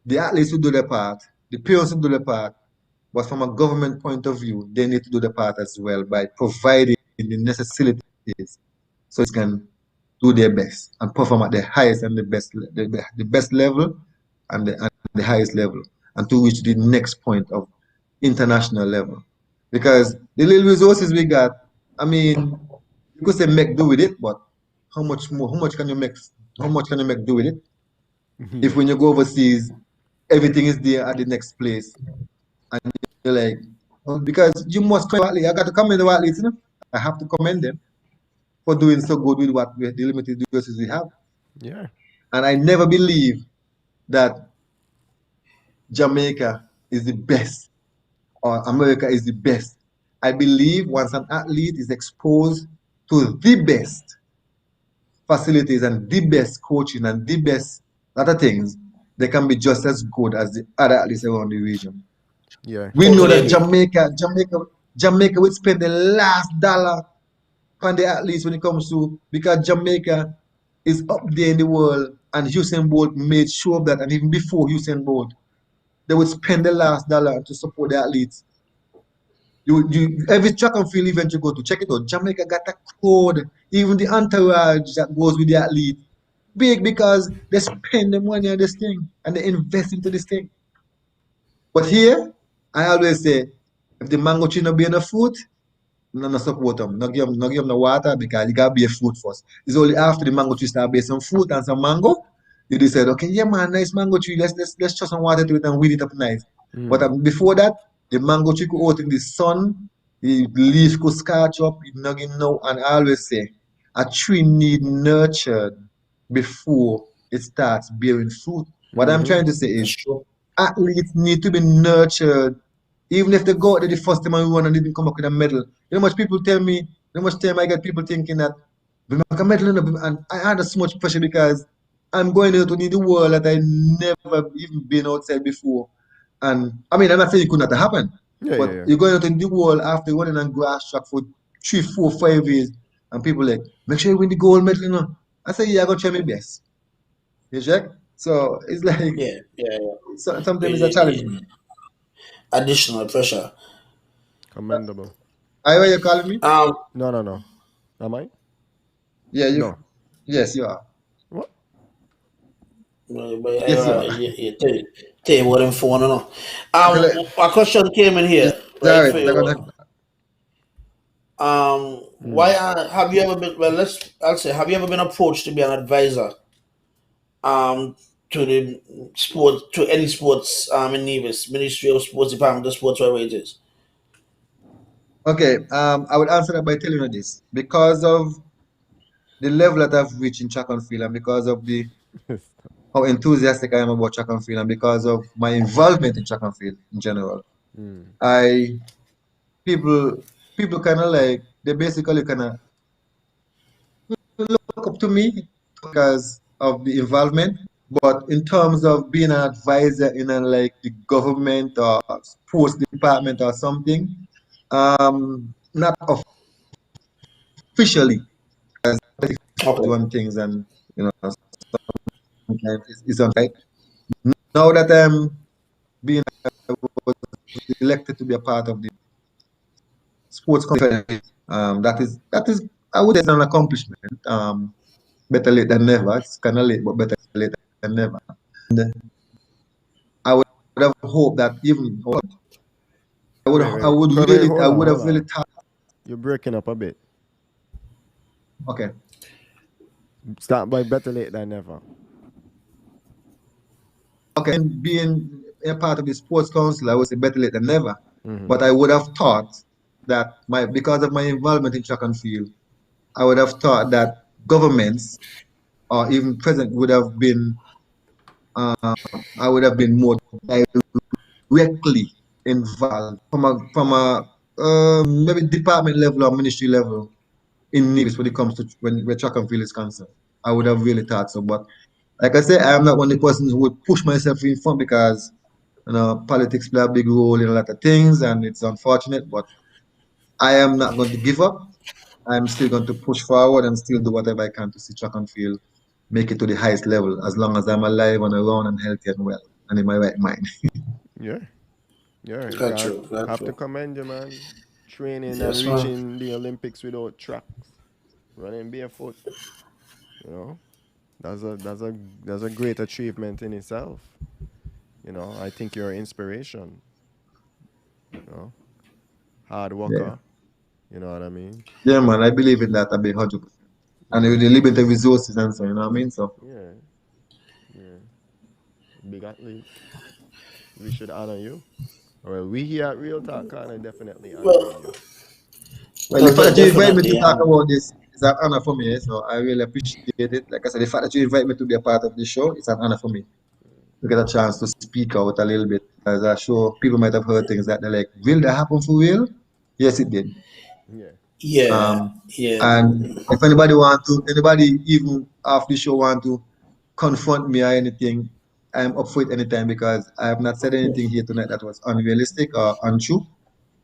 the athletes will do their part, the parents will do their part, but from a government point of view, they need to do their part as well by providing the necessities so it can do their best and perform at the highest and the best level and the highest level and to reach the next point of international level. Because the little resources we got, I mean, you could say make do with it, but how much more? How much can you make? How much can you make do with it? If Yeah. when you go overseas, everything is there at the next place, and you're like, well, because you must commend athletes. I got to commend the athletes, you know. I have to commend them for doing so good with the limited resources we have. Yeah. And I never believe that Jamaica is the best or America is the best. I believe once an athlete is exposed to the best facilities and the best coaching and the best other things, they can be just as good as the other athletes around the region. Yeah. We know Totally that agree. Jamaica would spend the last dollar on the athletes when it comes to because Jamaica is up there in the world and Usain Bolt made sure of that and even before Usain Bolt, they would spend the last dollar to support the athletes. Every track and field event you go to, check it out. Jamaica got a crowd, even the entourage that goes with the athlete. Big because they spend the money on this thing and they invest into this thing. But here, I always say, if the mango tree not bear no fruit, no support them. No give them no water because you gotta be a fruit first. It's only after the mango tree start bear some fruit and some mango, you decide, okay, yeah man, nice mango tree. Let's throw some water to it and weed it up nice. But before that, the mango tree could out in the sun, the leaf could scorch up, you know, and I always say a tree need nurtured before it starts bearing fruit. What I'm trying to say That's is true. athletes need to be nurtured. Even if they go out there the first time and won and didn't come back with a medal. You know much people tell me, you know much time I get people thinking that we make a medal and I under so much pressure because I'm going out to the world that I never even been outside before. And I mean I'm not saying it could not happen, Yeah, yeah, but yeah. you're going out in the world after running on grass track for 3, 4, 5 years and people like, make sure you win the gold medal, you know. I say, yeah, I'm gonna try my best. You check? So it's like Yeah, yeah, yeah. sometimes it's a challenge, The man. additional pressure. Commendable. Are you calling me? Um, No, no, no. Am I? Yeah, you. No. Yes, you are. What? but Yes, you are. you tell you what I'm for, no. Okay, A question came in it's here, all right, right. for They're you. gonna. Why have you ever been? Well, I'll say, have you ever been approached to be an advisor, um, to the sport, to any sports, in Nevis, Ministry of Sports Department of Sports, wherever it is? Okay, I would answer that by telling you this. Because of the level that I've reached in track and field, and because of the how enthusiastic I am about track and field, and because of my involvement in track and field in general, I people people kind of like they basically kind of look up to me because of the involvement. But in terms of being an advisor in a, like the government or sports department or something, not officially Okay. doing things and you know sometimes it's unright. Now that I'm being elected to be a part of the sports confederation, that is I would say it's an accomplishment. Better late than never. It's kind of late, but better late than never. And I would have hoped that even Wait, I wait. would Kurvin, really I hold on, would hold have really on. thought. You're breaking up a bit. Okay, Start by better late than never. okay, and being a part of the sports council, I would say better late than never. But I would have thought that my because of my involvement in track and field, I would have thought that governments or even president would have been I would have been more directly involved from a maybe department level or ministry level in Nevis when it comes to where track and field is concerned. I would have really thought so, but like I say, I am not one of the persons who would push myself in front because politics play a big role in a lot of things, and it's unfortunate. But I am not going to give up. I'm still going to push forward and still do whatever I can to see track and field make it to the highest level as long as I'm alive and around and healthy and well and in my right mind. Yeah. Yeah. You Got can't you. Got have to you. commend you, man. Training and Yes, man. reaching the Olympics without tracks. Running barefoot. You know? That's a great achievement in itself. I think you're an inspiration. You know? Hard Yeah, worker. You know what I mean? yeah, man. I believe in that. I be 100%. And with the limited resources and so, you know what I mean. So, Yeah. Yeah. Big athlete. We should honor you. Well, we here at Real Talk Corner definitely honoring you. Well, well, the fact that you invite me to definitely. talk about this is an honor for me. So I really appreciate it. Like I said, the fact that you invite me to be a part of this show is an honor for me to get a chance to speak out a little bit. As I'm sure people might have heard things that they're like, will that happen for real? Yes, it did. Yeah. Yeah, Um, yeah. and if anybody even after the show want to confront me or anything, I'm up for it anytime because I have not said anything here tonight that was unrealistic or untrue.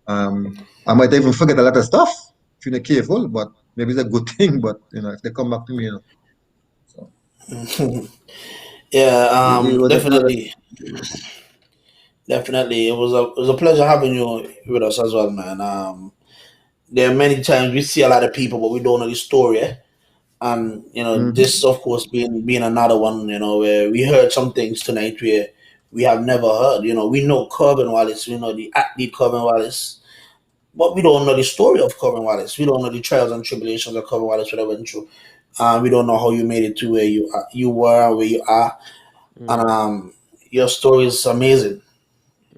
I might even forget a lot of stuff if you're not careful, but maybe it's a good thing. But if they come back to me, so Yeah, it was a pleasure. definitely. Definitely. It was a pleasure having you with us as well, man. There are many times we see a lot of people, but we don't know the story. And Hmm. this, of course, being another one, where we heard some things tonight where we have never heard. We know Corbin Wallace, we know the athlete Corbin Wallace, but we don't know the story of Corbin Wallace. We don't know the trials and tribulations of Corbin Wallace, what I went through. We don't know how you made it to where you were, and where you are, and your story is amazing.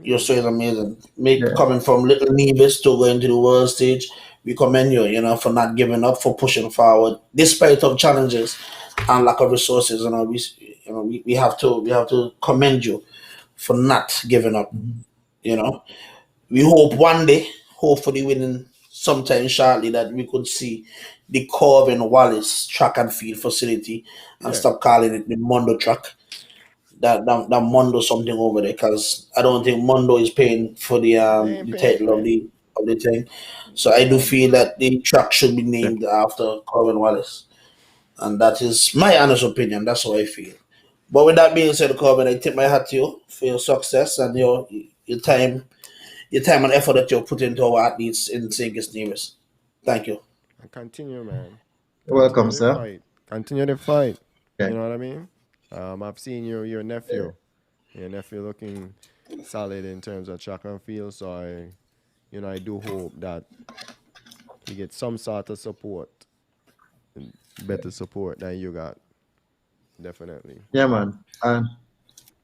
Your story is amazing. Yeah, Coming from little Nevis to going to the world stage, we commend you, for not giving up, for pushing forward, despite of challenges and lack of resources. we have to commend you for not giving up. You know, we hope one day, hopefully within sometime shortly, that we could see the Kurvin Wallace track and field facility and Yeah, stop calling it the Mondo track. That Mondo something over there, because I don't think Mondo is paying for they ain't the paying title for it. of the thing. So I do No, feel that the track should be named after Corwin Wallace, and that is my honest opinion. That's how I feel. But with that being said, Corbin, I tip my hat to you for your success and your time and effort that you put into our athletes in St. Kitts Nevis. Thank you. and continue, man. You're welcome, Continue the sir. fight. Continue the fight. You Okay. know what I mean? I've seen your nephew. Your nephew looking solid in terms of track and field. So I do hope that he gets some sort of support, better support than you got. Definitely. Yeah, man. And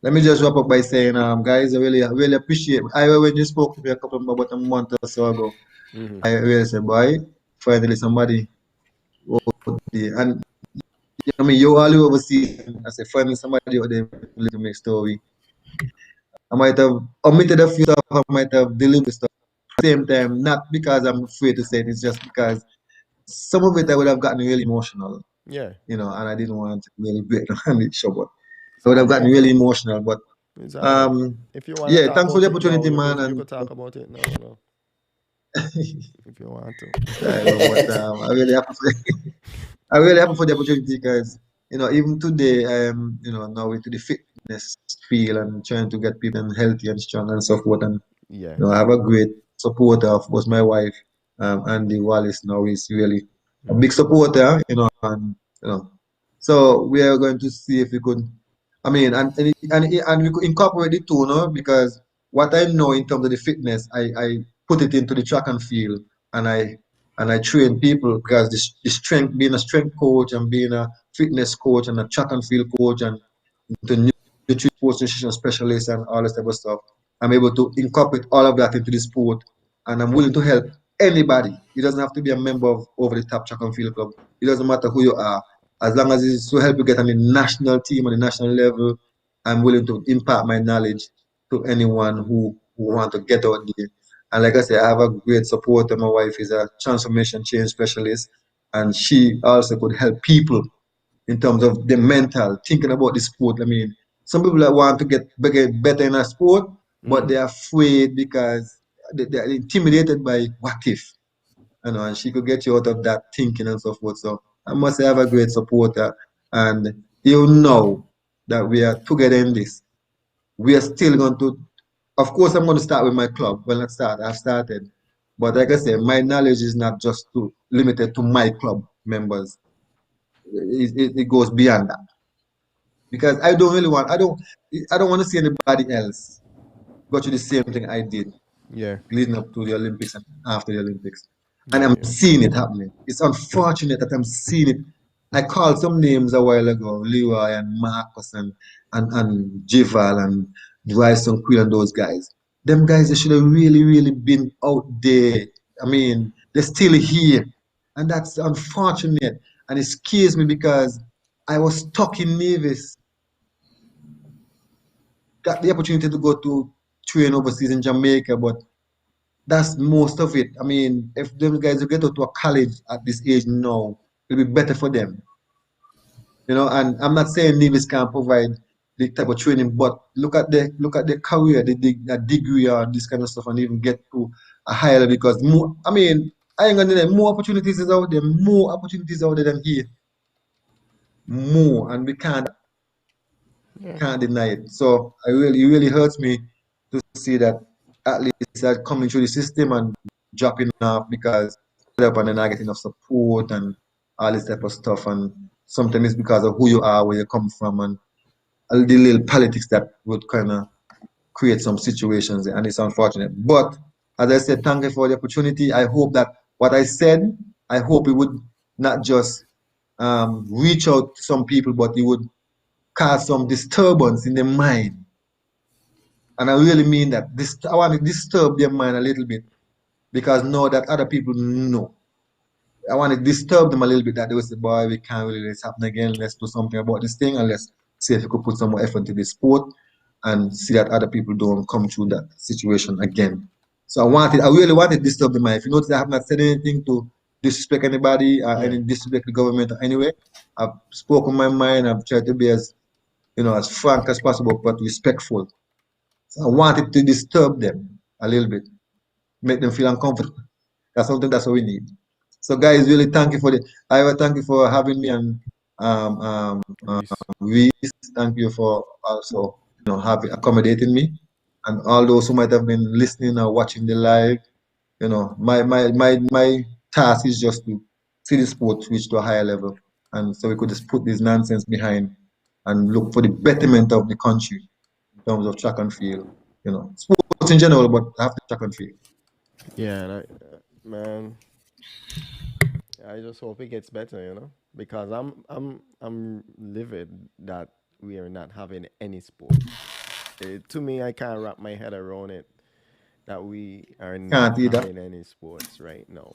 let me just wrap up by saying, guys, I really appreciate. When you spoke to me about a month or so ago, Mm-hmm. I really said, boy, finally somebody. And I mean, you all overseas. I said, finally somebody out there willing to make story. I might have omitted a few stuff. I might have delivered stuff. At the same time, not because I'm afraid to say it. It's just because some of it I would have gotten really emotional, Yeah, and I didn't want to really break down the show, but it's I would have all gotten right, really though. emotional. But It's all right. um, If you want to yeah, talk thanks for about the it now, opportunity, you man. could you And could talk about it now, no, if you want to. I know, but I really happy for the opportunity because even today now into the fitness field and trying to get people healthy and strong and so forth. And Yeah. I have a great supporter, of course, my wife, Andy Wallace now is really a big Mm-hmm. supporter, and so we are going to see if we could, I mean, and we could incorporate it too, no, because what I know in terms of the fitness, I put it into the track and field, and I train people because the strength, being a strength coach and being a fitness coach and a track and field coach and the sports nutrition specialist and all this type of stuff. I'm able to incorporate all of that into the sport, and I'm willing to help anybody. It doesn't have to be a member of Over the Top Track and Field Club. It doesn't matter who you are, as long as it's to help you get on the national team on the national level. I'm willing to impart my knowledge to anyone who want to get out there. And like I said, I have a great supporter. My wife is a transformation change specialist, and she also could help people in terms of the mental, thinking about the sport. I mean, some people that want to get better in a sport, but Mm-hmm. they're afraid because they're intimidated by what if, and she could get you out of that thinking and so forth. So I must say I have a great supporter, and you know that we are together in this. We are still going to, of course, I'm going to start with my club. Well, not start, I've started. But like I said, my knowledge is not just limited to my club members. It goes beyond that because I don't want to see anybody else go through the same thing I did Yeah. leading up to the Olympics and after the Olympics. And Yeah. I'm Yeah. seeing it happening. It's unfortunate that I'm seeing it. I called some names a while ago, Leroy and Marcus and Jival and Bryson Quill and those guys. Them guys, they should have really, really been out there. I mean, they're still here. And that's unfortunate. And it scares me because I was stuck in Nevis, got the opportunity to go to train overseas in Jamaica, but that's most of it. I mean, if them guys will get out to a college at this age now, it'll be better for them. And I'm not saying Nevis can't provide the type of training, but look at the career, the degree or this kind of stuff, and even get to a higher level because more. I mean, I ain't gonna deny more opportunities is out there, more opportunities out there than here, more, and we Yeah. can't deny it. So it really hurts me to see that athletes are coming through the system and dropping off because and they're not getting enough support and all this type of stuff. And sometimes it's because of who you are, where you come from, and all the little politics that would kind of create some situations, and it's unfortunate. But as I said, thank you for the opportunity. I hope that what I said, I hope it would not just reach out to some people, but it would cause some disturbance in their mind. And I really mean that. I want to disturb their mind a little bit because now that other people know. I want to disturb them a little bit that they will say, boy, we can't really let this happen again. Let's do something about this thing and let's see if you could put some more effort into the sport and see that other people don't come through that situation again. So I really wanted to disturb the mind. If you notice, I have not said anything to disrespect anybody, any disrespect the government anyway. I've spoken my mind. I've tried to be as as frank as possible, but respectful. So I wanted to disturb them a little bit, make them feel uncomfortable. That's what we need. So guys, really thank you for thank you for having me, and um, um, Reese. Reese, thank you for also having accommodating me, and all those who might have been listening or watching the live. My task is just to see the sport reach to a higher level, and so we could just put this nonsense behind and look for the betterment of the country in terms of track and field. Sports in general, but after track and field. Yeah, and man, I just hope it gets better, because I'm livid that we are not having any sports. To me, I can't wrap my head around it that we are not Can't either. having any sports right now.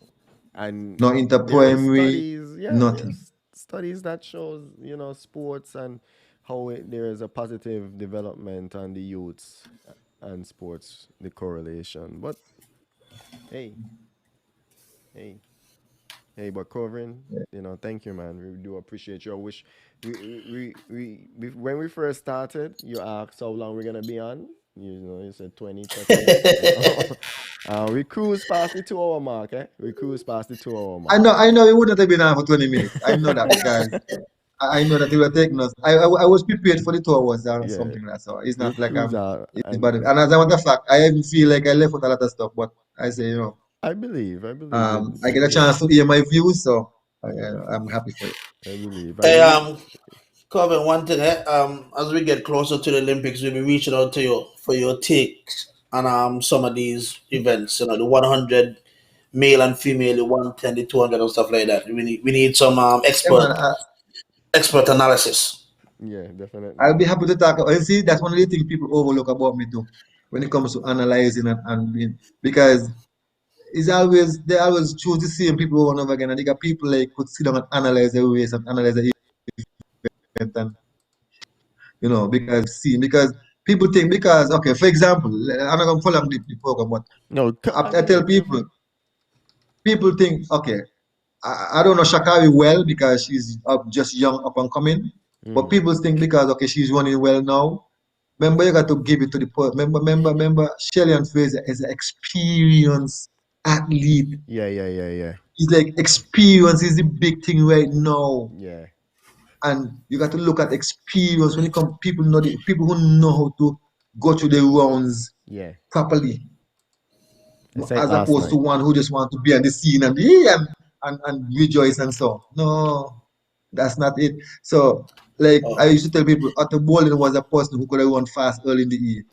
And No there are interprimary, studies, yeah, nothing. there's studies that shows, sports and how there is a positive development on the youths and sports, the correlation. But hey, hey, hey, but Kurvin, thank you, man. We do appreciate your wish. When we first started, you asked how long we're gonna be on. You said 20, 30 minutes. We cruise past the 2 hour mark, eh? We cruise past the 2 hour I mark. know, I know it wouldn't have been on for 20 minutes. I know that because I know that they were taking us. I was prepared for the 2 hours or Yeah, something like that. So it's we not like cruise out, it's and bad. And as a matter of fact, I even feel like I left with a lot of stuff, but I say, I believe it. I get a Yeah, chance to hear my views, so yeah, I'm happy for it. I believe, Hey, and we, Corbin, one thing, as we get closer to the Olympics, we'll be reaching out to you for your takes on some of these events. The 100 male and female, the 110, the 200, and stuff like that. We need some Yeah, man, expert analysis. yeah, definitely. I'll be happy to talk. And see, that's one of the things people overlook about me too, when it comes to analyzing because they always choose the same people over and over again, and they got people like could sit down and analyze the race and analyze the event, and because people think, because okay, for example, I'm not gonna follow up the program, but No, I go tell ahead, feel free. people think, okay, I don't know Shakari well because she's just young, up and coming, but Mm-hmm. people think because okay, she's running well now. Remember, you got to give it to the person. Remember, Shelly and Fraser is an experienced athlete. Yeah, yeah, yeah, yeah, It's like experience is the big thing right now. yeah, And you got to look at experience when it comes people who know how to go through the rounds yeah. properly, I said as last opposed to night. one who just want to be on the scene and yeah, and rejoice and so. No, that's not it. So like I Oh, used to tell people, Otto Bowling was a person who could have run fast early in the year.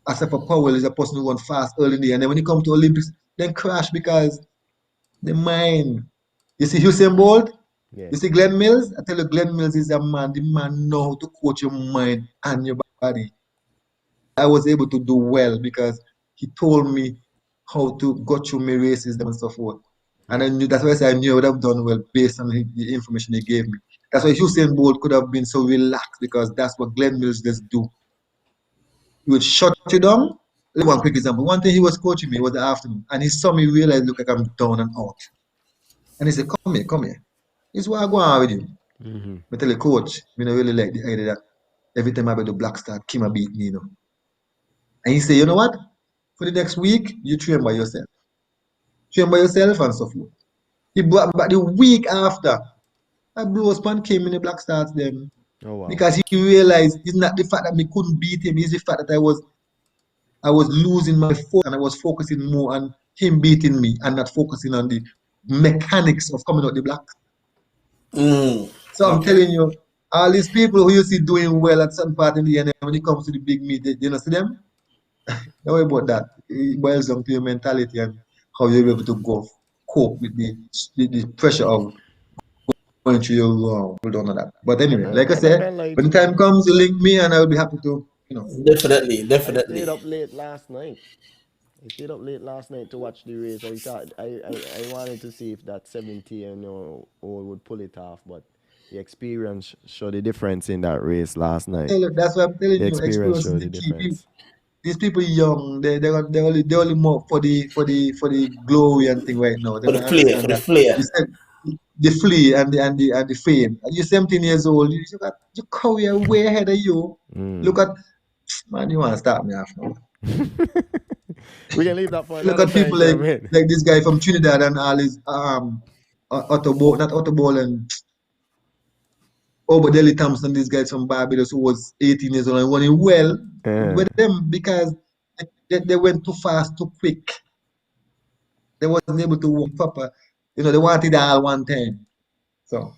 Asafa Powell is a person who run fast early in the year. And then when you come to Olympics, then crash because the mind. You see Usain Bolt? Yeah, You see Glenn Mills? I tell you, Glenn Mills is a man. The man know how to coach your mind and your body. I was able to do well because he told me how to go through my races and so forth. And yeah. I knew that's why I said I knew I would have done well based on the information he gave me. That's why Usain Bolt could have been so relaxed because that's what Glenn Mills just do. He would shut you down. One quick example. One thing he was coaching me was the afternoon, and he saw me realize, look like I'm down and out. And he said, come here, come here. This is what I go on with you. Mm-hmm. I tell the coach, I don't really like the idea that every time I go to Black Star, Kima beat me. And he said, you know what? For the next week, you train by yourself. Train by yourself and so forth. He brought back the week after. A bro span came in the Black Stars then Oh wow. because he realized it's not the fact that me couldn't beat him, it's the fact that I was losing my focus and I was focusing more on him beating me and not focusing on the mechanics of coming out the black. So I'm okay. telling you, all these people who you see doing well at some part in the end, when it comes to the big meet, you know, see them? Don't worry about that. It boils down to your mentality and how you're able to cope with the pressure of going through your don't know that. But anyway, like I I'm not said, gonna lie when to the time you. comes, you link me and I will be happy to, Definitely, I stayed definitely. up late last night. I stayed up late last night to watch the race. I thought I wanted to see if that 70 or would pull it off, but The experience showed the difference in that race last night. Look, that's what I'm telling The you. experience Experience is showed the the key. difference. These people young, they only more for the glory and thing right now. They For the don't flair, understand for the that flair. you said the flea and the fame. You're 17 years old. You got your career way ahead of you. Look at man, you want to start me off now. We can leave that for Look another at time, people like Kevin. this guy from Trinidad and all his Otto Ball, not Otto Ball and Obadeli Thompson, these guys from Barbados who was 18 years old and running well with them because they went too fast, too quick. They wasn't able to work proper. They wanted it all one time. So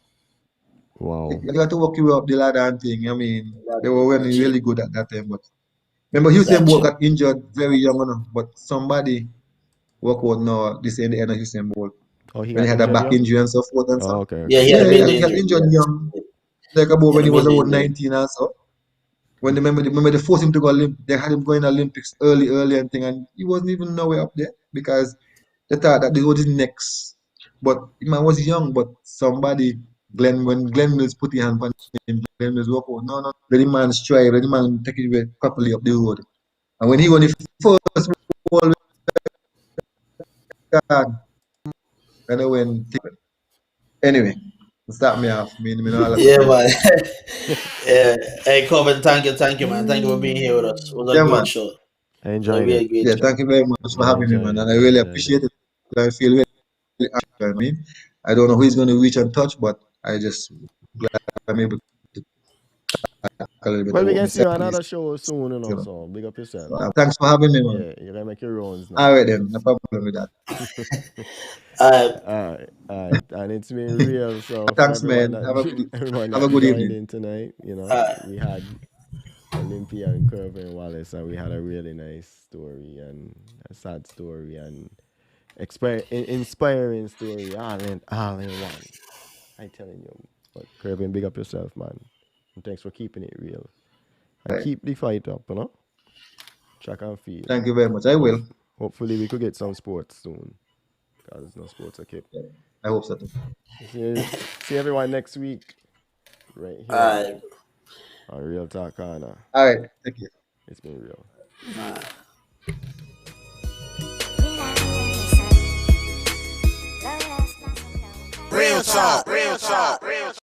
Wow. you got to work your way up the ladder and thing. I mean, they were running Gotcha. really good at that time. But remember, Usain Bolt Gotcha. got injured very young, but somebody work out now. This is the end of Usain Bolt Oh, he when he got had a injured back young? injury and so forth and Oh, so. okay, Yeah, okay. he had Yeah, a he major got injury. injured Yes. young, like about He when had he a was major about injury. 19 or so. When remember they forced him to go they had him going Olympics early and thing, and he wasn't even nowhere up there because they thought that this was his next. But the man was young, but when Glenn Mills put his hand on him, Glenn Mills walk out. No, let the man strive, let the man take it away properly up the road. And when he won the first world record, and then when anyway, start me off. Me know all Yeah, about man. Yeah. Hey, Corbin, thank you, man. Thank you for being here with us. It was a yeah, great man. show. It I was a enjoyed it. really great Yeah, show. thank you very much for I having me, enjoyed man, it. and I I really enjoyed it. appreciate it. I feel really I mean, I don't know who is going to reach and touch, but I just glad I'm able to talk a little bit Well, we about can see you myself on and this, another show soon, you know. so big up yourself. So, thanks for having me, man. Yeah, you're gonna make your rounds now. All right then, no problem with that. Uh, Alright. And it's been real. So for Thanks, everyone man. that everyone Have a that good joined evening. in tonight, uh, we had Olympia and Kurvin Wallace, and we had a really nice story and a sad story and inspiring story all in one. I telling you. But Kurvin, big up yourself, man. And thanks for keeping it real. And Right. keep the fight up, Track and field. Thank you very much. I will. Hopefully we could get some sports soon. Because there's no sports keep. Yeah, I hope so too. See everyone next week. Right here uh, on Real Talk Corner. All right, thank you. It's been real. Real talk, real talk, real talk.